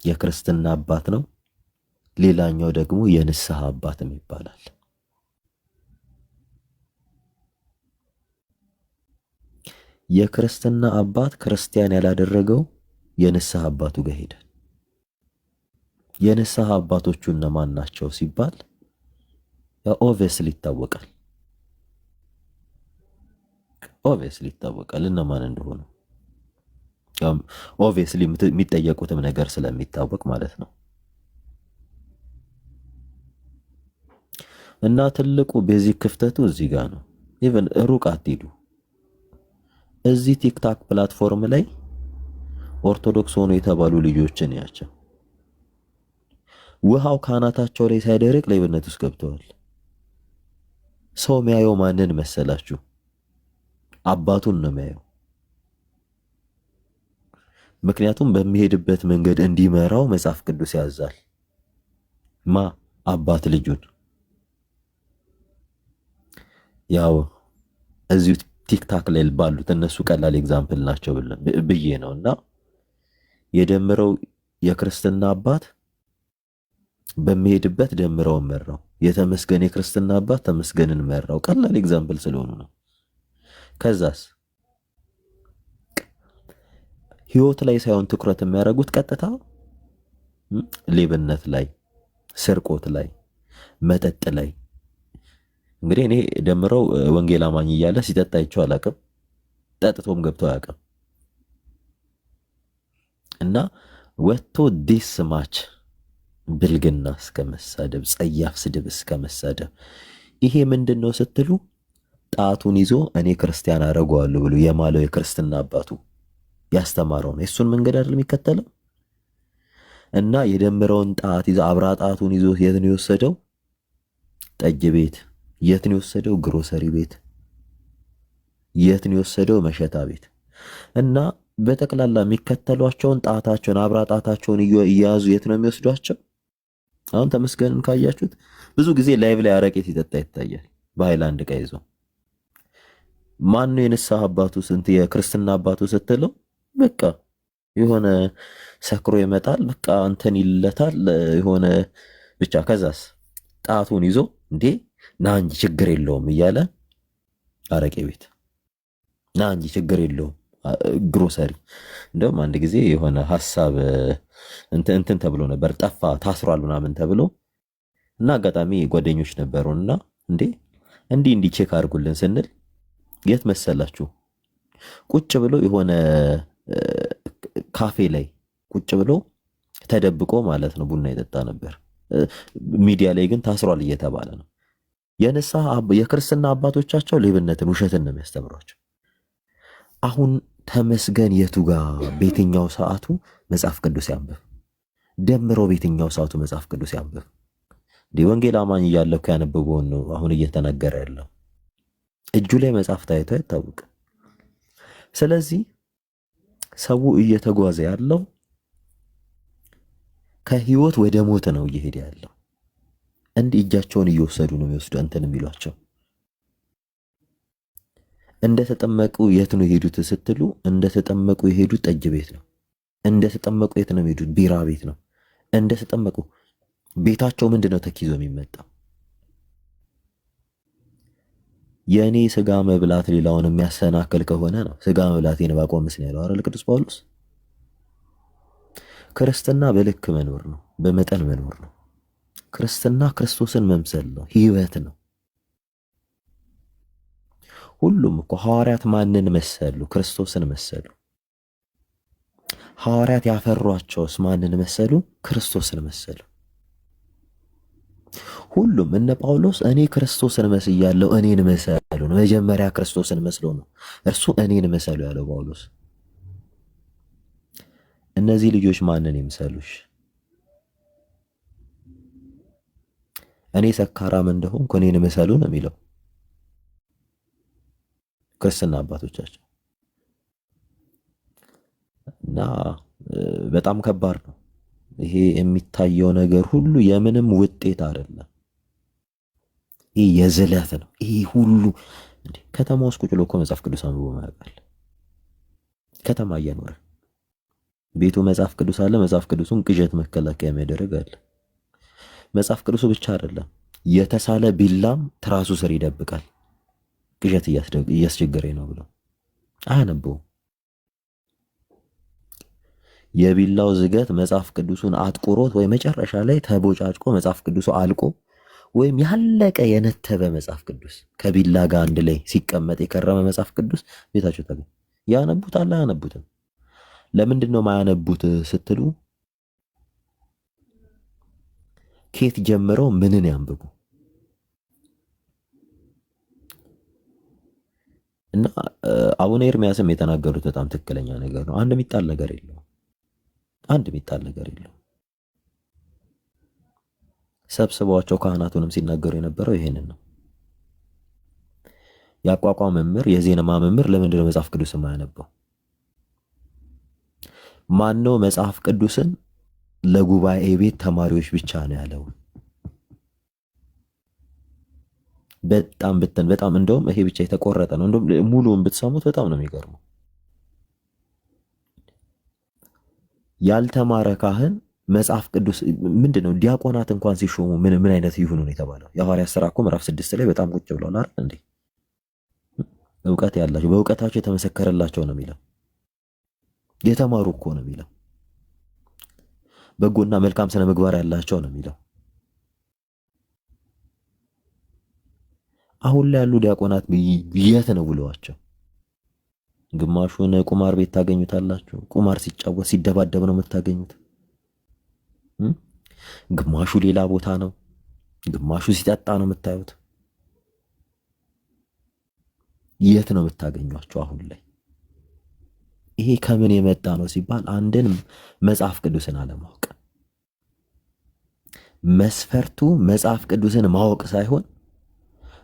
የክርስትና አባት ነው። ሌላኛው ደግሞ የንስሐ አባትም ይባላል። የክርስትና አባት ክርስቲያን ያላደረገው የንስሐ አባቱ ጋር ሄደ። የንስሐ አባቶቹ እነማን ናቸው ሲባል ኦብቪየስሊ ይታወቃል። እነማን እንደሆኑ ኦብቪየስሊ የሚጠየቁትም ነገር ስለሚታወቅ ማለት ነው። እና ትልቁ ቤዚክ ክፍተቱ እዚህ ጋር ነው። ኢቭን ሩቅ አትሄዱ። እዚህ ቲክታክ ፕላትፎርም ላይ ኦርቶዶክስ ሆኖ የተባሉ ልጆችን ያቸው ውሃው ካናታቸው ላይ ሳይደርቅ ሌብነት ውስጥ ገብተዋል። ሰው የሚያየው ማንን መሰላችሁ? አባቱን ነው የሚያየው። ምክንያቱም በሚሄድበት መንገድ እንዲመራው መጽሐፍ ቅዱስ ያዛል። አባት ልጁን። ያው እዚሁ ቲክታክ ላይ ባሉት እነሱ ቀላል ኤግዛምፕል ናቸው ብዬ ነው። እና የደምረው የክርስትና አባት በሚሄድበት ደምረውን መራው። የተመስገን የክርስትና አባት ተመስገንን መራው። ቀላል ኤግዛምፕል ስለሆኑ ነው። ከዛስ ህይወት ላይ ሳይሆን ትኩረት የሚያደርጉት ቀጥታ ሌብነት ላይ፣ ስርቆት ላይ፣ መጠጥ ላይ። እንግዲህ እኔ ደምረው ወንጌል አማኝ እያለ ሲጠጣ አይቼው አላውቅም። ጠጥቶም ገብቶ አያውቅም። እና ወጥቶ ዲስ ማች ብልግና እስከ መሳደብ፣ ጸያፍ ስድብ እስከ መሳደብ። ይሄ ምንድን ነው ስትሉ ጣቱን ይዞ እኔ ክርስቲያን አደርገዋለሁ ብሎ የማለው የክርስትና አባቱ ያስተማረው ነው። የሱን መንገድ አይደል የሚከተለው። እና የደምረውን ጣት ይዞ አብራ ጣቱን ይዞ የት ነው የወሰደው? ጠጅ ቤት። የት ነው የወሰደው? ግሮሰሪ ቤት። የት ነው የወሰደው? መሸታ ቤት። እና በጠቅላላ የሚከተሏቸውን ጣታቸውን አብራ ጣታቸውን እያያዙ የት ነው የሚወስዷቸው? አሁን ተመስገንን ካያችሁት ብዙ ጊዜ ላይቭ ላይ አረቄ ሲጠጣ ይታያል፣ በሃይላንድ ዕቃ ይዞ። ማን ነው የንስሐ አባቱ? ስንት የክርስትና አባቱ ስትለው በቃ የሆነ ሰክሮ ይመጣል፣ በቃ እንትን ይለታል የሆነ ብቻ። ከዛስ ጣቱን ይዞ እንዴ ና እንጂ ችግር የለውም እያለ አረቄ ቤት፣ ና እንጂ ችግር የለውም ግሮሰሪ። እንደውም አንድ ጊዜ የሆነ ሐሳብ እንትን ተብሎ ነበር፣ ጠፋ ታስሯል ምናምን ተብሎ እና አጋጣሚ ጓደኞች ነበሩና እንዴ እንዲህ ቼክ አድርጉልን ስንል የት መሰላችሁ? ቁጭ ብሎ የሆነ ካፌ ላይ ቁጭ ብሎ ተደብቆ ማለት ነው ቡና ይጠጣ ነበር። ሚዲያ ላይ ግን ታስሯል እየተባለ ነው። የክርስትና አባቶቻቸው ሌብነትን፣ ውሸትን ነው የሚያስተምሯቸው። አሁን ተመስገን የቱ ጋር በየትኛው ሰዓቱ መጽሐፍ ቅዱስ ያንብብ? ደምረው በየትኛው ሰዓቱ መጽሐፍ ቅዱስ ያንብብ? ወንጌል አማኝ እያለሁ ያነበበውን ነው አሁን እየተነገረ ያለው። እጁ ላይ መጽሐፍ ታይቶ አይታወቅም። ስለዚህ ሰው እየተጓዘ ያለው ከህይወት ወደ ሞት ነው እየሄደ ያለው። እንዲህ እጃቸውን እየወሰዱ ነው የሚወስዱ እንትን የሚሏቸው። እንደተጠመቁ የት ነው የሄዱት ስትሉ፣ እንደተጠመቁ የሄዱት ጠጅ ቤት ነው። እንደተጠመቁ የት ነው የሄዱት? ቢራ ቤት ነው። እንደተጠመቁ ቤታቸው ምንድነው ተኪዞ የሚመጣው? የእኔ ስጋ መብላት ሌላውን የሚያሰናክል ከሆነ ነው ስጋ መብላቴን ባቆምስ ነው ያለው አይደል ቅዱስ ጳውሎስ። ክርስትና በልክ መኖር ነው፣ በመጠን መኖር ነው። ክርስትና ክርስቶስን መምሰል ነው፣ ህይወት ነው። ሁሉም እኮ ሐዋርያት ማንን መሰሉ? ክርስቶስን መሰሉ። ሐዋርያት ያፈሯቸውስ ማንን መሰሉ? ክርስቶስን መሰሉ። ሁሉም እነ ጳውሎስ እኔ ክርስቶስን መስያለሁ እኔን መሰሉ ነው። መጀመሪያ ክርስቶስን መስሎ ነው እርሱ እኔን መሰሉ ያለው ጳውሎስ። እነዚህ ልጆች ማንን ይምሰሉሽ? እኔ ሰካራም እንደሆንኩ እኔን መሰሉ ነው የሚለው ክርስትና አባቶቻቸው። እና በጣም ከባድ ነው ይሄ የሚታየው ነገር ሁሉ የምንም ውጤት አይደለም። ይሄ የዝለት ነው። ይሄ ሁሉ ከተማ ውስጥ ቁጭ ብሎ እኮ መጽሐፍ ቅዱስ አንብቦ ማያውቃል። ከተማ እየኖረ ቤቱ መጽሐፍ ቅዱስ አለ። መጽሐፍ ቅዱሱን ቅዠት መከላከያ የሚያደርግ አለ። መጽሐፍ ቅዱሱ ብቻ አይደለም፣ የተሳለ ቢላም ትራሱ ስር ይደብቃል። ቅዠት እያስቸገረኝ ነው ብሎ አያነበውም። የቢላው ዝገት መጽሐፍ ቅዱሱን አጥቁሮት ወይ መጨረሻ ላይ ተቦጫጭቆ መጽሐፍ ቅዱሱ አልቆ ወይም ያለቀ የነተበ መጽሐፍ ቅዱስ ከቢላ ጋር አንድ ላይ ሲቀመጥ የከረመ መጽሐፍ ቅዱስ ቤታቸው ታገኝ። ያነቡታል? አያነቡትም። ለምንድን ነው ማያነቡት ስትሉ ኬት ጀምረው ምንን ያንብቡ? እና አቡነ ኤርሚያስም የተናገሩት በጣም ትክክለኛ ነገር ነው። አንድ የሚጣል ነገር የለውም። አንድ የሚጣል ነገር የለውም። ሰብስበዋቸው ካህናቱንም ሲናገሩ የነበረው ይሄንን ነው። የአቋቋም መምህር፣ የዜማ መምህር ለምንድነው መጽሐፍ ቅዱስን የማያነበው? ማነው መጽሐፍ ቅዱስን ለጉባኤ ቤት ተማሪዎች ብቻ ነው ያለው? በጣም እንደውም ይሄ ብቻ የተቆረጠ ነው። እንደውም ሙሉውን ብትሰሙት በጣም ነው የሚገርመው። ያልተማረ ካህን መጽሐፍ ቅዱስ ምንድነው? ዲያቆናት እንኳን ሲሾሙ ምን አይነት ይሁኑ ነው የተባለው? የሐዋርያት ሥራ እኮ ምዕራፍ 6 ላይ በጣም ቁጭ ብለዋል አይደል እንዴ? እውቀት ያላቸው በእውቀታቸው የተመሰከረላቸው ነው የሚለው። የተማሩ እኮ ነው የሚለው። በጎና መልካም ስነ ምግባር ያላቸው ነው የሚለው። አሁን ላይ ያሉ ዲያቆናት የት ነው ብለዋቸው? ግማሹን ቁማር ቤት ታገኙታላችሁ። ቁማር ሲጫወት ሲደባደብ ነው የምታገኙት። ግማሹ ሌላ ቦታ ነው፣ ግማሹ ሲጠጣ ነው የምታዩት። የት ነው የምታገኟቸው አሁን ላይ? ይሄ ከምን የመጣ ነው ሲባል አንድን መጽሐፍ ቅዱስን አለማወቅ። መስፈርቱ መጽሐፍ ቅዱስን ማወቅ ሳይሆን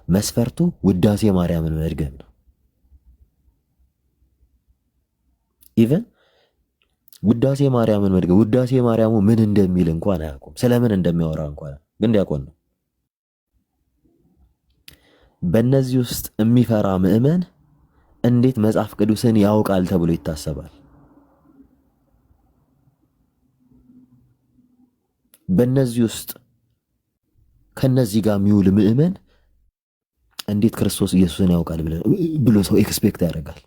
መስፈርቱ ውዳሴ ማርያምን መድገም ነው። ኢቨን ውዳሴ ማርያምን መድገም፣ ውዳሴ ማርያሙ ምን እንደሚል እንኳን አያውቁም። ስለምን እንደሚያወራ እንኳን ግን ዲያቆን ነው። በእነዚህ ውስጥ የሚፈራ ምዕመን እንዴት መጽሐፍ ቅዱስን ያውቃል ተብሎ ይታሰባል? በእነዚህ ውስጥ ከነዚህ ጋር የሚውል ምዕመን እንዴት ክርስቶስ ኢየሱስን ያውቃል ብሎ ሰው ኤክስፔክት ያደርጋል?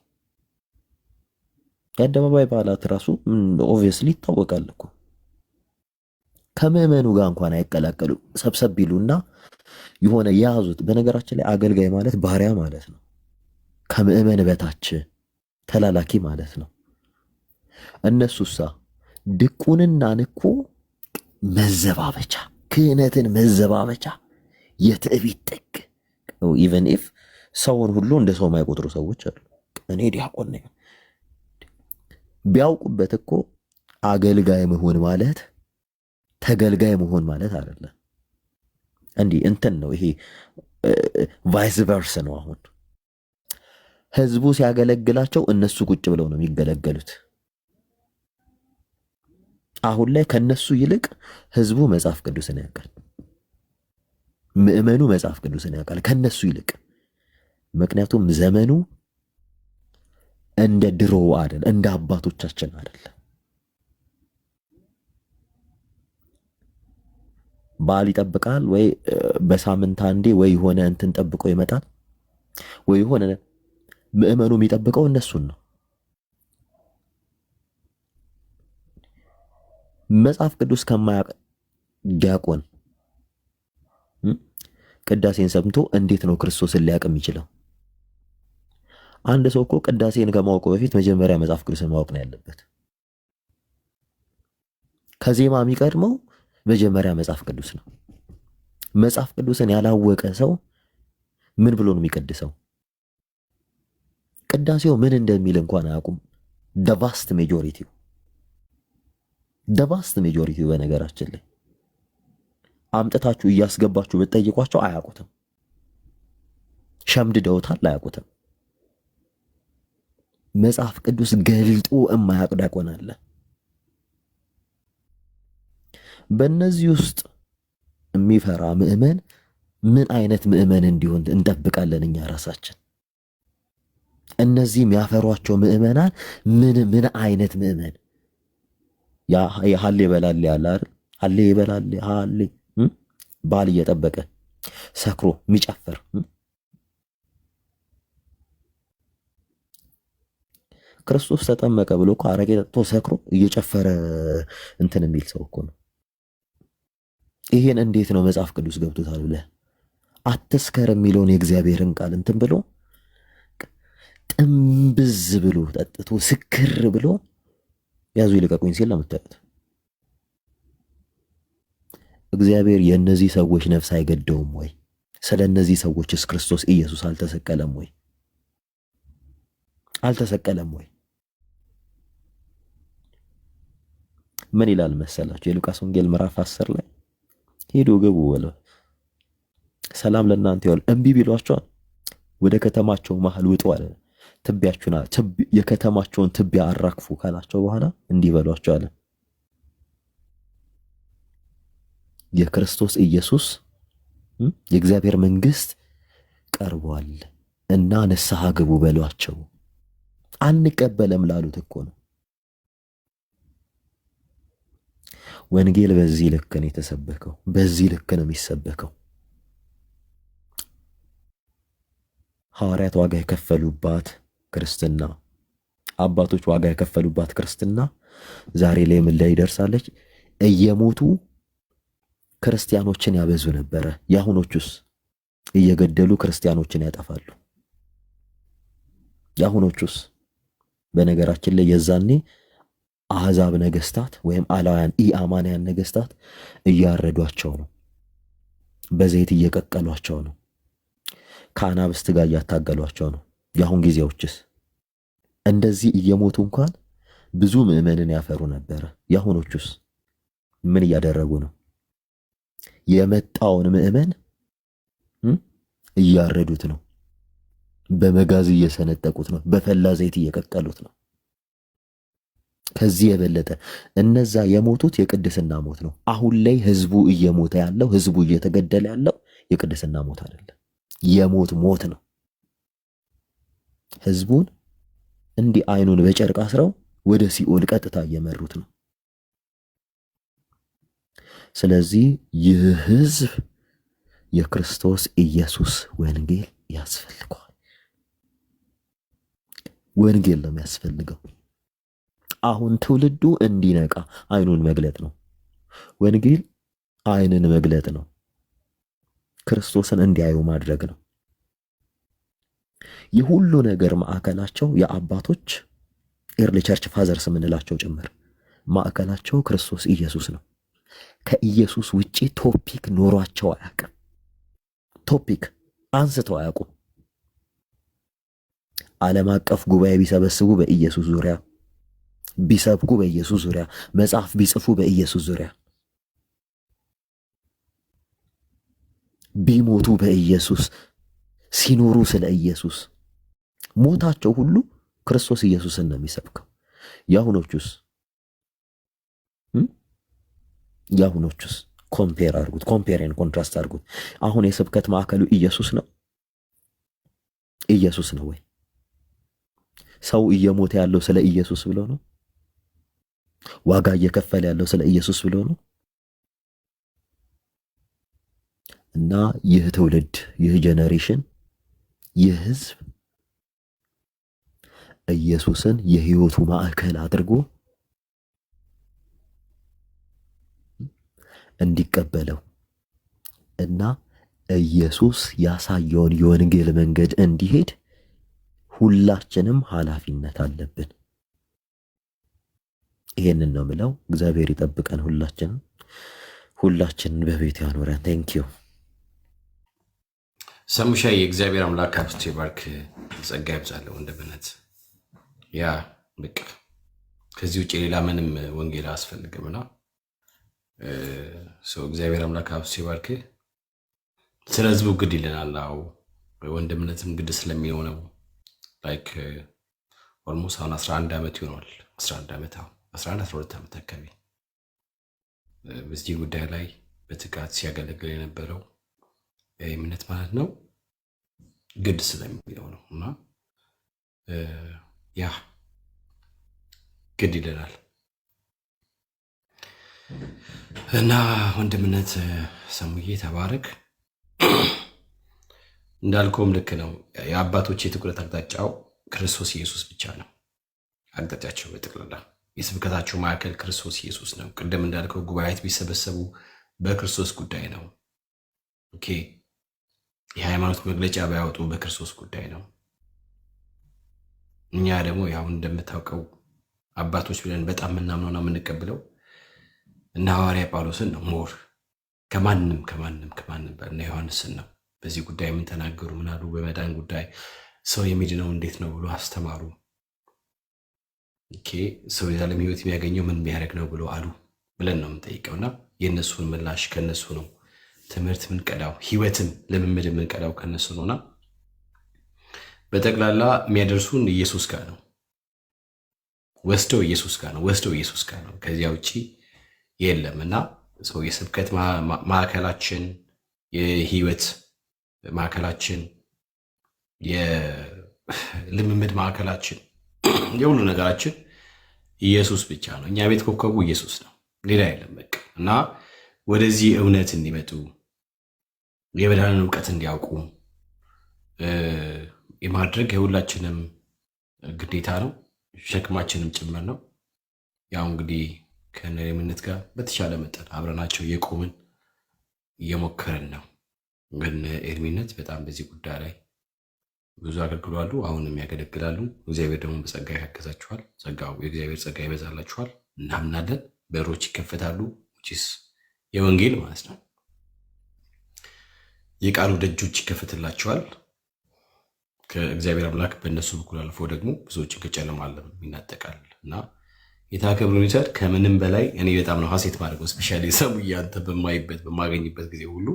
የአደባባይ በዓላት ራሱ ኦብቪየስሊ ይታወቃል እኮ። ከምዕመኑ ጋር እንኳን አይቀላቀሉ። ሰብሰብ ቢሉና የሆነ የያዙት። በነገራችን ላይ አገልጋይ ማለት ባሪያ ማለት ነው። ከምዕመን በታች ተላላኪ ማለት ነው። እነሱሳ ድቁንና ንኩ መዘባበቻ፣ ክህነትን መዘባበቻ፣ የትዕቢት ጥግ። ኢቨን ኢፍ ሰውን ሁሉ እንደ ሰው የማይቆጥሩ ሰዎች አሉ። እኔ ዲያቆን ነኝ ቢያውቁበት እኮ አገልጋይ መሆን ማለት ተገልጋይ መሆን ማለት አይደለም። እንዲህ እንትን ነው ይሄ ቫይስ ቨርስ ነው። አሁን ህዝቡ ሲያገለግላቸው እነሱ ቁጭ ብለው ነው የሚገለገሉት። አሁን ላይ ከነሱ ይልቅ ህዝቡ መጽሐፍ ቅዱስን ያውቃል። ምእመኑ መጽሐፍ ቅዱስን ያውቃል ከነሱ ይልቅ። ምክንያቱም ዘመኑ እንደ ድሮ አይደል፣ እንደ አባቶቻችን አይደል። በዓል ይጠብቃል ወይ በሳምንት አንዴ ወይ የሆነ እንትን ጠብቆ ይመጣል ወይ የሆነ ምእመኑ የሚጠብቀው እነሱን ነው። መጽሐፍ ቅዱስ ከማያውቅ ዲያቆን ቅዳሴን ሰምቶ እንዴት ነው ክርስቶስን ሊያውቅ የሚችለው? አንድ ሰው እኮ ቅዳሴን ከማወቁ በፊት መጀመሪያ መጽሐፍ ቅዱስን ማወቅ ነው ያለበት። ከዜማ የሚቀድመው መጀመሪያ መጽሐፍ ቅዱስ ነው። መጽሐፍ ቅዱስን ያላወቀ ሰው ምን ብሎ ነው የሚቀድሰው? ቅዳሴው ምን እንደሚል እንኳን አያውቁም። ደቫስት ሜጆሪቲው በነገራችን ላይ አምጥታችሁ እያስገባችሁ ብትጠይቋቸው አያውቁትም። ሸምድደውታል፣ አያውቁትም። መጽሐፍ ቅዱስ ገልጦ የማያውቅ ዲያቆን አለ። በእነዚህ ውስጥ የሚፈራ ምእመን ምን አይነት ምእመን እንዲሆን እንጠብቃለን እኛ ራሳችን? እነዚህ የሚያፈሯቸው ምእመናን ምን አይነት ምእመን? ያ ሀሌ ይበላል ያለ አይደል? ሀሌ ይበላል ሀሌ ባል እየጠበቀ ሰክሮ የሚጨፍር ክርስቶስ ተጠመቀ ብሎ እኮ አረቄ ጠጥቶ ሰክሮ እየጨፈረ እንትን የሚል ሰው እኮ ነው። ይሄን እንዴት ነው መጽሐፍ ቅዱስ ገብቶታል ብለህ አትስከር የሚለውን የእግዚአብሔርን ቃል እንትን ብሎ ጥምብዝ ብሎ ጠጥቶ ስክር ብሎ ያዙ ይልቀቁኝ ሲል ነው የምታዩት። እግዚአብሔር የእነዚህ ሰዎች ነፍስ አይገደውም ወይ? ስለ እነዚህ ሰዎችስ ክርስቶስ ኢየሱስ አልተሰቀለም ወይ? አልተሰቀለም ወይ? ምን ይላል መሰላችሁ? የሉቃስ ወንጌል ምዕራፍ 10 ላይ ሄዶ ግቡ በለው ሰላም ለእናንተ ይሁን። እምቢ ቢሏቸዋል ወደ ከተማቸው መሃል ውጡ አለ። ትቢያችሁና የከተማቸውን ትቢያ አራግፉ ካላቸው በኋላ እንዲህ በሏቸው አለ። የክርስቶስ ኢየሱስ የእግዚአብሔር መንግስት ቀርቧል እና ንስሐ ግቡ በሏቸው። አንቀበለም ላሉት እኮ ነው። ወንጌል በዚህ ልክ ነው የተሰበከው። በዚህ ልክ ነው የሚሰበከው። ሐዋርያት ዋጋ የከፈሉባት ክርስትና፣ አባቶች ዋጋ የከፈሉባት ክርስትና ዛሬ ላይ ምን ላይ ደርሳለች? እየሞቱ ክርስቲያኖችን ያበዙ ነበረ። የአሁኖቹስ እየገደሉ ክርስቲያኖችን ያጠፋሉ። የአሁኖቹስ በነገራችን ላይ የዛኔ አሕዛብ ነገስታት ወይም አላውያን ኢአማንያን ነገስታት እያረዷቸው ነው። በዘይት እየቀቀሏቸው ነው። ከአናብስት ጋር እያታገሏቸው ነው። የአሁን ጊዜዎችስ እንደዚህ እየሞቱ እንኳን ብዙ ምዕመንን ያፈሩ ነበረ። የአሁኖቹስ ምን እያደረጉ ነው? የመጣውን ምዕመን እያረዱት ነው። በመጋዝ እየሰነጠቁት ነው። በፈላ ዘይት እየቀቀሉት ነው። ከዚህ የበለጠ እነዛ የሞቱት የቅድስና ሞት ነው። አሁን ላይ ህዝቡ እየሞተ ያለው ህዝቡ እየተገደለ ያለው የቅድስና ሞት አይደለም፣ የሞት ሞት ነው። ህዝቡን እንዲህ አይኑን በጨርቅ አስረው ወደ ሲኦል ቀጥታ እየመሩት ነው። ስለዚህ ይህ ህዝብ የክርስቶስ ኢየሱስ ወንጌል ያስፈልገዋል። ወንጌል ነው የሚያስፈልገው። አሁን ትውልዱ እንዲነቃ አይኑን መግለጥ ነው። ወንጌል አይንን መግለጥ ነው። ክርስቶስን እንዲያዩ ማድረግ ነው። የሁሉ ነገር ማዕከላቸው የአባቶች ኤርሊ ቸርች ፋዘርስ የምንላቸው ጭምር ማዕከላቸው ክርስቶስ ኢየሱስ ነው። ከኢየሱስ ውጪ ቶፒክ ኖሯቸው አያውቅም። ቶፒክ አንስተው አያውቁም። ዓለም አቀፍ ጉባኤ ቢሰበስቡ በኢየሱስ ዙሪያ፣ ቢሰብኩ በኢየሱስ ዙሪያ፣ መጽሐፍ ቢጽፉ በኢየሱስ ዙሪያ፣ ቢሞቱ በኢየሱስ፣ ሲኖሩ ስለ ኢየሱስ፣ ሞታቸው ሁሉ ክርስቶስ ኢየሱስን ነው የሚሰብከው። የአሁኖቹስ ኮምፔር አድርጉት፣ ኮምፔርን ኮንትራስት አድርጉት። አሁን የስብከት ማዕከሉ ኢየሱስ ነው ወይ? ሰው እየሞተ ያለው ስለ ኢየሱስ ብሎ ነው? ዋጋ እየከፈለ ያለው ስለ ኢየሱስ ብሎ ነው? እና ይህ ትውልድ፣ ይህ ጄኔሬሽን፣ ይህ ህዝብ ኢየሱስን የህይወቱ ማዕከል አድርጎ እንዲቀበለው እና ኢየሱስ ያሳየውን የወንጌል መንገድ እንዲሄድ ሁላችንም ኃላፊነት አለብን። ይሄንን ነው ምለው። እግዚአብሔር ይጠብቀን ሁላችንን በቤት ያኖረን። ቴንኪዩ ሰሙሻ። የእግዚአብሔር አምላክ አብዝቶ ይባርክ፣ ጸጋ ይብዛለው ወንድምነት። ያ በቃ ከዚህ ውጭ ሌላ ምንም ወንጌል አያስፈልግምና እግዚአብሔር አምላክ አብዝቶ ይባርክ። ስለ ህዝቡ ግድ ይለናል። አዎ ወንድምነትም ግድ ስለሚሆነው ላይክ ኦልሞስት አሁን 11 ዓመት ይሆናል። 11 ዓመት 12 ዓመት አካባቢ በዚህ ጉዳይ ላይ በትጋት ሲያገለግል የነበረው እምነት ማለት ነው ግድ ስለሚለው ነው እና ያ ግድ ይለናል እና ወንድምነት ሰሙዬ ተባረክ። እንዳልከውም ልክ ነው። የአባቶች የትኩረት አቅጣጫው ክርስቶስ ኢየሱስ ብቻ ነው። አቅጣጫቸው በጠቅላላ የስብከታቸው ማዕከል ክርስቶስ ኢየሱስ ነው። ቅድም እንዳልከው ጉባኤያት ቢሰበሰቡ በክርስቶስ ጉዳይ ነው። ኦኬ የሃይማኖት መግለጫ ባያወጡ በክርስቶስ ጉዳይ ነው። እኛ ደግሞ ያው እንደምታውቀው አባቶች ብለን በጣም ምናምነውና የምንቀበለው እና ሐዋርያ ጳውሎስን ነው። ሞር ከማንም በእነ ዮሐንስን ነው። በዚህ ጉዳይ ምን ተናገሩ? ምን አሉ? በመዳን ጉዳይ ሰው የሚድነው እንዴት ነው ብሎ አስተማሩ። ኦኬ ሰው የዘላለም ሕይወት የሚያገኘው ምን ቢያደርግ ነው ብሎ አሉ ብለን ነው የምንጠይቀውና የእነሱን ምላሽ ከነሱ ነው። ትምህርት ምንቀዳው፣ ሕይወትን ልምምድ ምንቀዳው ከነሱ ነውና በጠቅላላ የሚያደርሱን ኢየሱስ ጋር ነው። ወስደው ኢየሱስ ጋር ነው። ከዚያ ውጪ የለምና ሰው የስብከት ማዕከላችን፣ የሕይወት ማዕከላችን፣ የልምምድ ማዕከላችን፣ የሁሉ ነገራችን ኢየሱስ ብቻ ነው። እኛ ቤት ኮከቡ ኢየሱስ ነው፣ ሌላ የለም በቃ። እና ወደዚህ እውነት እንዲመጡ የመዳንን እውቀት እንዲያውቁ የማድረግ የሁላችንም ግዴታ ነው፣ ሸክማችንም ጭምር ነው። ያው እንግዲህ ከነሪምነት ጋር በተሻለ መጠን አብረናቸው የቆምን እየሞከርን ነው። ግን ኤርሚነት በጣም በዚህ ጉዳይ ላይ ብዙ አገልግሏሉ፣ አሁንም ያገለግላሉ። እግዚአብሔር ደግሞ በጸጋ ያገዛችኋል። ጸጋው የእግዚአብሔር ጸጋ ይበዛላችኋል። እናምናለን። በሮች ይከፈታሉ። ቺስ የወንጌል ማለት ነው። የቃሉ ደጆች ይከፈትላችኋል። ከእግዚአብሔር አምላክ በእነሱ በኩል አልፎ ደግሞ ብዙዎችን ከጨለማ ዓለም ይናጠቃል እና የታከብሩን ይሰድ ከምንም በላይ እኔ በጣም ነው ሀሴት ማድረግ ስፔሻሊ ሰሙ እያንተ በማገኝበት ጊዜ ሁሉ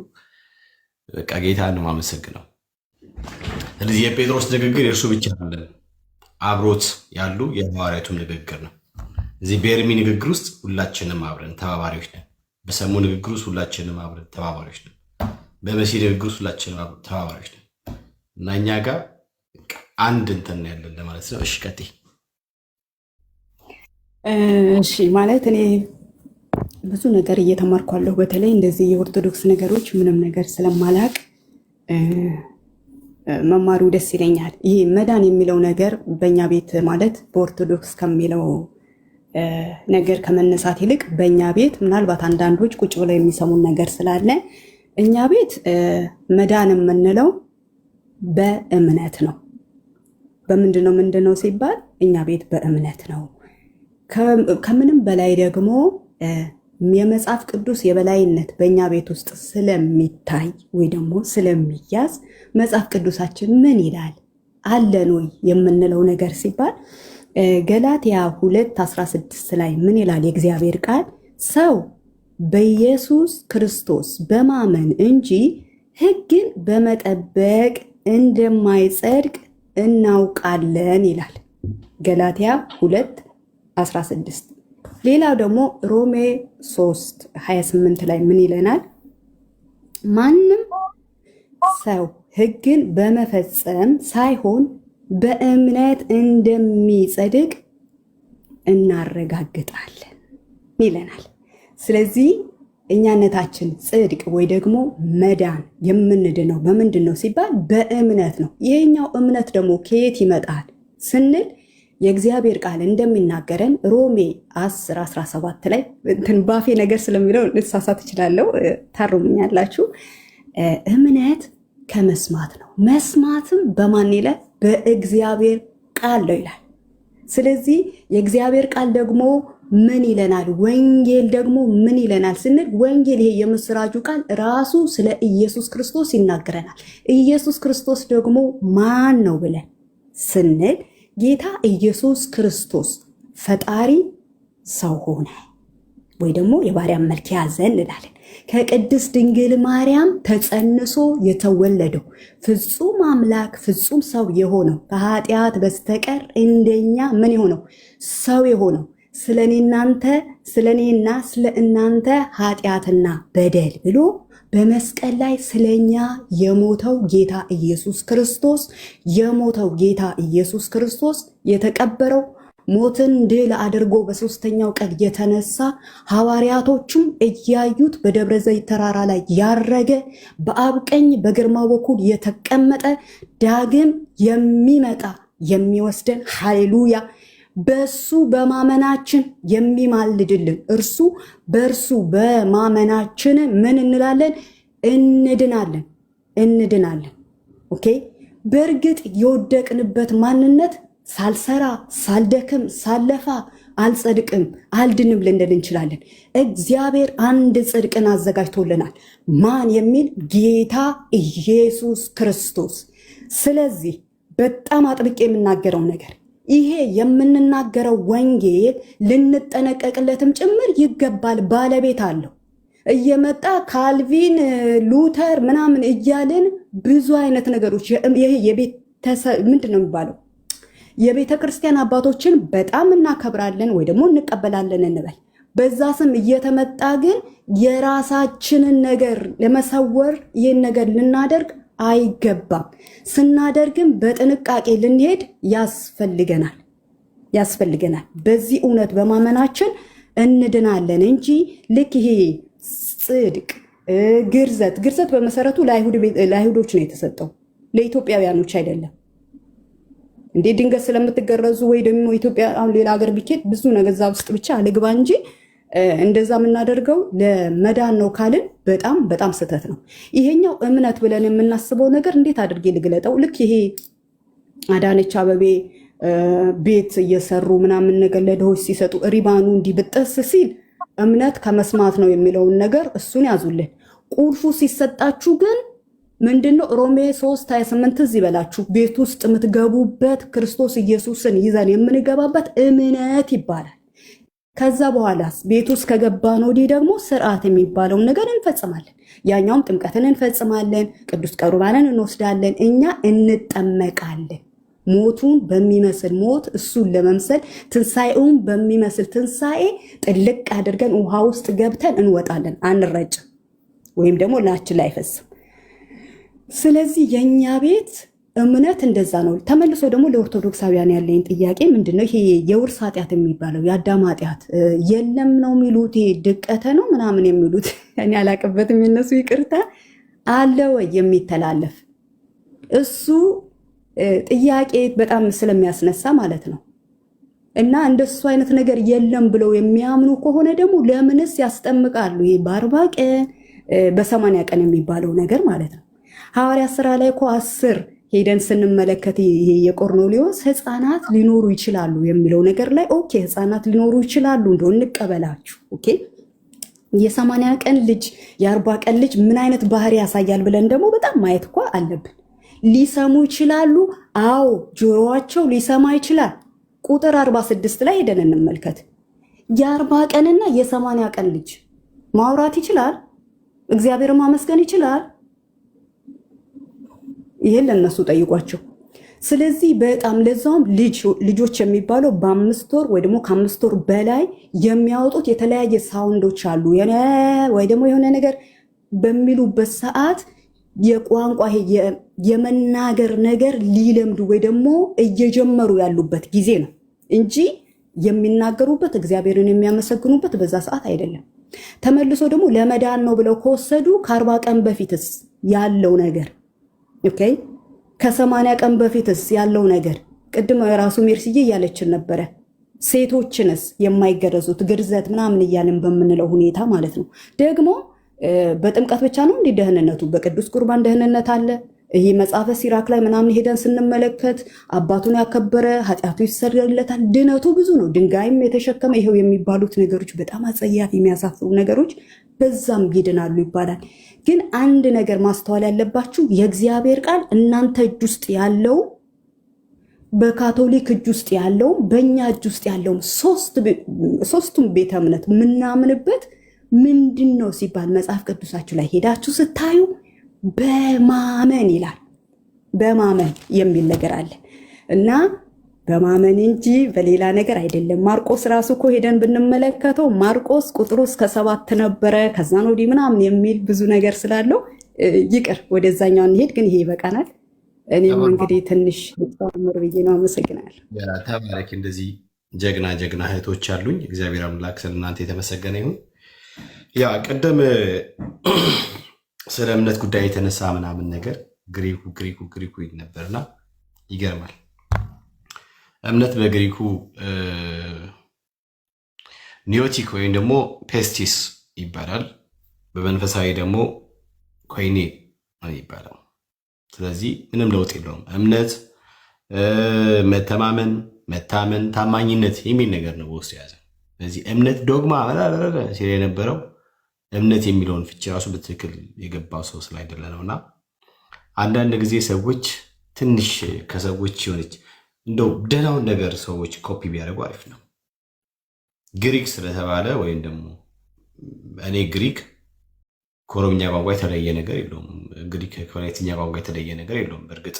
በቃ ጌታን ነው የማመሰግነው። ስለዚህ የጴጥሮስ ንግግር የእርሱ ብቻ አለን፣ አብሮት ያሉ የሐዋርያቱም ንግግር ነው። እዚህ በኤርሚ ንግግር ውስጥ ሁላችንም አብረን ተባባሪዎች ነን። በሰሙ ንግግር ውስጥ ሁላችንም አብረን ተባባሪዎች ነን። በመሲህ ንግግር ውስጥ ሁላችንም ተባባሪዎች ነን እና እኛ ጋር አንድ እንትን ያለን ለማለት ነው። እሺ ቀጥይ። እሺ ማለት እኔ ብዙ ነገር እየተማርኳለሁ። በተለይ እንደዚህ የኦርቶዶክስ ነገሮች ምንም ነገር ስለማላቅ መማሩ ደስ ይለኛል። ይህ መዳን የሚለው ነገር በእኛ ቤት ማለት በኦርቶዶክስ ከሚለው ነገር ከመነሳት ይልቅ በእኛ ቤት ምናልባት አንዳንዶች ቁጭ ብለው የሚሰሙን ነገር ስላለ እኛ ቤት መዳን የምንለው በእምነት ነው። ምንድነው ሲባል እኛ ቤት በእምነት ነው። ከምንም በላይ ደግሞ የመጽሐፍ ቅዱስ የበላይነት በእኛ ቤት ውስጥ ስለሚታይ ወይ ደግሞ ስለሚያዝ መጽሐፍ ቅዱሳችን ምን ይላል አለን ወይ የምንለው ነገር ሲባል ገላትያ 2:16 ላይ ምን ይላል የእግዚአብሔር ቃል? ሰው በኢየሱስ ክርስቶስ በማመን እንጂ ሕግን በመጠበቅ እንደማይጸድቅ እናውቃለን ይላል ገላትያ 2:16። ሌላው ደግሞ ሮሜ 3:28 ላይ ምን ይለናል? ማንም ሰው ሕግን በመፈጸም ሳይሆን በእምነት እንደሚጸድቅ እናረጋግጣለን ይለናል። ስለዚህ እኛነታችን ጽድቅ ወይ ደግሞ መዳን የምንድነው በምንድን ነው ሲባል በእምነት ነው። ይሄኛው እምነት ደግሞ ከየት ይመጣል ስንል የእግዚአብሔር ቃል እንደሚናገረን ሮሜ 10:17 ላይ እንትን ባፌ ነገር ስለሚለው ልሳሳት እችላለሁ፣ ታሩኛላችሁ። እምነት ከመስማት ነው፣ መስማትም በማን ይላል? በእግዚአብሔር ቃል ነው ይላል። ስለዚህ የእግዚአብሔር ቃል ደግሞ ምን ይለናል? ወንጌል ደግሞ ምን ይለናል ስንል ወንጌል ይሄ የምስራጁ ቃል ራሱ ስለ ኢየሱስ ክርስቶስ ይናገረናል። ኢየሱስ ክርስቶስ ደግሞ ማን ነው ብለን ስንል ጌታ ኢየሱስ ክርስቶስ ፈጣሪ ሰው ሆነ ወይ ደግሞ የባሪያም መልክ ያዘ እንላለን። ከቅድስት ድንግል ማርያም ተጸንሶ የተወለደው ፍጹም አምላክ ፍጹም ሰው የሆነው ከኃጢአት በስተቀር እንደኛ ምን የሆነው ሰው የሆነው ስለኔና ስለ እናንተ ኃጢአትና በደል ብሎ በመስቀል ላይ ስለኛ የሞተው ጌታ ኢየሱስ ክርስቶስ የተቀበረው ሞትን ድል አድርጎ በሶስተኛው ቀን የተነሳ ሐዋርያቶቹም እያዩት በደብረ ዘይት ተራራ ላይ ያረገ በአብ ቀኝ በግርማው በኩል የተቀመጠ ዳግም የሚመጣ የሚወስደን ሃሌሉያ በሱ በማመናችን የሚማልድልን እርሱ በእርሱ በማመናችን ምን እንላለን? እንድናለን። ኦኬ። በእርግጥ የወደቅንበት ማንነት ሳልሰራ ሳልደክም ሳለፋ አልጸድቅም አልድንም ልንል እንችላለን። እግዚአብሔር አንድ ጽድቅን አዘጋጅቶልናል። ማን የሚል? ጌታ ኢየሱስ ክርስቶስ። ስለዚህ በጣም አጥብቄ የምናገረው ነገር ይሄ የምንናገረው ወንጌል ልንጠነቀቅለትም ጭምር ይገባል። ባለቤት አለው። እየመጣ ካልቪን ሉተር ምናምን እያልን ብዙ አይነት ነገሮች ይሄ የቤተሰብ ምንድን ነው የሚባለው የቤተ ክርስቲያን አባቶችን በጣም እናከብራለን ወይ ደግሞ እንቀበላለን እንበል። በዛ ስም እየተመጣ ግን የራሳችንን ነገር ለመሰወር ይህን ነገር ልናደርግ አይገባም። ስናደርግም በጥንቃቄ ልንሄድ ያስፈልገናል። በዚህ እውነት በማመናችን እንድናለን እንጂ ልክ ይሄ ጽድቅ ግርዘት በመሰረቱ ለአይሁዶች ነው የተሰጠው፣ ለኢትዮጵያውያኖች አይደለም። እንዴ ድንገት ስለምትገረዙ ወይ ደግሞ ኢትዮጵያ አሁን ሌላ ሀገር ቢኬድ ብዙ ነገር እዛ ውስጥ ብቻ ልግባ እንጂ እንደዛ የምናደርገው ለመዳን ነው ካልን በጣም ስህተት ነው። ይሄኛው እምነት ብለን የምናስበው ነገር እንዴት አድርጌ ልግለጠው? ልክ ይሄ አዳነች አበቤ ቤት እየሰሩ ምናምን ነገር ለድሆች ሲሰጡ ሪባኑ እንዲብጠስ ሲል እምነት ከመስማት ነው የሚለውን ነገር እሱን ያዙልን። ቁልፉ ሲሰጣችሁ ግን ምንድነው? ሮሜ 3:28 እዚህ ይበላችሁ። ቤት ውስጥ የምትገቡበት ክርስቶስ ኢየሱስን ይዘን የምንገባበት እምነት ይባላል። ከዛ በኋላስ ቤት ውስጥ ከገባን ወዲህ ደግሞ ስርዓት የሚባለውን ነገር እንፈጽማለን። ያኛውም ጥምቀትን እንፈጽማለን፣ ቅዱስ ቁርባንን እንወስዳለን፣ እኛ እንጠመቃለን። ሞቱን በሚመስል ሞት እሱን ለመምሰል ትንሣኤውን በሚመስል ትንሣኤ ጥልቅ አድርገን ውሃ ውስጥ ገብተን እንወጣለን። አንረጭም ወይም ደግሞ ላችን ላይ አይፈስም። ስለዚህ የኛ ቤት እምነት እንደዛ ነው። ተመልሶ ደግሞ ለኦርቶዶክሳውያን ያለኝ ጥያቄ ምንድነው? ይሄ የውርስ ኃጢአት የሚባለው የአዳም ኃጢአት የለም ነው የሚሉት፣ ድቀተ ነው ምናምን የሚሉት እኔ አላቅበትም። የነሱ ይቅርታ አለ ወይ የሚተላለፍ? እሱ ጥያቄ በጣም ስለሚያስነሳ ማለት ነው። እና እንደሱ አይነት ነገር የለም ብለው የሚያምኑ ከሆነ ደግሞ ለምንስ ያስጠምቃሉ? ይሄ በ40 ቀን በ80 ቀን የሚባለው ነገር ማለት ነው። ሐዋርያ ሥራ ላይ እኮ 10 ሄደን ስንመለከት ይሄ የቆርኔሌዎስ ህፃናት ሊኖሩ ይችላሉ የሚለው ነገር ላይ ኦኬ፣ ህፃናት ሊኖሩ ይችላሉ እንደው እንቀበላችሁ። ኦኬ፣ የ80 ቀን ልጅ የ40 ቀን ልጅ ምን አይነት ባህሪ ያሳያል ብለን ደግሞ በጣም ማየት እኮ አለብን። ሊሰሙ ይችላሉ። አዎ ጆሮአቸው ሊሰማ ይችላል። ቁጥር 46 ላይ ሄደን እንመልከት። የ40 ቀንና የ80 ቀን ልጅ ማውራት ይችላል። እግዚአብሔርን ማመስገን ይችላል። ይሄን ለነሱ ጠይቋቸው። ስለዚህ በጣም ለዛውም ልጆች የሚባለው በ5 ወር ወይ ደግሞ ከ5 ወር በላይ የሚያወጡት የተለያየ ሳውንዶች አሉ ወይ ደግሞ የሆነ ነገር በሚሉበት ሰዓት የቋንቋ የመናገር ነገር ሊለምዱ ወይ ደግሞ እየጀመሩ ያሉበት ጊዜ ነው እንጂ የሚናገሩበት እግዚአብሔርን የሚያመሰግኑበት በዛ ሰዓት አይደለም። ተመልሶ ደግሞ ለመዳን ነው ብለው ከወሰዱ ከ40 ቀን በፊትስ ያለው ነገር ኦኬ፣ ከ80 ቀን በፊትስ ያለው ነገር ቅድም ራሱ ሜርሲዬ እያለችን ነበረ። ሴቶችንስ የማይገረዙት ግርዘት ምናምን እያልን በምንለው ሁኔታ ማለት ነው። ደግሞ በጥምቀት ብቻ ነው እንዲህ ደህንነቱ፣ በቅዱስ ቁርባን ደህንነት አለ። ይህ መጽሐፈ ሲራክ ላይ ምናምን ሄደን ስንመለከት አባቱን ያከበረ ኃጢአቱ ይሰረይለታል። ድነቱ ብዙ ነው። ድንጋይም የተሸከመ ይሄው የሚባሉት ነገሮች በጣም አጸያፊ የሚያሳፍሩ ነገሮች በዛም ይድናሉ ይባላል። ግን አንድ ነገር ማስተዋል ያለባችሁ የእግዚአብሔር ቃል እናንተ እጅ ውስጥ ያለው በካቶሊክ እጅ ውስጥ ያለው በእኛ እጅ ውስጥ ያለው ሶስቱም ቤተ እምነት የምናምንበት ምንድን ነው ሲባል መጽሐፍ ቅዱሳችሁ ላይ ሄዳችሁ ስታዩ በማመን ይላል። በማመን የሚል ነገር አለ እና በማመን እንጂ በሌላ ነገር አይደለም። ማርቆስ ራሱ እኮ ሄደን ብንመለከተው ማርቆስ ቁጥሩ እስከ 7 ነበረ ከዛን ወዲህ ምናምን የሚል ብዙ ነገር ስላለው ይቅር ወደዛኛው እንሄድ። ግን ይሄ ይበቃናል። እኔም እንግዲህ ትንሽ ተመር ብዬ ነው። አመሰግናለሁ። ተባረክ። እንደዚህ ጀግና ጀግና እህቶች አሉኝ። እግዚአብሔር አምላክ ስለእናንተ የተመሰገነ ይሁን። ያ ቀደም ስለ እምነት ጉዳይ የተነሳ ምናምን ነገር ግሪኩ ይል ነበርና ይገርማል። እምነት በግሪኩ ኒዮቲክ ወይም ደግሞ ፔስቲስ ይባላል። በመንፈሳዊ ደግሞ ኮይኔ ይባላል። ስለዚህ ምንም ለውጥ የለውም። እምነት መተማመን፣ መታመን፣ ታማኝነት የሚል ነገር ነው በውስጡ የያዘ። ስለዚህ እምነት ዶግማ ሲል የነበረው እምነት የሚለውን ፍቺ ራሱ በትክክል የገባው ሰው ስላይደለ ነው። እና አንዳንድ ጊዜ ሰዎች ትንሽ ከሰዎች የሆነች እንደው ደህናውን ነገር ሰዎች ኮፒ ቢያደርጉ አሪፍ ነው። ግሪክ ስለተባለ ወይም ደግሞ እኔ ግሪክ ከኦሮምኛ ቋንቋ የተለየ ነገር የለውም። ግሪክ ከወላይትኛ ቋንቋ የተለየ ነገር የለውም። በእርግጥ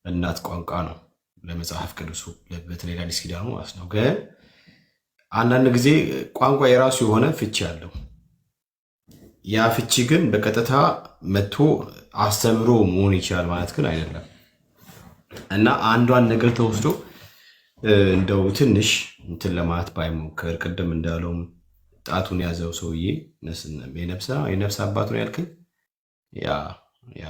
እናት ቋንቋ ነው ለመጽሐፍ ቅዱሱ በተለይ ለአዲስ ኪዳኑ ማለት ነው። ግን አንዳንድ ጊዜ ቋንቋ የራሱ የሆነ ፍቺ አለው። ያ ፍቺ ግን በቀጥታ መጥቶ አስተምሮ መሆን ይችላል ማለት ግን አይደለም። እና አንዷን ነገር ተወስዶ እንደው ትንሽ እንትን ለማለት ባይሞከር፣ ቅድም እንዳለውም ጣቱን ያዘው ሰውዬ የነፍስ አባቱን ያልክኝ ያ